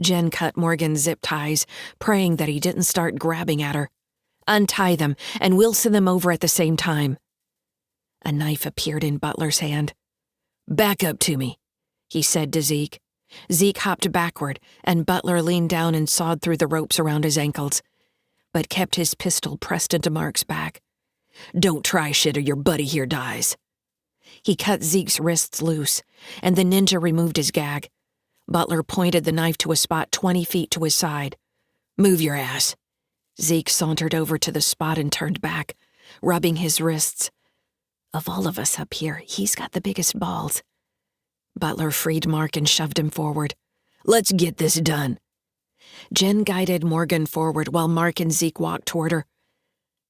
Jen cut Morgan's zip ties, praying that he didn't start grabbing at her. "Untie them, and we'll send them over at the same time." A knife appeared in Butler's hand. "Back up to me," he said to Zeke. Zeke hopped backward, and Butler leaned down and sawed through the ropes around his ankles, but kept his pistol pressed into Mark's back. "Don't try shit or your buddy here dies." He cut Zeke's wrists loose, and the ninja removed his gag. Butler pointed the knife to a spot 20 feet to his side. "Move your ass." Zeke sauntered over to the spot and turned back, rubbing his wrists. Of all of us up here, he's got the biggest balls. Butler freed Mark and shoved him forward. "Let's get this done." Jen guided Morgan forward while Mark and Zeke walked toward her.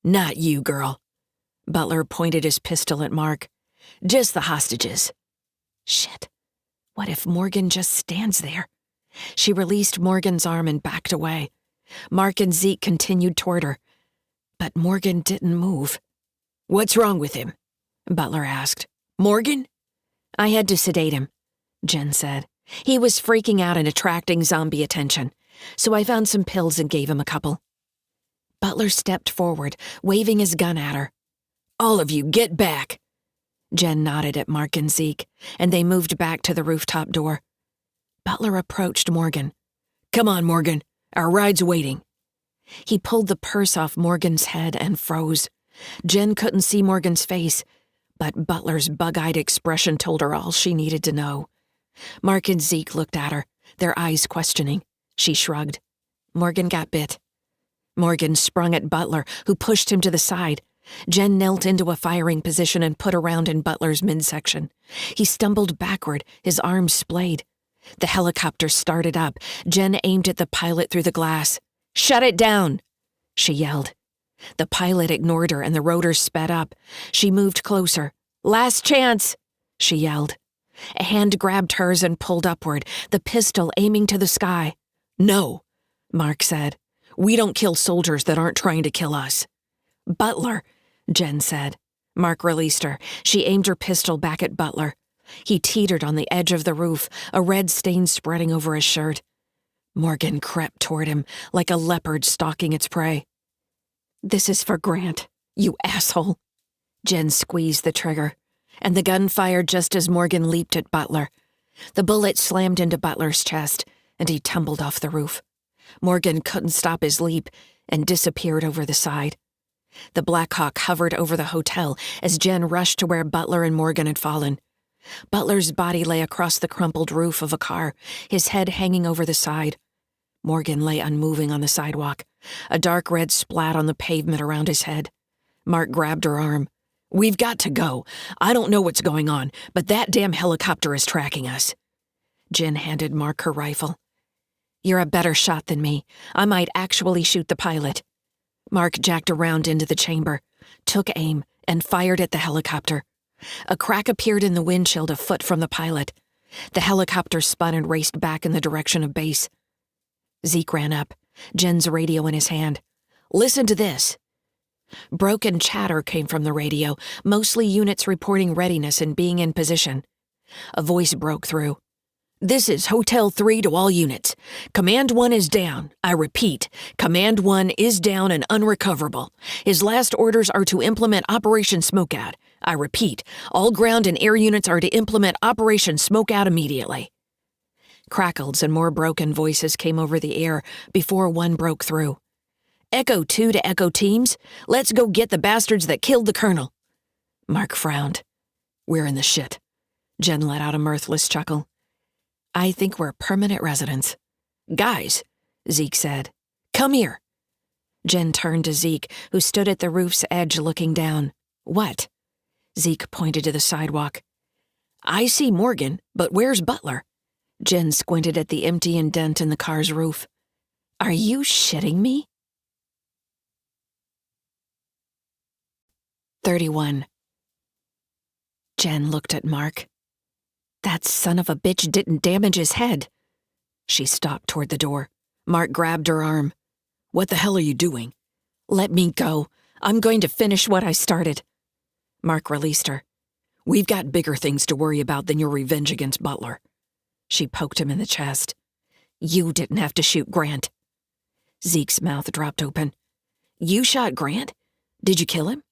"Not you, girl." Butler pointed his pistol at Mark. "Just the hostages." Shit. What if Morgan just stands there? She released Morgan's arm and backed away. Mark and Zeke continued toward her, but Morgan didn't move. "What's wrong with him?" Butler asked. "Morgan?" "I had to sedate him," Jen said. "He was freaking out and attracting zombie attention, so I found some pills and gave him a couple." Butler stepped forward, waving his gun at her. "All of you, get back!" Jen nodded at Mark and Zeke, and they moved back to the rooftop door. Butler approached Morgan. "Come on, Morgan. Our ride's waiting." He pulled the purse off Morgan's head and froze. Jen couldn't see Morgan's face, but Butler's bug-eyed expression told her all she needed to know. Mark and Zeke looked at her, their eyes questioning. She shrugged. Morgan got bit. Morgan sprung at Butler, who pushed him to the side. Jen knelt into a firing position and put a round in Butler's midsection. He stumbled backward, his arms splayed. The helicopter started up. Jen aimed at the pilot through the glass. "Shut it down!" she yelled. The pilot ignored her and the rotors sped up. She moved closer. "Last chance!" she yelled. A hand grabbed hers and pulled upward, the pistol aiming to the sky. "No," Mark said. "We don't kill soldiers that aren't trying to kill us." "Butler," Jen said. Mark released her. She aimed her pistol back at Butler. He teetered on the edge of the roof, a red stain spreading over his shirt. Morgan crept toward him, like a leopard stalking its prey. "This is for Grant, you asshole." Jen squeezed the trigger, and the gun fired just as Morgan leaped at Butler. The bullet slammed into Butler's chest, and he tumbled off the roof. Morgan couldn't stop his leap and disappeared over the side. The Black Hawk hovered over the hotel as Jen rushed to where Butler and Morgan had fallen. Butler's body lay across the crumpled roof of a car, his head hanging over the side. Morgan lay unmoving on the sidewalk, a dark red splat on the pavement around his head. Mark grabbed her arm. "We've got to go. I don't know what's going on, but that damn helicopter is tracking us." Jen handed Mark her rifle. "You're a better shot than me. I might actually shoot the pilot." Mark jacked around into the chamber, took aim, and fired at the helicopter. A crack appeared in the windshield a foot from the pilot. The helicopter spun and raced back in the direction of base. Zeke ran up, Jen's radio in his hand. "Listen to this." Broken chatter came from the radio, mostly units reporting readiness and being in position. A voice broke through. "This is Hotel 3 to all units. Command 1 is down. I repeat, Command 1 is down and unrecoverable. His last orders are to implement Operation Smokeout. I repeat, all ground and air units are to implement Operation Smokeout immediately." Crackles and more broken voices came over the air before one broke through. "Echo 2 to Echo teams. Let's go get the bastards that killed the colonel." Mark frowned. "We're in the shit." Jen let out a mirthless chuckle. "I think we're permanent residents." "Guys," Zeke said. "Come here." Jen turned to Zeke, who stood at the roof's edge looking down. "What?" Zeke pointed to the sidewalk. "I see Morgan, but where's Butler?" Jen squinted at the empty indent in the car's roof. "Are you shitting me?" 31. Jen looked at Mark. "That son of a bitch didn't damage his head." She stopped toward the door. Mark grabbed her arm. "What the hell are you doing?" "Let me go. I'm going to finish what I started." Mark released her. "We've got bigger things to worry about than your revenge against Butler." She poked him in the chest. "You didn't have to shoot Grant." Zeke's mouth dropped open. "You shot Grant? Did you kill him?"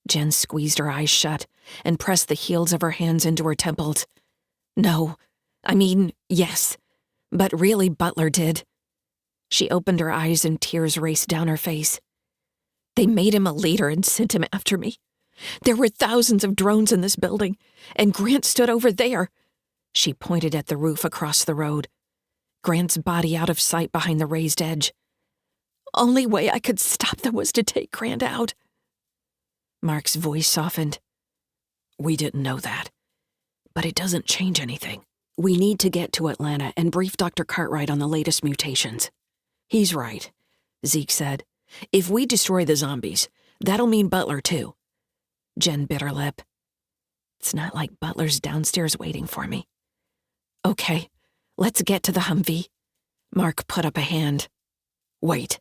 Jen squeezed her eyes shut and pressed the heels of her hands into her temples. "No. I mean, yes. But really, Butler did." She opened her eyes and tears raced down her face. "They made him a leader and sent him after me. There were thousands of drones in this building, and Grant stood over there." She pointed at the roof across the road. Grant's body out of sight behind the raised edge. "Only way I could stop them was to take Grant out." Mark's voice softened. "We didn't know that. But it doesn't change anything. We need to get to Atlanta and brief Dr. Cartwright on the latest mutations." "He's right," Zeke said. "If we destroy the zombies, that'll mean Butler too." Jen bit her lip. "It's not like Butler's downstairs waiting for me." "Okay, let's get to the Humvee." Mark put up a hand. "Wait."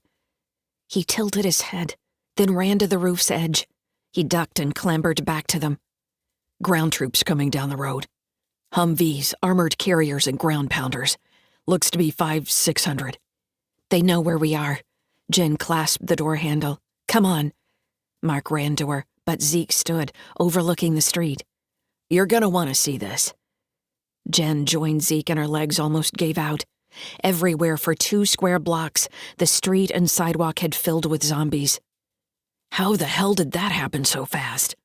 He tilted his head, then ran to the roof's edge. He ducked and clambered back to them. "Ground troops coming down the road. Humvees, armored carriers, and ground pounders. Looks to be 500-600. They know where we are." Jen clasped the door handle. "Come on." Mark ran to her, but Zeke stood, overlooking the street. "You're gonna want to see this." Jen joined Zeke and her legs almost gave out. Everywhere for 2 square blocks, the street and sidewalk had filled with zombies. "How the hell did that happen so fast?"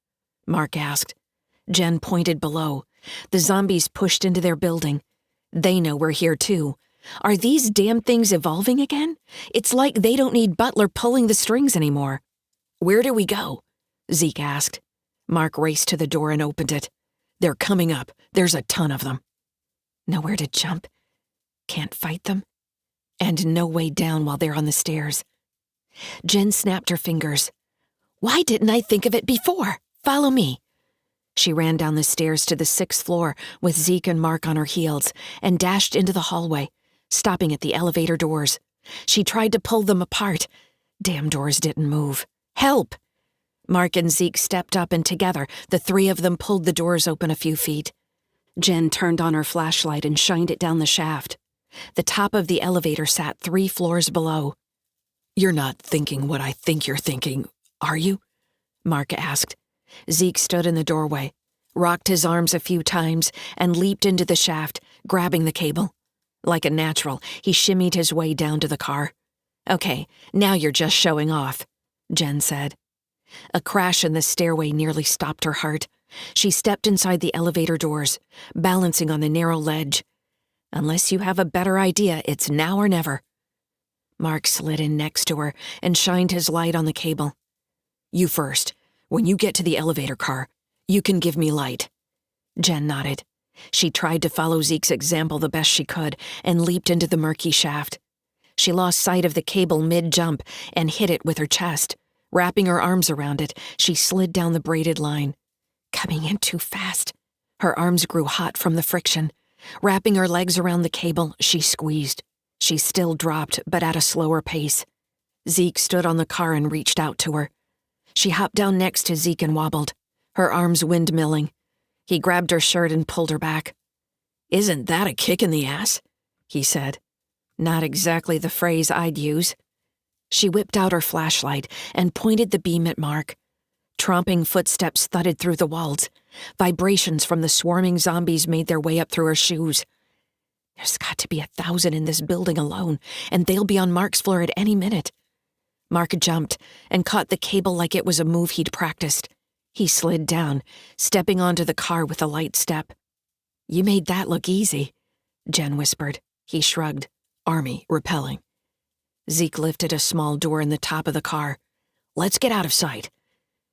Mark asked. Jen pointed below. The zombies pushed into their building. "They know we're here too. Are these damn things evolving again? It's like they don't need Butler pulling the strings anymore." "Where do we go?" Zeke asked. Mark raced to the door and opened it. "They're coming up. There's a ton of them." Nowhere to jump. Can't fight them. And no way down while they're on the stairs. Jen snapped her fingers. "Why didn't I think of it before? Follow me." She ran down the stairs to the 6th floor with Zeke and Mark on her heels and dashed into the hallway, stopping at the elevator doors. She tried to pull them apart. Damn doors didn't move. "Help!" Mark and Zeke stepped up and together, the 3 of them pulled the doors open a few feet. Jen turned on her flashlight and shined it down the shaft. The top of the elevator sat 3 floors below. "You're not thinking what I think you're thinking, are you?" Mark asked. Zeke stood in the doorway, rocked his arms a few times, and leaped into the shaft, grabbing the cable. Like a natural, he shimmied his way down to the car. "Okay, now you're just showing off," Jen said. A crash in the stairway nearly stopped her heart. She stepped inside the elevator doors, balancing on the narrow ledge. Unless you have a better idea, it's now or never. Mark slid in next to her and shined his light on the cable. "You first. When you get to the elevator car, you can give me light." Jen nodded. She tried to follow Zeke's example the best she could and leaped into the murky shaft. She lost sight of the cable mid-jump and hit it with her chest. Wrapping her arms around it, she slid down the braided line. Coming in too fast. Her arms grew hot from the friction. Wrapping her legs around the cable, she squeezed. She still dropped, but at a slower pace. Zeke stood on the car and reached out to her. She hopped down next to Zeke and wobbled, her arms windmilling. He grabbed her shirt and pulled her back. "Isn't that a kick in the ass?" he said. Not exactly the phrase I'd use. She whipped out her flashlight and pointed the beam at Mark. Tromping footsteps thudded through the walls. Vibrations from the swarming zombies made their way up through her shoes. There's got to be 1,000 in this building alone, and they'll be on Mark's floor at any minute. Mark jumped and caught the cable like it was a move he'd practiced. He slid down, stepping onto the car with a light step. "You made that look easy," Jen whispered. He shrugged. "Army, repelling." Zeke lifted a small door in the top of the car. "Let's get out of sight."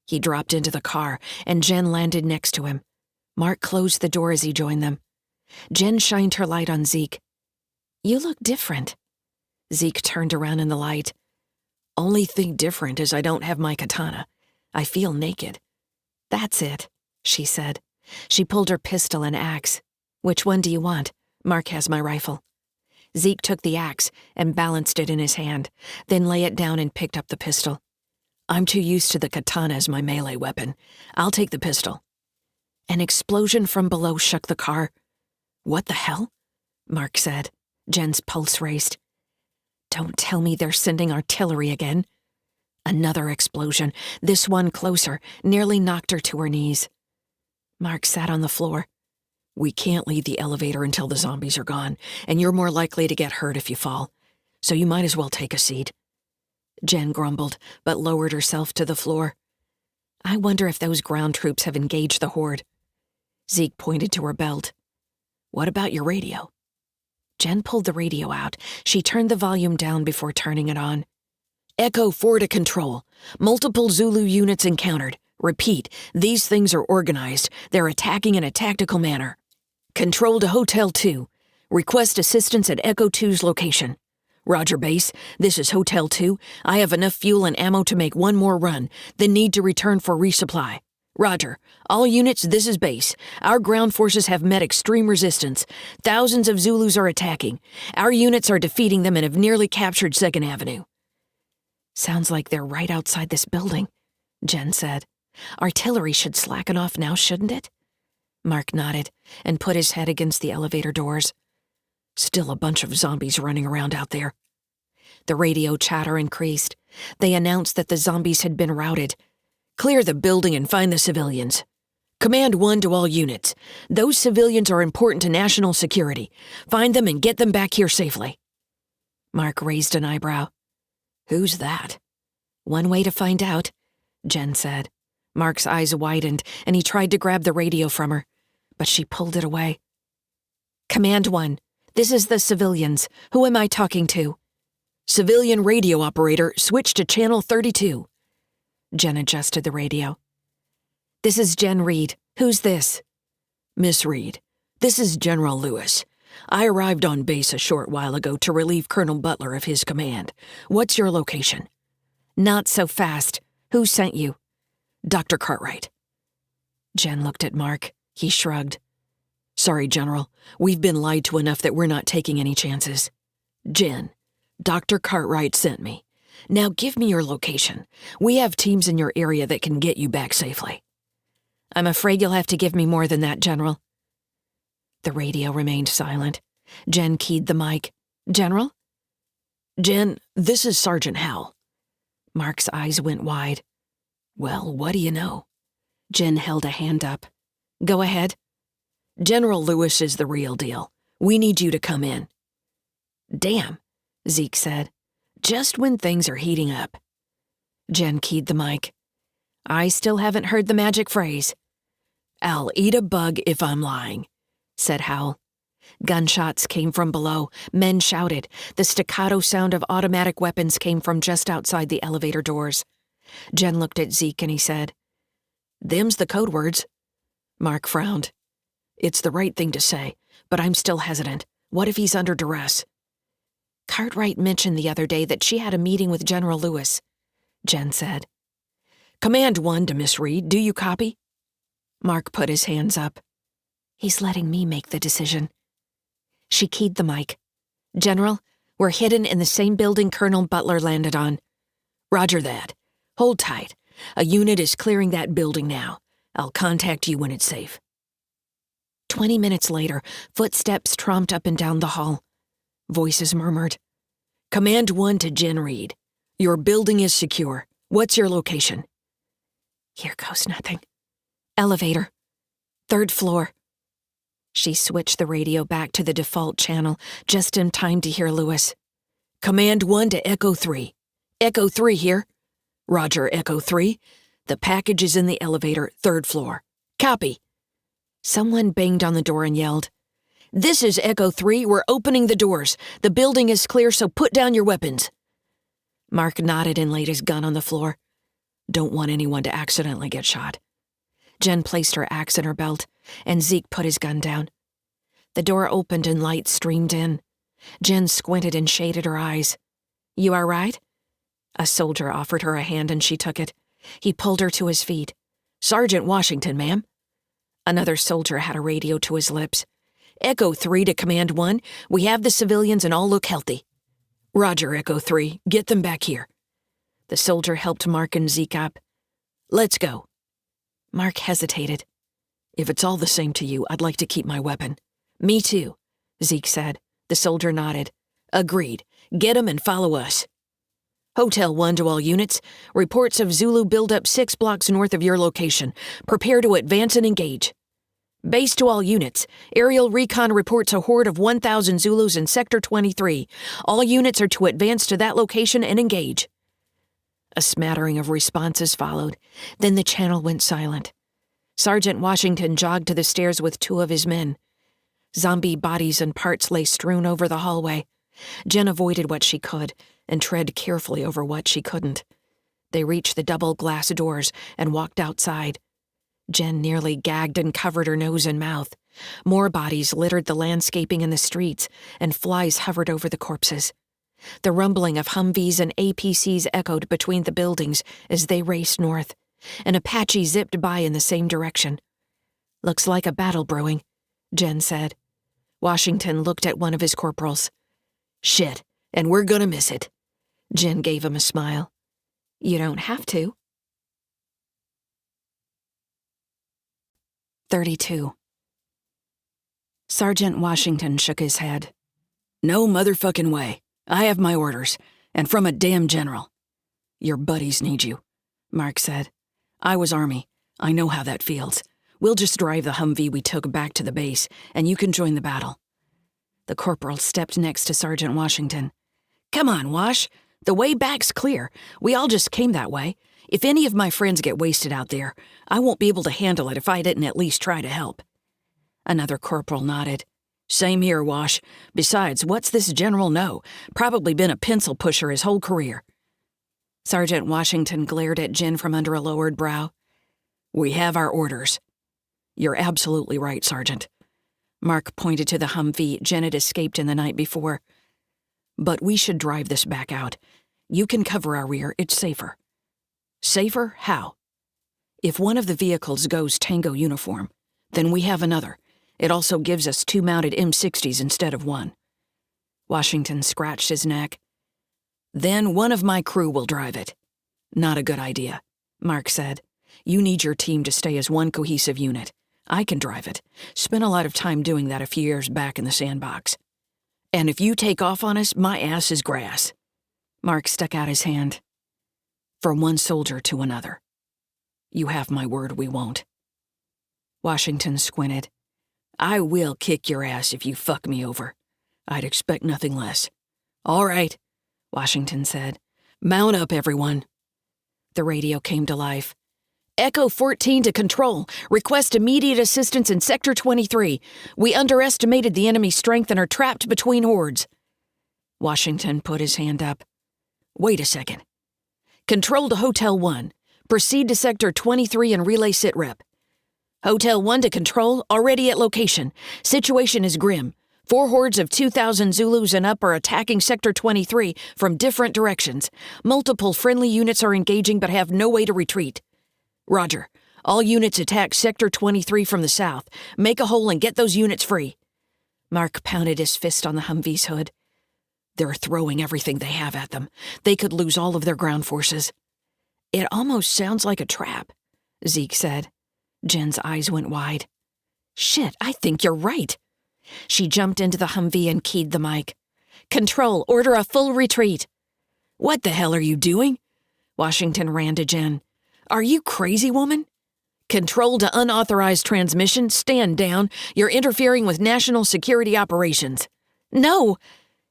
He dropped into the car, and Jen landed next to him. Mark closed the door as he joined them. Jen shined her light on Zeke. "You look different." Zeke turned around in the light. "Only thing different is I don't have my katana. I feel naked." "That's it," she said. She pulled her pistol and axe. "Which one do you want? Mark has my rifle." Zeke took the axe and balanced it in his hand, then lay it down and picked up the pistol. "I'm too used to the katana as my melee weapon. I'll take the pistol." An explosion from below shook the car. "What the hell?" Mark said. Jen's pulse raced. "Don't tell me they're sending artillery again." Another explosion, this one closer, nearly knocked her to her knees. Mark sat on the floor. "We can't leave the elevator until the zombies are gone, and you're more likely to get hurt if you fall. So you might as well take a seat." Jen grumbled, but lowered herself to the floor. "I wonder if those ground troops have engaged the horde." Zeke pointed to her belt. "What about your radio?" Jen pulled the radio out. She turned the volume down before turning it on. "Echo 4 to control. Multiple Zulu units encountered. Repeat, these things are organized. They're attacking in a tactical manner. Control to Hotel 2. Request assistance at Echo 2's location. Roger, base. This is Hotel 2. I have enough fuel and ammo to make one more run, then need to return for resupply. Roger. All units, this is base. Our ground forces have met extreme resistance. Thousands of Zulus are attacking. Our units are defeating them and have nearly captured 2nd Avenue. Sounds like they're right outside this building, Jen said. Artillery should slacken off now, shouldn't it? Mark nodded and put his head against the elevator doors. Still a bunch of zombies running around out there. The radio chatter increased. They announced that the zombies had been routed. Clear the building and find the civilians. Command 1 to all units. Those civilians are important to national security. Find them and get them back here safely. Mark raised an eyebrow. Who's that? One way to find out, Jen said. Mark's eyes widened and he tried to grab the radio from her, but she pulled it away. Command 1. This is the civilians. Who am I talking to? Civilian radio operator, switch to channel 32. Jen adjusted the radio. This is Jen Reed. Who's this? Miss Reed, this is General Lewis. I arrived on base a short while ago to relieve Colonel Butler of his command. What's your location? Not so fast. Who sent you? Dr. Cartwright. Jen looked at Mark. He shrugged. Sorry, General. We've been lied to enough that we're not taking any chances. Jen, Dr. Cartwright sent me. Now give me your location. We have teams in your area that can get you back safely. I'm afraid you'll have to give me more than that, General. The radio remained silent. Jen keyed the mic. General? Jen, this is Sergeant Howell. Mark's eyes went wide. Well, what do you know? Jen held a hand up. Go ahead. General Lewis is the real deal. We need you to come in. Damn, Zeke said. Just when things are heating up. Jen keyed the mic. I still haven't heard the magic phrase. I'll eat a bug if I'm lying, said Howell. Gunshots came from below. Men shouted. The staccato sound of automatic weapons came from just outside the elevator doors. Jen looked at Zeke and he said, Them's the code words. Mark frowned. It's the right thing to say, but I'm still hesitant. What if he's under duress? Cartwright mentioned the other day that she had a meeting with General Lewis, Jen said. Command 1 to Miss Reed, do you copy? Mark put his hands up. He's letting me make the decision. She keyed the mic. General, we're hidden in the same building Colonel Butler landed on. Roger that. Hold tight. A unit is clearing that building now. I'll contact you when it's safe." 20 minutes later, footsteps tromped up and down the hall. Voices murmured. "Command 1 to Jen Reed. Your building is secure. What's your location?" "Here goes nothing. Elevator. 3rd floor." She switched the radio back to the default channel just in time to hear Lewis. "Command 1 to Echo 3. Echo 3 here. Roger, Echo 3. The package is in the elevator, 3rd floor. Copy." Someone banged on the door and yelled, "This is Echo 3. We're opening the doors. The building is clear, so put down your weapons." Mark nodded and laid his gun on the floor. Don't want anyone to accidentally get shot. Jen placed her axe in her belt, and Zeke put his gun down. The door opened and light streamed in. Jen squinted and shaded her eyes. "You all right?" A soldier offered her a hand and she took it. He pulled her to his feet. "Sergeant Washington, ma'am." Another soldier had a radio to his lips. "Echo 3 to Command 1. We have the civilians and all look healthy." "Roger, Echo 3. Get them back here." The soldier helped Mark and Zeke up. "Let's go." Mark hesitated. "If it's all the same to you, I'd like to keep my weapon." "Me too," Zeke said. The soldier nodded. "Agreed. Get 'em and follow us." "Hotel 1 to all units. Reports of Zulu buildup 6 blocks north of your location. Prepare to advance and engage." "Base to all units. Aerial recon reports a horde of 1,000 Zulus in Sector 23. All units are to advance to that location and engage." A smattering of responses followed. Then the channel went silent. Sergeant Washington jogged to the stairs with 2 of his men. Zombie bodies and parts lay strewn over the hallway. Jen avoided what she could and tread carefully over what she couldn't. They reached the double glass doors and walked outside. Jen nearly gagged and covered her nose and mouth. More bodies littered the landscaping in the streets, and flies hovered over the corpses. The rumbling of Humvees and APCs echoed between the buildings as they raced north. An Apache zipped by in the same direction. "Looks like a battle brewing," Jen said. Washington looked at one of his corporals. "Shit, and we're gonna miss it." Jen gave him a smile. "You don't have to." 32. Sergeant Washington shook his head. "No motherfucking way. I have my orders, and from a damn general." "Your buddies need you," Mark said. "I was Army. I know how that feels. We'll just drive the Humvee we took back to the base, and you can join the battle." The corporal stepped next to Sergeant Washington. "Come on, Wash. The way back's clear. We all just came that way. If any of my friends get wasted out there, I won't be able to handle it if I didn't at least try to help." Another corporal nodded. "Same here, Wash. Besides, what's this general know? Probably been a pencil pusher his whole career." Sergeant Washington glared at Jen from under a lowered brow. "We have our orders." "You're absolutely right, Sergeant." Mark pointed to the Humvee Jen had escaped in the night before. "But we should drive this back out. You can cover our rear, it's safer." "Safer? How?" "If one of the vehicles goes Tango uniform, then we have another. It also gives us 2 mounted M60s instead of 1. Washington scratched his neck. "Then one of my crew will drive it." "Not a good idea," Mark said. "You need your team to stay as one cohesive unit. I can drive it. Spent a lot of time doing that a few years back in the sandbox." "And if you take off on us, my ass is grass." Mark stuck out his hand. "From one soldier to another. You have my word we won't." Washington squinted. "I will kick your ass if you fuck me over. I'd expect nothing less." "All right," Washington said. "Mount up, everyone." The radio came to life. "Echo 14 to Control. Request immediate assistance in Sector 23. We underestimated the enemy's strength and are trapped between hordes." Washington put his hand up. "Wait a second. Control to Hotel 1. Proceed to Sector 23 and relay sitrep. Hotel 1 to Control, already at location. Situation is grim. 4 hordes of 2,000 Zulus and up are attacking Sector 23 from different directions. Multiple friendly units are engaging but have no way to retreat. Roger. All units attack Sector 23 from the south. Make a hole and get those units free." Mark pounded his fist on the Humvee's hood. "They're throwing everything they have at them. They could lose all of their ground forces." It almost sounds like a trap, Zeke said. Jen's eyes went wide. Shit, I think you're right. She jumped into the Humvee and keyed the mic. Control, order a full retreat. What the hell are you doing? Washington ran to Jen. Are you crazy, woman? Control to unauthorized transmission, stand down. You're interfering with national security operations. No,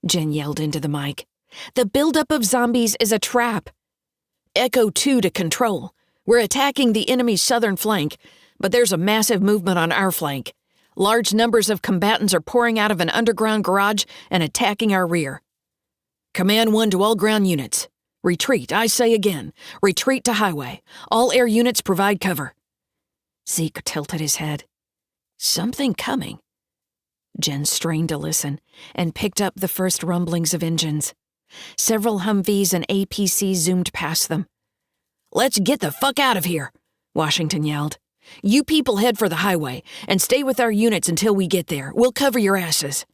Jen yelled into the mic. The buildup of zombies is a trap. Echo 2 to Control. We're attacking the enemy's southern flank, but there's a massive movement on our flank. Large numbers of combatants are pouring out of an underground garage and attacking our rear. Command 1 to all ground units. Retreat, I say again. Retreat to highway. All air units provide cover. Zeke tilted his head. Something coming. Jen strained to listen and picked up the first rumblings of engines. Several Humvees and APCs zoomed past them. Let's get the fuck out of here, Washington yelled. You people head for the highway and stay with our units until we get there. We'll cover your asses.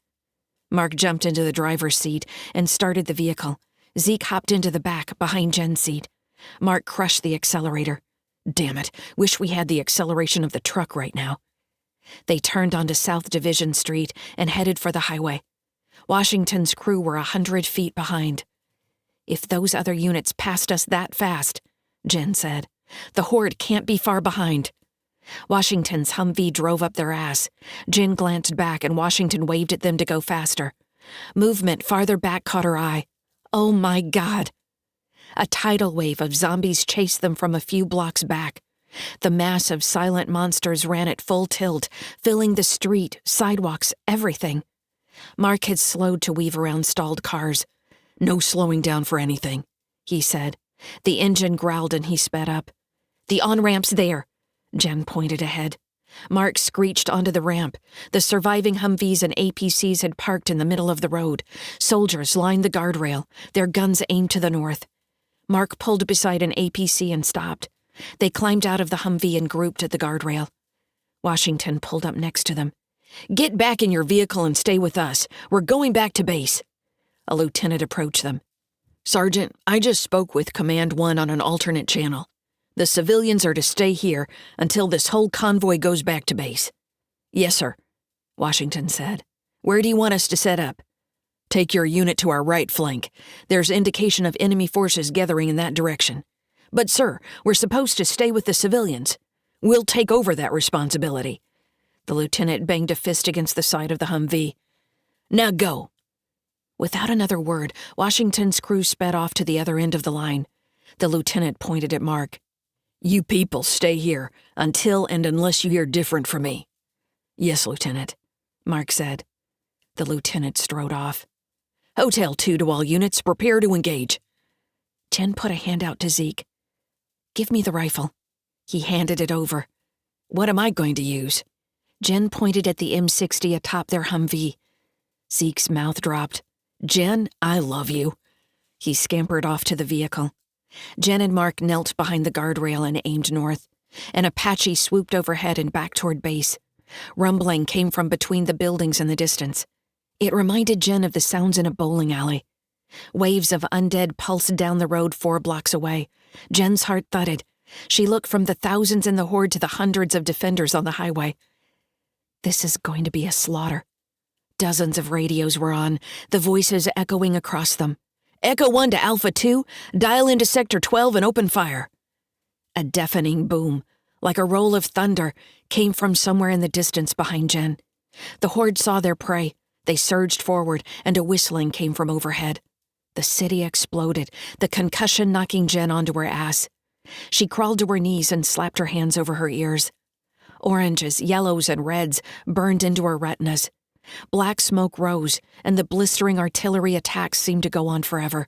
Mark jumped into the driver's seat and started the vehicle. Zeke hopped into the back, behind Jen's seat. Mark crushed the accelerator. Damn it, wish we had the acceleration of the truck right now. They turned onto South Division Street and headed for the highway. Washington's crew were 100 feet behind. If those other units passed us that fast, Jen said, the horde can't be far behind. Washington's Humvee drove up their ass. Jen glanced back and Washington waved at them to go faster. Movement farther back caught her eye. Oh my God. A tidal wave of zombies chased them from a few blocks back. The mass of silent monsters ran at full tilt, filling the street, sidewalks, everything. Mark had slowed to weave around stalled cars. No slowing down for anything, he said. The engine growled and he sped up. The on-ramp's there. Jen pointed ahead. Mark screeched onto the ramp. The surviving Humvees and APCs had parked in the middle of the road. Soldiers lined the guardrail, their guns aimed to the north. Mark pulled beside an APC and stopped. They climbed out of the Humvee and grouped at the guardrail. Washington pulled up next to them. Get back in your vehicle and stay with us. We're going back to base. A lieutenant approached them. Sergeant, I just spoke with Command 1 on an alternate channel. The civilians are to stay here until this whole convoy goes back to base. Yes, sir, Washington said. Where do you want us to set up? Take your unit to our right flank. There's indication of enemy forces gathering in that direction. But, sir, we're supposed to stay with the civilians. We'll take over that responsibility. The lieutenant banged a fist against the side of the Humvee. Now go. Without another word, Washington's crew sped off to the other end of the line. The lieutenant pointed at Mark. You people stay here until and unless you hear different from me. Yes, Lieutenant, Mark said. The lieutenant strode off. Hotel 2 to all units, prepare to engage. Jen put a hand out to Zeke. Give me the rifle. He handed it over. What am I going to use? Jen pointed at the M60 atop their Humvee. Zeke's mouth dropped. Jen, I love you. He scampered off to the vehicle. Jen and Mark knelt behind the guardrail and aimed north. An Apache swooped overhead and back toward base. Rumbling came from between the buildings in the distance. It reminded Jen of the sounds in a bowling alley. Waves of undead pulsed down the road 4 blocks away. Jen's heart thudded. She looked from the thousands in the horde to the hundreds of defenders on the highway. This is going to be a slaughter. Dozens of radios were on, the voices echoing across them. Echo 1 to Alpha 2, dial into Sector 12 and open fire. A deafening boom, like a roll of thunder, came from somewhere in the distance behind Jen. The horde saw their prey. They surged forward, and a whistling came from overhead. The city exploded, the concussion knocking Jen onto her ass. She crawled to her knees and slapped her hands over her ears. Oranges, yellows, and reds burned into her retinas. Black smoke rose, and the blistering artillery attacks seemed to go on forever.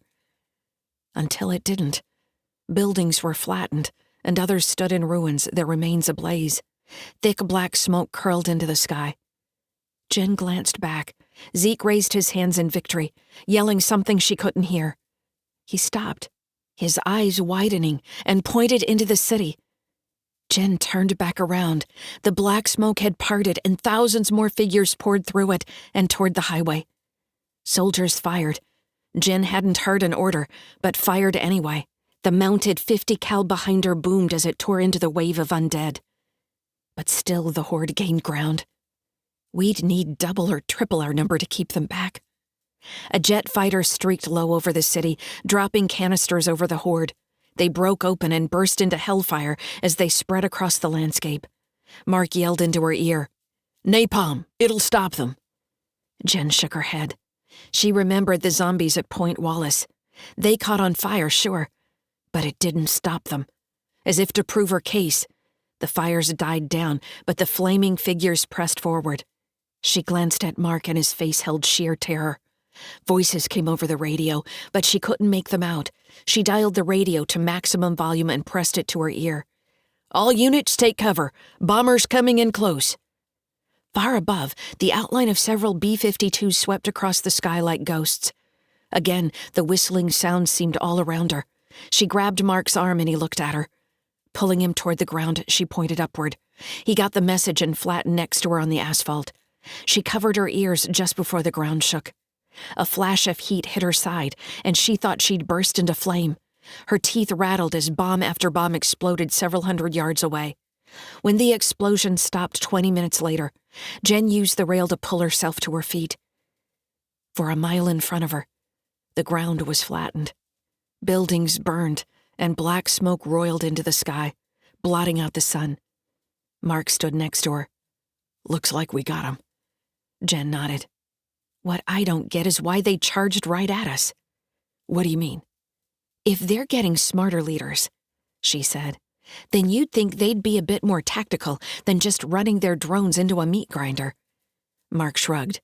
Until it didn't. Buildings were flattened, and others stood in ruins, their remains ablaze. Thick black smoke curled into the sky. Jen glanced back. Zeke raised his hands in victory, yelling something she couldn't hear. He stopped, his eyes widening, and pointed into the city. Jen turned back around. The black smoke had parted, and thousands more figures poured through it and toward the highway. Soldiers fired. Jen hadn't heard an order, but fired anyway. The mounted 50 cal behind her boomed as it tore into the wave of undead. But still the horde gained ground. We'd need double or triple our number to keep them back. A jet fighter streaked low over the city, dropping canisters over the horde. They broke open and burst into hellfire as they spread across the landscape. Mark yelled into her ear, "Napalm! It'll stop them!" Jen shook her head. She remembered the zombies at Point Wallace. They caught on fire, sure, but it didn't stop them. As if to prove her case, the fires died down, but the flaming figures pressed forward. She glanced at Mark and his face held sheer terror. Voices came over the radio, but she couldn't make them out. She dialed the radio to maximum volume and pressed it to her ear. "All units take cover. Bombers coming in close." Far above, the outline of several B-52s swept across the sky like ghosts. Again, the whistling sound seemed all around her. She grabbed Mark's arm and he looked at her. Pulling him toward the ground, she pointed upward. He got the message and flattened next to her on the asphalt. She covered her ears just before the ground shook. A flash of heat hit her side, and she thought she'd burst into flame. Her teeth rattled as bomb after bomb exploded several hundred yards away. When the explosion stopped 20 minutes later, Jen used the rail to pull herself to her feet. For a mile in front of her, the ground was flattened. Buildings burned, and black smoke roiled into the sky, blotting out the sun. Mark stood next to her. "Looks like we got 'em." Jen nodded. "What I don't get is why they charged right at us." "What do you mean?" "If they're getting smarter leaders," she said, "then you'd think they'd be a bit more tactical than just running their drones into a meat grinder." Mark shrugged.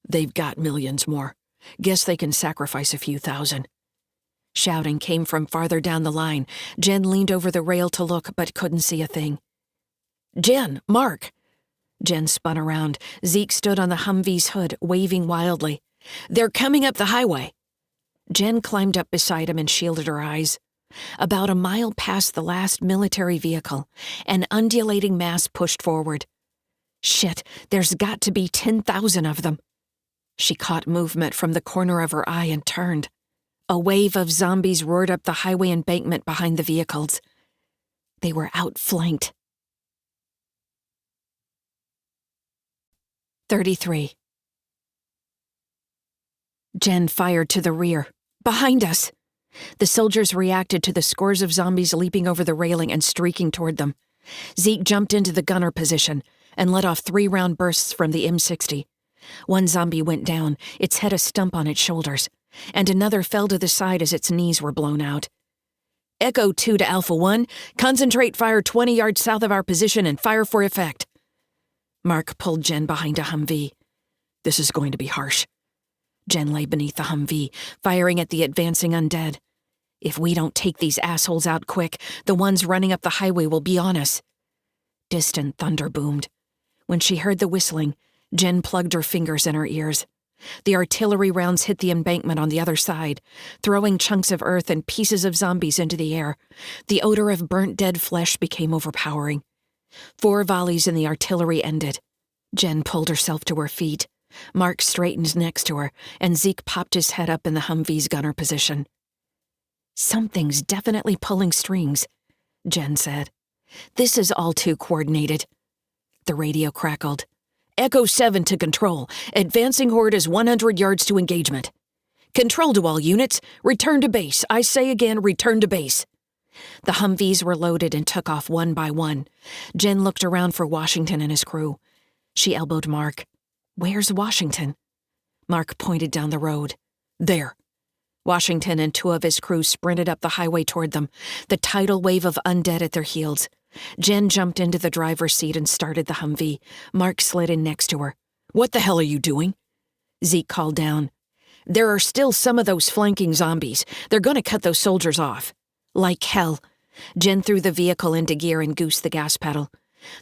"They've got millions more. Guess they can sacrifice a few thousand." Shouting came from farther down the line. Jen leaned over the rail to look, but couldn't see a thing. "Jen! Mark!" Jen spun around. Zeke stood on the Humvee's hood, waving wildly. "They're coming up the highway." Jen climbed up beside him and shielded her eyes. About a mile past the last military vehicle, an undulating mass pushed forward. "Shit, there's got to be 10,000 of them." She caught movement from the corner of her eye and turned. A wave of zombies roared up the highway embankment behind the vehicles. They were outflanked. 33. Jen fired to the rear. "Behind us!" The soldiers reacted to the scores of zombies leaping over the railing and streaking toward them. Zeke jumped into the gunner position and let off 3-round bursts from the M60. One zombie went down, its head a stump on its shoulders, and another fell to the side as its knees were blown out. "Echo 2 to Alpha 1, concentrate fire 20 yards south of our position and fire for effect." Mark pulled Jen behind a Humvee. "This is going to be harsh." Jen lay beneath the Humvee, firing at the advancing undead. "If we don't take these assholes out quick, the ones running up the highway will be on us." Distant thunder boomed. When she heard the whistling, Jen plugged her fingers in her ears. The artillery rounds hit the embankment on the other side, throwing chunks of earth and pieces of zombies into the air. The odor of burnt dead flesh became overpowering. 4 volleys and the artillery ended. Jen pulled herself to her feet. Mark straightened next to her, and Zeke popped his head up in the Humvee's gunner position. "Something's definitely pulling strings," Jen said. "This is all too coordinated." The radio crackled. "Echo 7 to Control. Advancing horde is 100 yards to engagement." "Control to all units. Return to base. I say again, return to base." The Humvees were loaded and took off one by one. Jen looked around for Washington and his crew. She elbowed Mark. "Where's Washington?" Mark pointed down the road. "There." Washington and 2 of his crew sprinted up the highway toward them, the tidal wave of undead at their heels. Jen jumped into the driver's seat and started the Humvee. Mark slid in next to her. "What the hell are you doing?" Zeke called down. "There are still some of those flanking zombies. They're going to cut those soldiers off." "Like hell." Jen threw the vehicle into gear and goosed the gas pedal.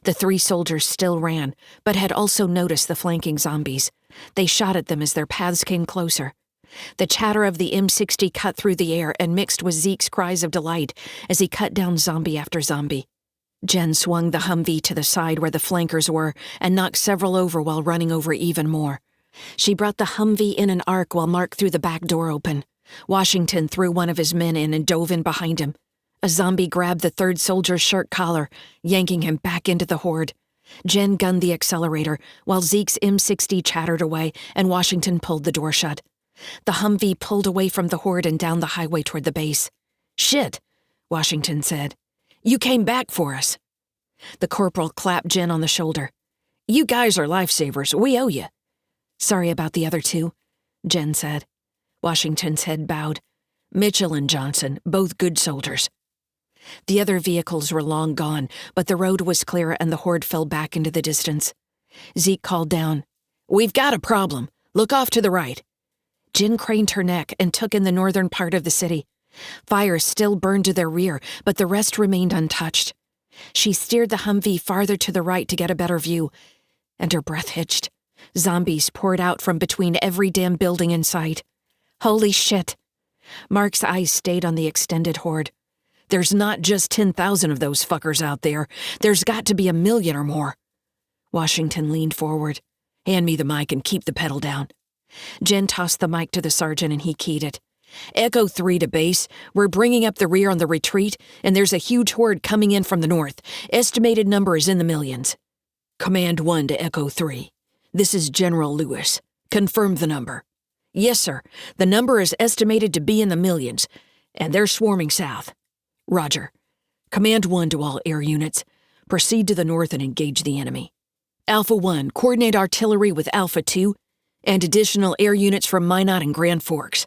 The 3 soldiers still ran, but had also noticed the flanking zombies. They shot at them as their paths came closer. The chatter of the M60 cut through the air and mixed with Zeke's cries of delight as he cut down zombie after zombie. Jen swung the Humvee to the side where the flankers were and knocked several over while running over even more. She brought the Humvee in an arc while Mark threw the back door open. Washington threw one of his men in and dove in behind him. A zombie grabbed the third soldier's shirt collar, yanking him back into the horde. Jen gunned the accelerator, while Zeke's M60 chattered away and Washington pulled the door shut. The Humvee pulled away from the horde and down the highway toward the base. "Shit," Washington said. "You came back for us." The corporal clapped Jen on the shoulder. "You guys are lifesavers. We owe you." "Sorry about the other two," Jen said. Washington's head bowed. "Mitchell and Johnson, both good soldiers." The other vehicles were long gone, but the road was clear and the horde fell back into the distance. Zeke called down, "We've got a problem. Look off to the right." Jen craned her neck and took in the northern part of the city. Fire still burned to their rear, but the rest remained untouched. She steered the Humvee farther to the right to get a better view, and her breath hitched. Zombies poured out from between every damn building in sight. Holy shit! Mark's eyes stayed on the extended horde. There's not just 10,000 of those fuckers out there. There's got to be 1,000,000 or more. Washington leaned forward. "Hand me the mic and keep the pedal down." Jen tossed the mic to the sergeant and he keyed it. "Echo 3 to base. We're bringing up the rear on the retreat, and there's a huge horde coming in from the north. Estimated number is in the millions." "Command 1 to Echo 3. This is General Lewis. Confirm the number." "Yes, sir. The number is estimated to be in the millions, and they're swarming south." "Roger. Command 1 to all air units. Proceed to the north and engage the enemy. Alpha 1, coordinate artillery with Alpha 2 and additional air units from Minot and Grand Forks.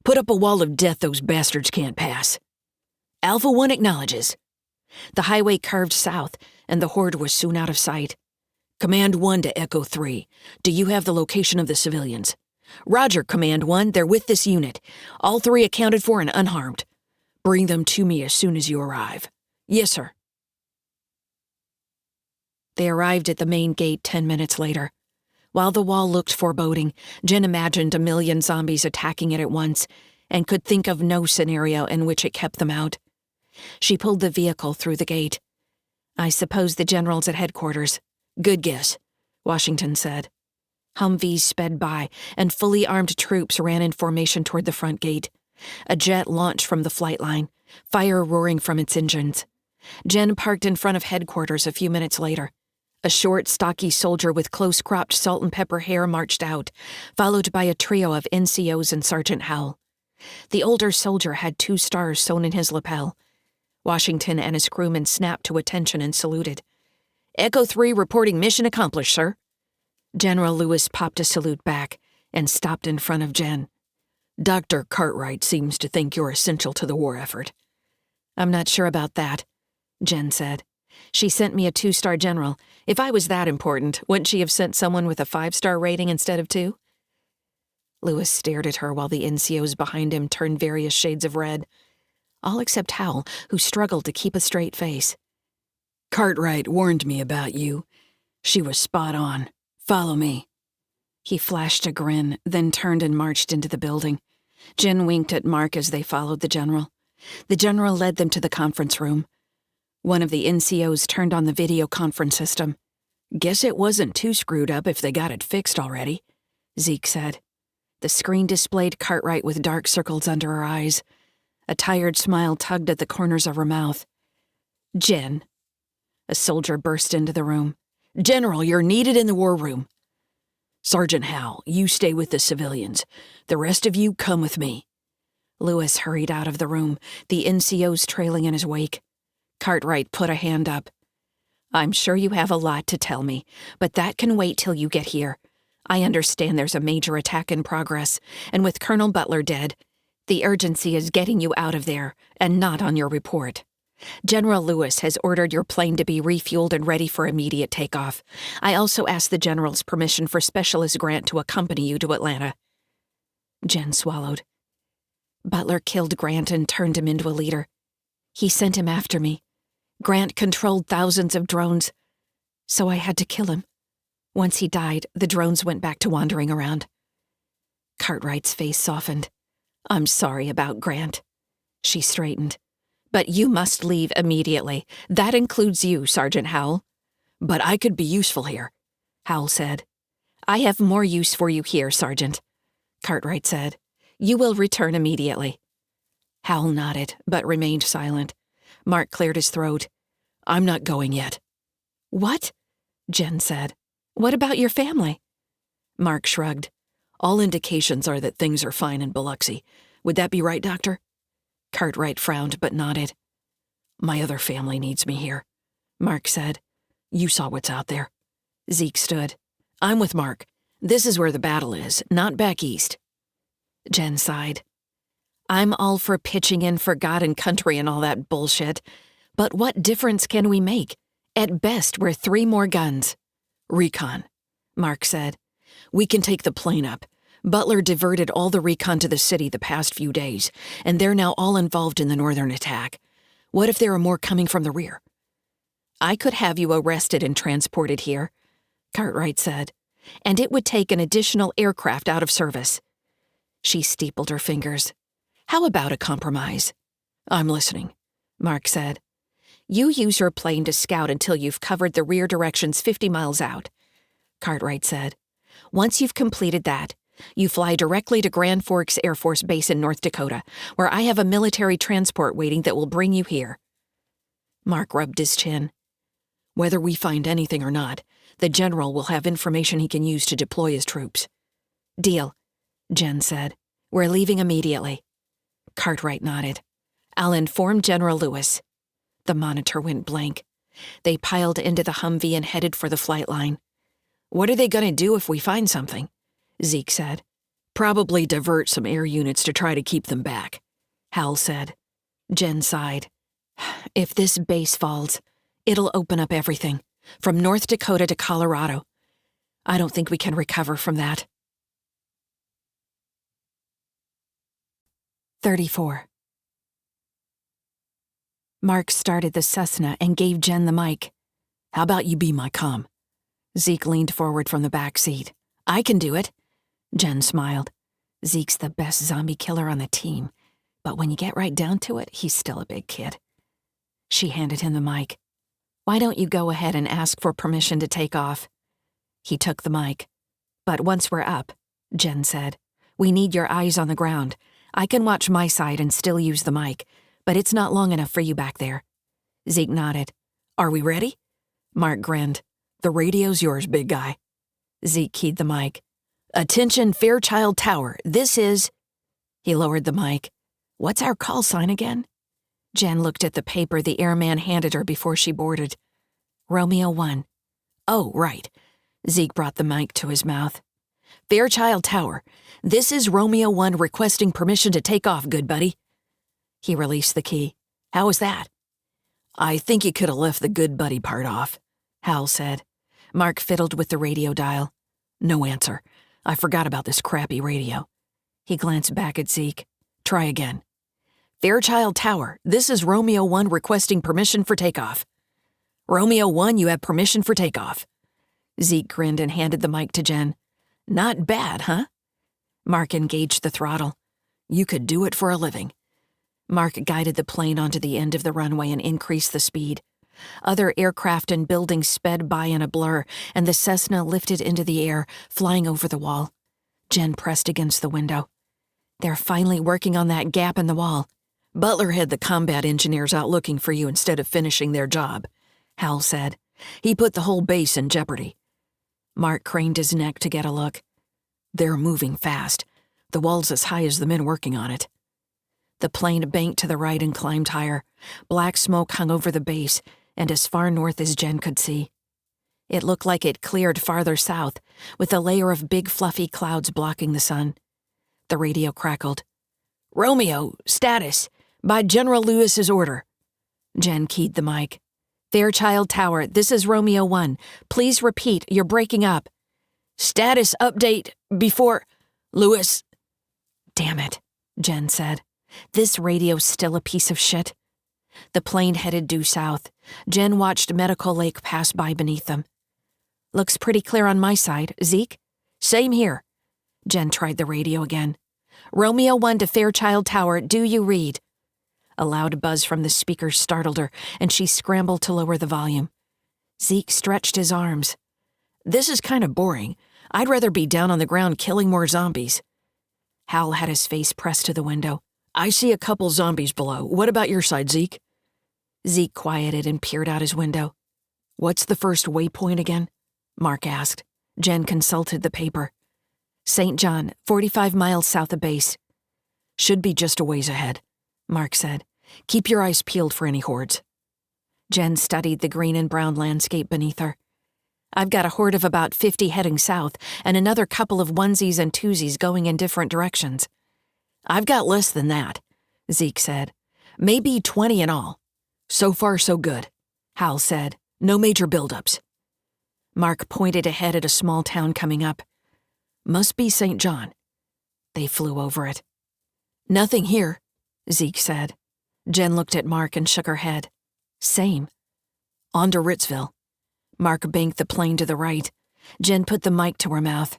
Put up a wall of death those bastards can't pass." Alpha 1 acknowledges. The highway curved south, and the horde was soon out of sight. "Command 1 to Echo 3. Do you have the location of the civilians?" "Roger, Command 1. They're with this unit. All 3 accounted for and unharmed. Bring them to me as soon as you arrive." "Yes, sir." They arrived at the main gate 10 minutes later. While the wall looked foreboding, Jen imagined 1,000,000 zombies attacking it at once and could think of no scenario in which it kept them out. She pulled the vehicle through the gate. "I suppose the general's at headquarters." "Good guess," Washington said. Humvees sped by, and fully armed troops ran in formation toward the front gate. A jet launched from the flight line, fire roaring from its engines. Jen parked in front of headquarters a few minutes later. A short, stocky soldier with close-cropped salt and pepper hair marched out, followed by a trio of NCOs and Sergeant Howell. The older soldier had 2 stars sewn in his lapel. Washington and his crewmen snapped to attention and saluted. "Echo 3 reporting mission accomplished, sir." General Lewis popped a salute back and stopped in front of Jen. "Dr. Cartwright seems to think you're essential to the war effort." "I'm not sure about that," Jen said. "She sent me a 2-star general. If I was that important, wouldn't she have sent someone with a 5-star rating instead of 2? Lewis stared at her while the NCOs behind him turned various shades of red. All except Howell, who struggled to keep a straight face. "Cartwright warned me about you. She was spot on. Follow me." He flashed a grin, then turned and marched into the building. Jen winked at Mark as they followed the general. The general led them to the conference room. One of the NCOs turned on the video conference system. "Guess it wasn't too screwed up if they got it fixed already," Zeke said. The screen displayed Cartwright with dark circles under her eyes. A tired smile tugged at the corners of her mouth. "Jen." A soldier burst into the room. "General, you're needed in the war room." "Sergeant Howell, you stay with the civilians. The rest of you come with me." Lewis hurried out of the room, the NCOs trailing in his wake. Cartwright put a hand up. "I'm sure you have a lot to tell me, but that can wait till you get here. I understand there's a major attack in progress, and with Colonel Butler dead, the urgency is getting you out of there, and not on your report. General Lewis has ordered your plane to be refueled and ready for immediate takeoff. I also asked the General's permission for Specialist Grant to accompany you to Atlanta." Jen swallowed. "Butler killed Grant and turned him into a leader. He sent him after me. Grant controlled thousands of drones, so I had to kill him. Once he died, the drones went back to wandering around." Cartwright's face softened. "I'm sorry about Grant." She straightened. "But you must leave immediately. That includes you, Sergeant Howell." "But I could be useful here," Howell said. "I have more use for you here, Sergeant," Cartwright said. You will return immediately. Hal nodded, but remained silent. Mark cleared his throat. I'm not going yet. What? Jen said. What about your family? Mark shrugged. All indications are that things are fine in Biloxi. Would that be right, Doctor? Cartwright frowned but nodded. My other family needs me here, Mark said. You saw what's out there. Zeke stood. I'm with Mark. This is where the battle is, not back east. Jen sighed. I'm all for pitching in for God and country and all that bullshit, but what difference can we make? At best, we're 3 more guns. Recon, Mark said. We can take the plane up. Butler diverted all the recon to the city the past few days, and they're now all involved in the northern attack. What if there are more coming from the rear? I could have you arrested and transported here, Cartwright said, and it would take an additional aircraft out of service. She steepled her fingers. How about a compromise? I'm listening, Mark said. You use your plane to scout until you've covered the rear directions 50 miles out, Cartwright said. Once you've completed that, you fly directly to Grand Forks Air Force Base in North Dakota, where I have a military transport waiting that will bring you here. Mark rubbed his chin. Whether we find anything or not, the general will have information he can use to deploy his troops. Deal, Jen said. We're leaving immediately. Cartwright nodded. I'll inform General Lewis. The monitor went blank. They piled into the Humvee and headed for the flight line. What are they going to do if we find something? Zeke said. Probably divert some air units to try to keep them back, Hal said. Jen sighed. If this base falls, it'll open up everything, from North Dakota to Colorado. I don't think we can recover from that. 34. Mark started the Cessna and gave Jen the mic. How about you be my comm? Zeke leaned forward from the back seat. I can do it. Jen smiled. Zeke's the best zombie killer on the team, but when you get right down to it, he's still a big kid. She handed him the mic. Why don't you go ahead and ask for permission to take off? He took the mic. But once we're up, Jen said, we need your eyes on the ground. I can watch my side and still use the mic, but it's not long enough for you back there. Zeke nodded. Are we ready? Mark grinned. The radio's yours, big guy. Zeke keyed the mic. Attention, Fairchild Tower, this is... He lowered the mic. What's our call sign again? Jen looked at the paper the airman handed her before she boarded. Romeo 1. Oh, right. Zeke brought the mic to his mouth. Fairchild Tower, this is Romeo 1 requesting permission to take off, good buddy. He released the key. How was that? I think you could have left the good buddy part off, Hal said. Mark fiddled with the radio dial. No answer. I forgot about this crappy radio. He glanced back at Zeke. Try again. Fairchild Tower, this is Romeo 1 requesting permission for takeoff. Romeo 1, you have permission for takeoff. Zeke grinned and handed the mic to Jen. Not bad, huh? Mark engaged the throttle. You could do it for a living. Mark guided the plane onto the end of the runway and increased the speed. Other aircraft and buildings sped by in a blur, and the Cessna lifted into the air, flying over the wall. Jen pressed against the window. They're finally working on that gap in the wall. Butler had the combat engineers out looking for you instead of finishing their job, Hal said. He put the whole base in jeopardy. Mark craned his neck to get a look. They're moving fast. The wall's as high as the men working on it. The plane banked to the right and climbed higher. Black smoke hung over the base, and as far north as Jen could see. It looked like it cleared farther south, with a layer of big fluffy clouds blocking the sun. The radio crackled. Romeo, status, by General Lewis's order. Jen keyed the mic. Fairchild Tower, this is Romeo 1. Please repeat, you're breaking up. Status update before... Lewis. Damn it, Jen said. This radio's still a piece of shit. The plane headed due south. Jen watched Medical Lake pass by beneath them. Looks pretty clear on my side. Zeke? Same here. Jen tried the radio again. Romeo 1 to Fairchild Tower, do you read? A loud buzz from the speakers startled her, and she scrambled to lower the volume. Zeke stretched his arms. This is kind of boring. I'd rather be down on the ground killing more zombies. Hal had his face pressed to the window. I see a couple zombies below. What about your side, Zeke? Zeke quieted and peered out his window. What's the first waypoint again? Mark asked. Jen consulted the paper. St. John, 45 miles south of base. Should be just a ways ahead, Mark said. Keep your eyes peeled for any hordes. Jen studied the green and brown landscape beneath her. I've got a horde of about 50 heading south and another couple of onesies and twosies going in different directions. I've got less than that, Zeke said. Maybe 20 in all. So far, so good, Hal said. No major buildups. Mark pointed ahead at a small town coming up. Must be St. John. They flew over it. Nothing here, Zeke said. Jen looked at Mark and shook her head. Same. On to Ritzville. Mark banked the plane to the right. Jen put the mic to her mouth.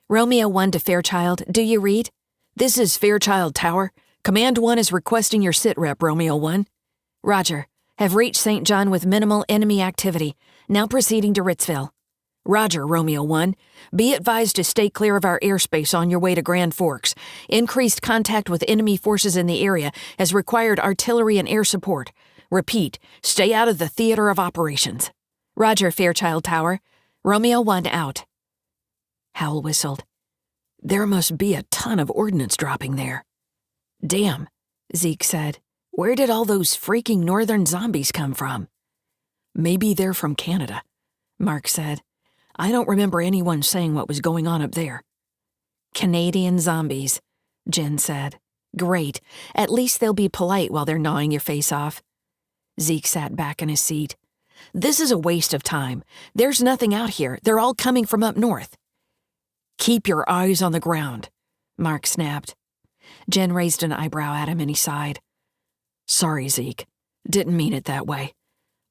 Romeo 1 to Fairchild, do you read? This is Fairchild Tower. Command 1 is requesting your sit rep, Romeo 1. Roger. Have reached St. John with minimal enemy activity. Now proceeding to Ritzville. Roger, Romeo 1. Be advised to stay clear of our airspace on your way to Grand Forks. Increased contact with enemy forces in the area has required artillery and air support. Repeat, stay out of the theater of operations. Roger, Fairchild Tower. Romeo 1 out. Hal whistled. There must be a ton of ordnance dropping there. Damn, Zeke said. Where did all those freaking northern zombies come from? Maybe they're from Canada, Mark said. I don't remember anyone saying what was going on up there. Canadian zombies, Jen said. Great. At least they'll be polite while they're gnawing your face off. Zeke sat back in his seat. This is a waste of time. There's nothing out here. They're all coming from up north. Keep your eyes on the ground, Mark snapped. Jen raised an eyebrow at him and he sighed. Sorry, Zeke. Didn't mean it that way.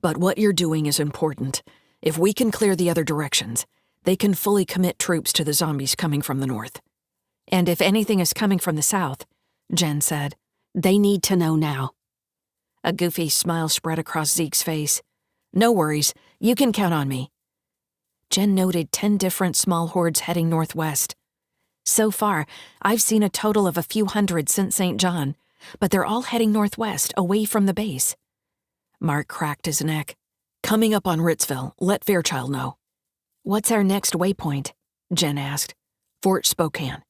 But what you're doing is important. If we can clear the other directions, they can fully commit troops to the zombies coming from the north. And if anything is coming from the south, Jen said, they need to know now. A goofy smile spread across Zeke's face. No worries. You can count on me. Jen noted 10 different small hordes heading northwest. So far, I've seen a total of a few hundred since St. John, but they're all heading northwest, away from the base. Mark cracked his neck. Coming up on Ritzville, let Fairchild know. What's our next waypoint? Jen asked. Fort Spokane.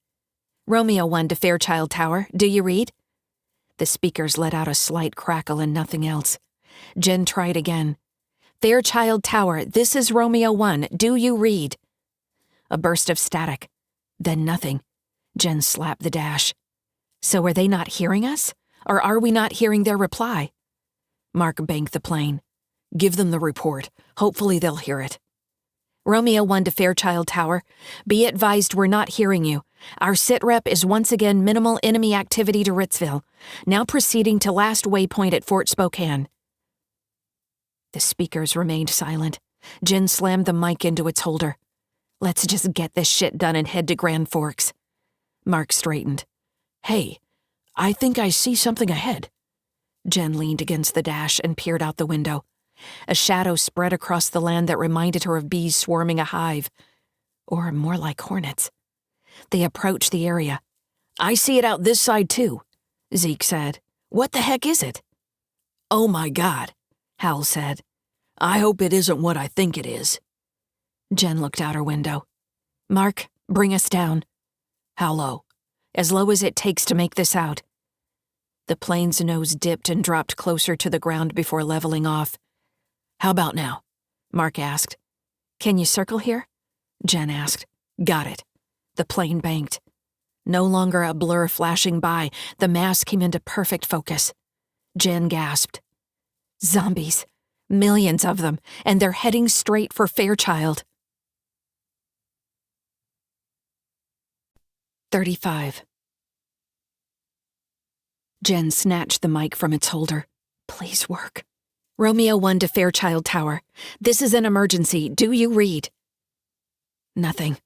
Romeo 1 to Fairchild Tower, do you read? The speakers let out a slight crackle and nothing else. Jen tried again. Fairchild Tower, this is Romeo 1, do you read? A burst of static. Then nothing. Jen slapped the dash. So are they not hearing us? Or are we not hearing their reply? Mark banked the plane. Give them the report. Hopefully they'll hear it. Romeo 1 to Fairchild Tower. Be advised we're not hearing you. Our sit rep is once again minimal enemy activity to Ritzville. Now proceeding to last waypoint at Fort Spokane. The speakers remained silent. Jen slammed the mic into its holder. Let's just get this shit done and head to Grand Forks. Mark straightened. Hey, I think I see something ahead. Jen leaned against the dash and peered out the window. A shadow spread across the land that reminded her of bees swarming a hive. Or more like hornets. They approached the area. I see it out this side too, Zeke said. What the heck is it? Oh my God, Hal said. I hope it isn't what I think it is. Jen looked out her window. Mark, bring us down. How low? As low as it takes to make this out. The plane's nose dipped and dropped closer to the ground before leveling off. How about now? Mark asked. Can you circle here? Jen asked. Got it. The plane banked. No longer a blur flashing by, the mass came into perfect focus. Jen gasped. Zombies. Millions of them, and they're heading straight for Fairchild. 35. Jen snatched the mic from its holder. Please work. Romeo 1 to Fairchild Tower. This is an emergency. Do you read? Nothing.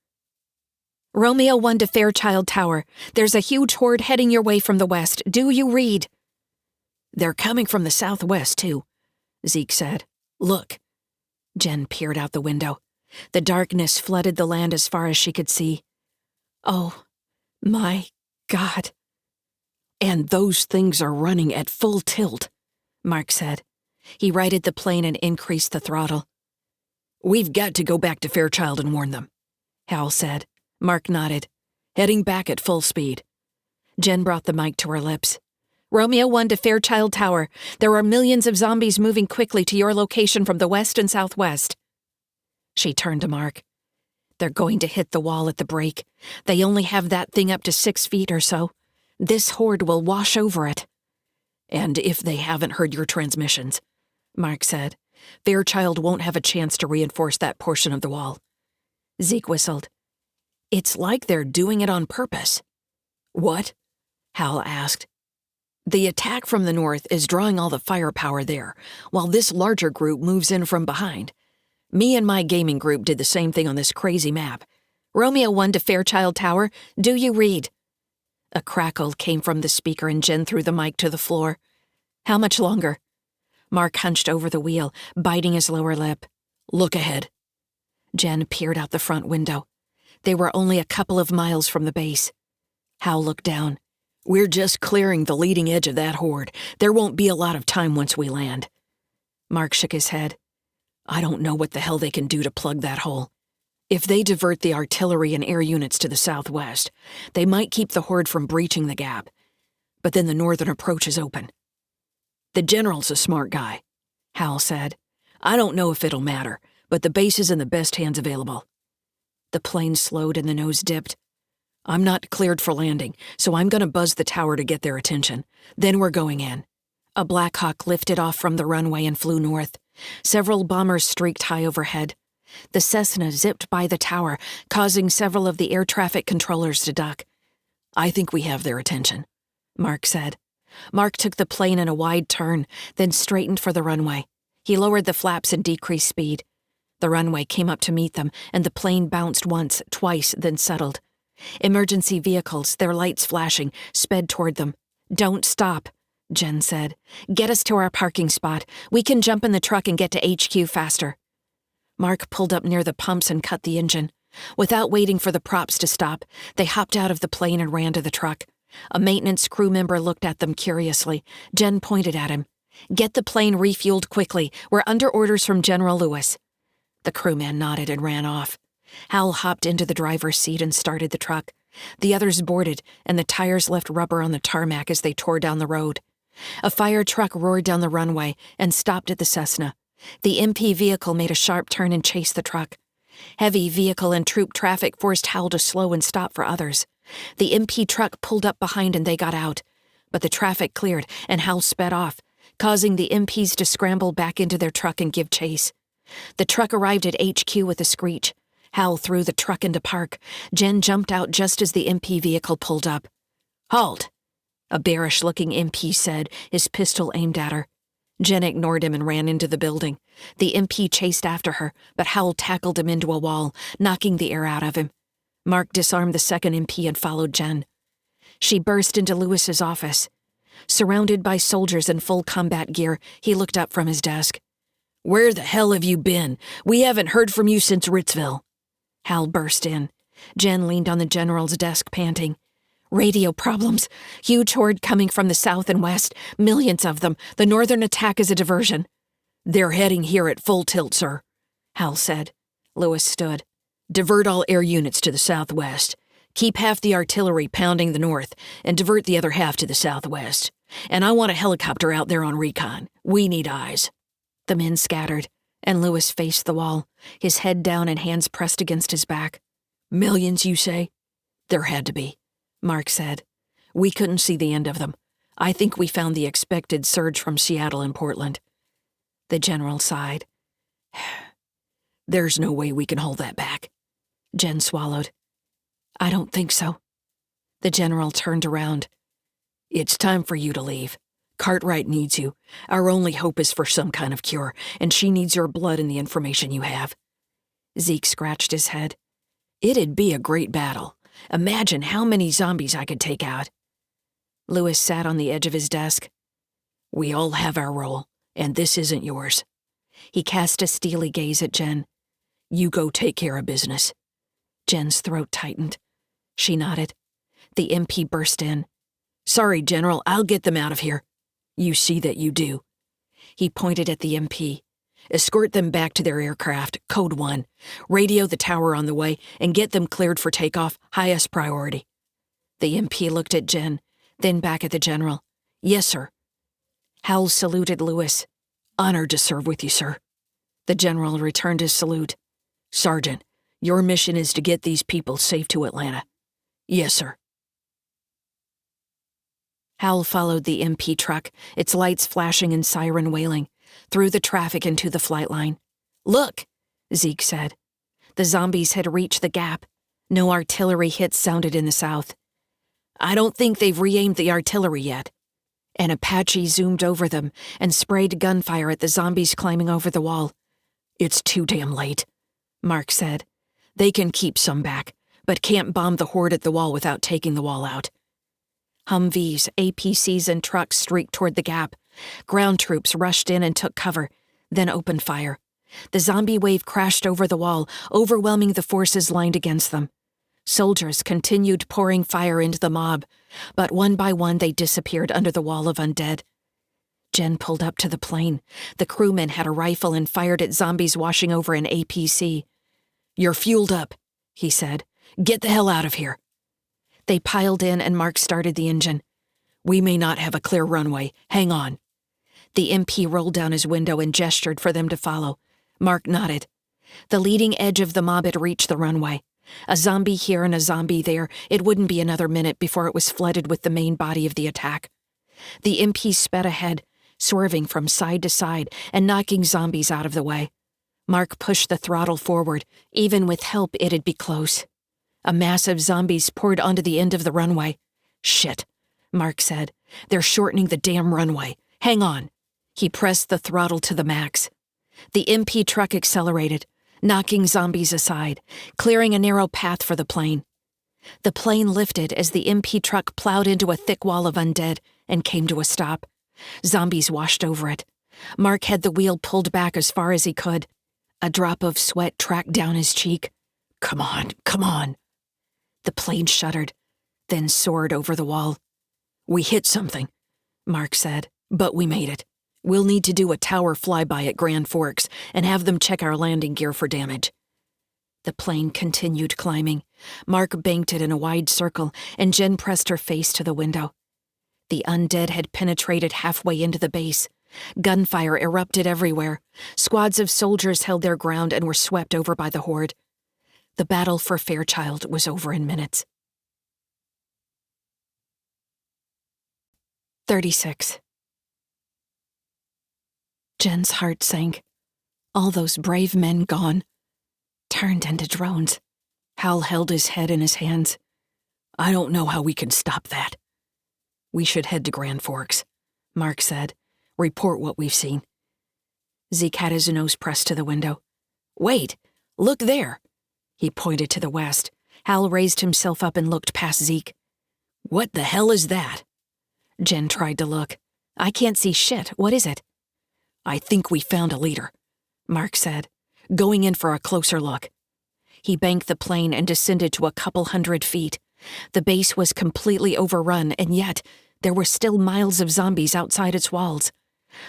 Romeo 1 to Fairchild Tower. There's a huge horde heading your way from the west. Do you read? They're coming from the southwest, too, Zeke said. Look. Jen peered out the window. The darkness flooded the land as far as she could see. Oh, my God. And those things are running at full tilt, Mark said. He righted the plane and increased the throttle. We've got to go back to Fairchild and warn them, Hal said. Mark nodded. Heading back at full speed. Jen brought the mic to her lips. Romeo 1 to Fairchild Tower. There are millions of zombies moving quickly to your location from the west and southwest. She turned to Mark. They're going to hit the wall at the break. They only have that thing up to 6 feet or so. This horde will wash over it. And if they haven't heard your transmissions, Mark said, Fairchild won't have a chance to reinforce that portion of the wall. Zeke whistled. It's like they're doing it on purpose. What? Hal asked. The attack from the north is drawing all the firepower there, while this larger group moves in from behind. Me and my gaming group did the same thing on this crazy map. Romeo 1 to Fairchild Tower, do you read? A crackle came from the speaker and Jen threw the mic to the floor. How much longer? Mark hunched over the wheel, biting his lower lip. Look ahead. Jen peered out the front window. They were only a couple of miles from the base. Hal looked down. We're just clearing the leading edge of that horde. There won't be a lot of time once we land. Mark shook his head. I don't know what the hell they can do to plug that hole. If they divert the artillery and air units to the southwest, they might keep the horde from breaching the gap. But then the northern approach is open. The general's a smart guy, Hal said. I don't know if it'll matter, but the base is in the best hands available. The plane slowed and the nose dipped. I'm not cleared for landing, so I'm going to buzz the tower to get their attention. Then we're going in. A Black Hawk lifted off from the runway and flew north. Several bombers streaked high overhead. The Cessna zipped by the tower, causing several of the air traffic controllers to duck. I think we have their attention, Mark said. Mark took the plane in a wide turn, then straightened for the runway. He lowered the flaps and decreased speed. The runway came up to meet them, and the plane bounced once, twice, then settled. Emergency vehicles, their lights flashing, sped toward them. Don't stop, Jen said. Get us to our parking spot. We can jump in the truck and get to HQ faster. Mark pulled up near the pumps and cut the engine. Without waiting for the props to stop, they hopped out of the plane and ran to the truck. A maintenance crew member looked at them curiously. Jen pointed at him. Get the plane refueled quickly. We're under orders from General Lewis. The crewman nodded and ran off. Hal hopped into the driver's seat and started the truck. The others boarded, and the tires left rubber on the tarmac as they tore down the road. A fire truck roared down the runway and stopped at the Cessna. The MP vehicle made a sharp turn and chased the truck. Heavy vehicle and troop traffic forced Hal to slow and stop for others. The MP truck pulled up behind and they got out. But the traffic cleared and Hal sped off, causing the MPs to scramble back into their truck and give chase. The truck arrived at HQ with a screech. Hal threw the truck into park. Jen jumped out just as the MP vehicle pulled up. Halt! A bearish-looking MP said, his pistol aimed at her. Jen ignored him and ran into the building. The MP chased after her, but Hal tackled him into a wall, knocking the air out of him. Mark disarmed the second MP and followed Jen. She burst into Lewis's office. Surrounded by soldiers in full combat gear, he looked up from his desk. Where the hell have you been? We haven't heard from you since Ritzville. Hal burst in. Jen leaned on the general's desk, panting. Radio problems. Huge horde coming from the south and west. Millions of them. The northern attack is a diversion. They're heading here at full tilt, sir, Hal said. Lewis stood. Divert all air units to the southwest. Keep half the artillery pounding the north, and divert the other half to the southwest. And I want a helicopter out there on recon. We need eyes. The men scattered, and Lewis faced the wall, his head down and hands pressed against his back. Millions, you say? There had to be, Mark said. We couldn't see the end of them. I think we found the expected surge from Seattle and Portland. The general sighed. There's no way we can hold that back. Jen swallowed. I don't think so. The general turned around. It's time for you to leave. Cartwright needs you. Our only hope is for some kind of cure, and she needs your blood and the information you have. Zeke scratched his head. It'd be a great battle. Imagine how many zombies I could take out. Lewis sat on the edge of his desk. We all have our role, and this isn't yours. He cast a steely gaze at Jen. You go take care of business. Jen's throat tightened. She nodded. The MP burst in. "Sorry, General, I'll get them out of here." "You see that you do." He pointed at the MP. "Escort them back to their aircraft, Code 1. Radio the tower on the way and get them cleared for takeoff, highest priority." The MP looked at Jen, then back at the General. "Yes, sir." Hal saluted Lewis. "Honored to serve with you, sir." The General returned his salute. "Sergeant, your mission is to get these people safe to Atlanta." "Yes, sir." Hal followed the MP truck, its lights flashing and siren wailing, through the traffic into the flight line. "Look," Zeke said. The zombies had reached the gap. No artillery hits sounded in the south. "I don't think they've re-aimed the artillery yet." An Apache zoomed over them and sprayed gunfire at the zombies climbing over the wall. "It's too damn late," Mark said. "They can keep some back, but can't bomb the horde at the wall without taking the wall out." Humvees, APCs, and trucks streaked toward the gap. Ground troops rushed in and took cover, then opened fire. The zombie wave crashed over the wall, overwhelming the forces lined against them. Soldiers continued pouring fire into the mob, but one by one they disappeared under the wall of undead. Jen pulled up to the plane. The crewman had a rifle and fired at zombies washing over an APC. "You're fueled up," he said. "Get the hell out of here." They piled in and Mark started the engine. "We may not have a clear runway. Hang on." The MP rolled down his window and gestured for them to follow. Mark nodded. The leading edge of the mob had reached the runway. A zombie here and a zombie there, it wouldn't be another minute before it was flooded with the main body of the attack. The MP sped ahead, swerving from side to side and knocking zombies out of the way. Mark pushed the throttle forward. Even with help, it'd be close. A mass of zombies poured onto the end of the runway. "Shit," Mark said. "They're shortening the damn runway. Hang on." He pressed the throttle to the max. The MP truck accelerated, knocking zombies aside, clearing a narrow path for the plane. The plane lifted as the MP truck plowed into a thick wall of undead and came to a stop. Zombies washed over it. Mark had the wheel pulled back as far as he could. A drop of sweat tracked down his cheek. "Come on, come on." The plane shuddered, then soared over the wall. "We hit something," Mark said, "but we made it. We'll need to do a tower flyby at Grand Forks and have them check our landing gear for damage." The plane continued climbing. Mark banked it in a wide circle, and Jen pressed her face to the window. The undead had penetrated halfway into the base. Gunfire erupted everywhere. Squads of soldiers held their ground and were swept over by the horde. The battle for Fairchild was over in minutes. 36. Jen's heart sank. All those brave men gone, turned into drones. Hal held his head in his hands. "I don't know how we can stop that." "We should head to Grand Forks," Mark said. "Report what we've seen." Zeke had his nose pressed to the window. "Wait, look there." He pointed to the west. Hal raised himself up and looked past Zeke. "What the hell is that?" Jen tried to look. "I can't see shit. What is it?" "I think we found a leader," Mark said, going in for a closer look. He banked the plane and descended to a couple 100 feet. The base was completely overrun, and yet there were still miles of zombies outside its walls.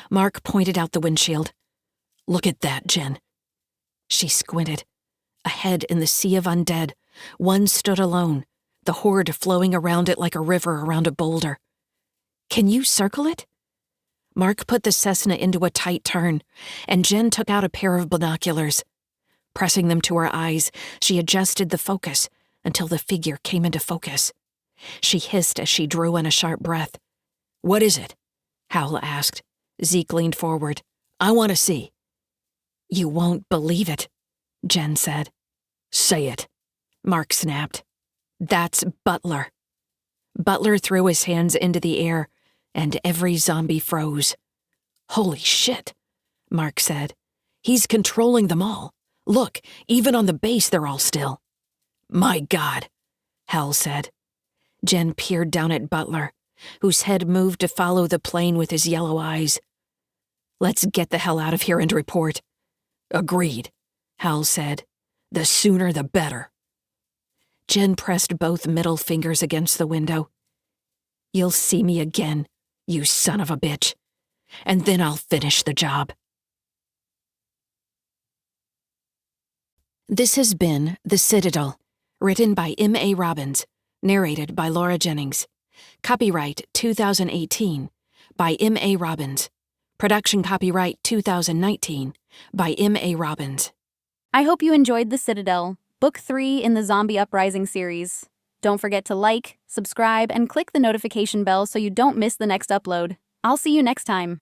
Mark pointed out the windshield. "Look at that, Jen." She squinted. Ahead in the sea of undead, one stood alone, the horde flowing around it like a river around a boulder. "Can you circle it?" Mark put the Cessna into a tight turn, and Jen took out a pair of binoculars. Pressing them to her eyes, she adjusted the focus until the figure came into focus. She hissed as she drew in a sharp breath. "What is it?" Hal asked. Zeke leaned forward. "I want to see." "You won't believe it," Jen said. "Say it," Mark snapped. "That's Butler." Butler threw his hands into the air, and every zombie froze. "Holy shit," Mark said. "He's controlling them all. Look, even on the base they're all still." "My God," Hal said. Jen peered down at Butler, whose head moved to follow the plane with his yellow eyes. "Let's get the hell out of here and report." "Agreed," Hal said. "The sooner the better." Jen pressed both middle fingers against the window. You'll see me again, you son of a bitch. And then I'll finish the job. This has been The Citadel, written by M.A. Robbins, narrated by Laura Jennings. Copyright 2018 by M.A. Robbins. Production copyright 2019 by M.A. Robbins. I hope you enjoyed The Citadel, Book 3 in the Zombie Uprising series. Don't forget to like, subscribe, and click the notification bell so you don't miss the next upload. I'll see you next time.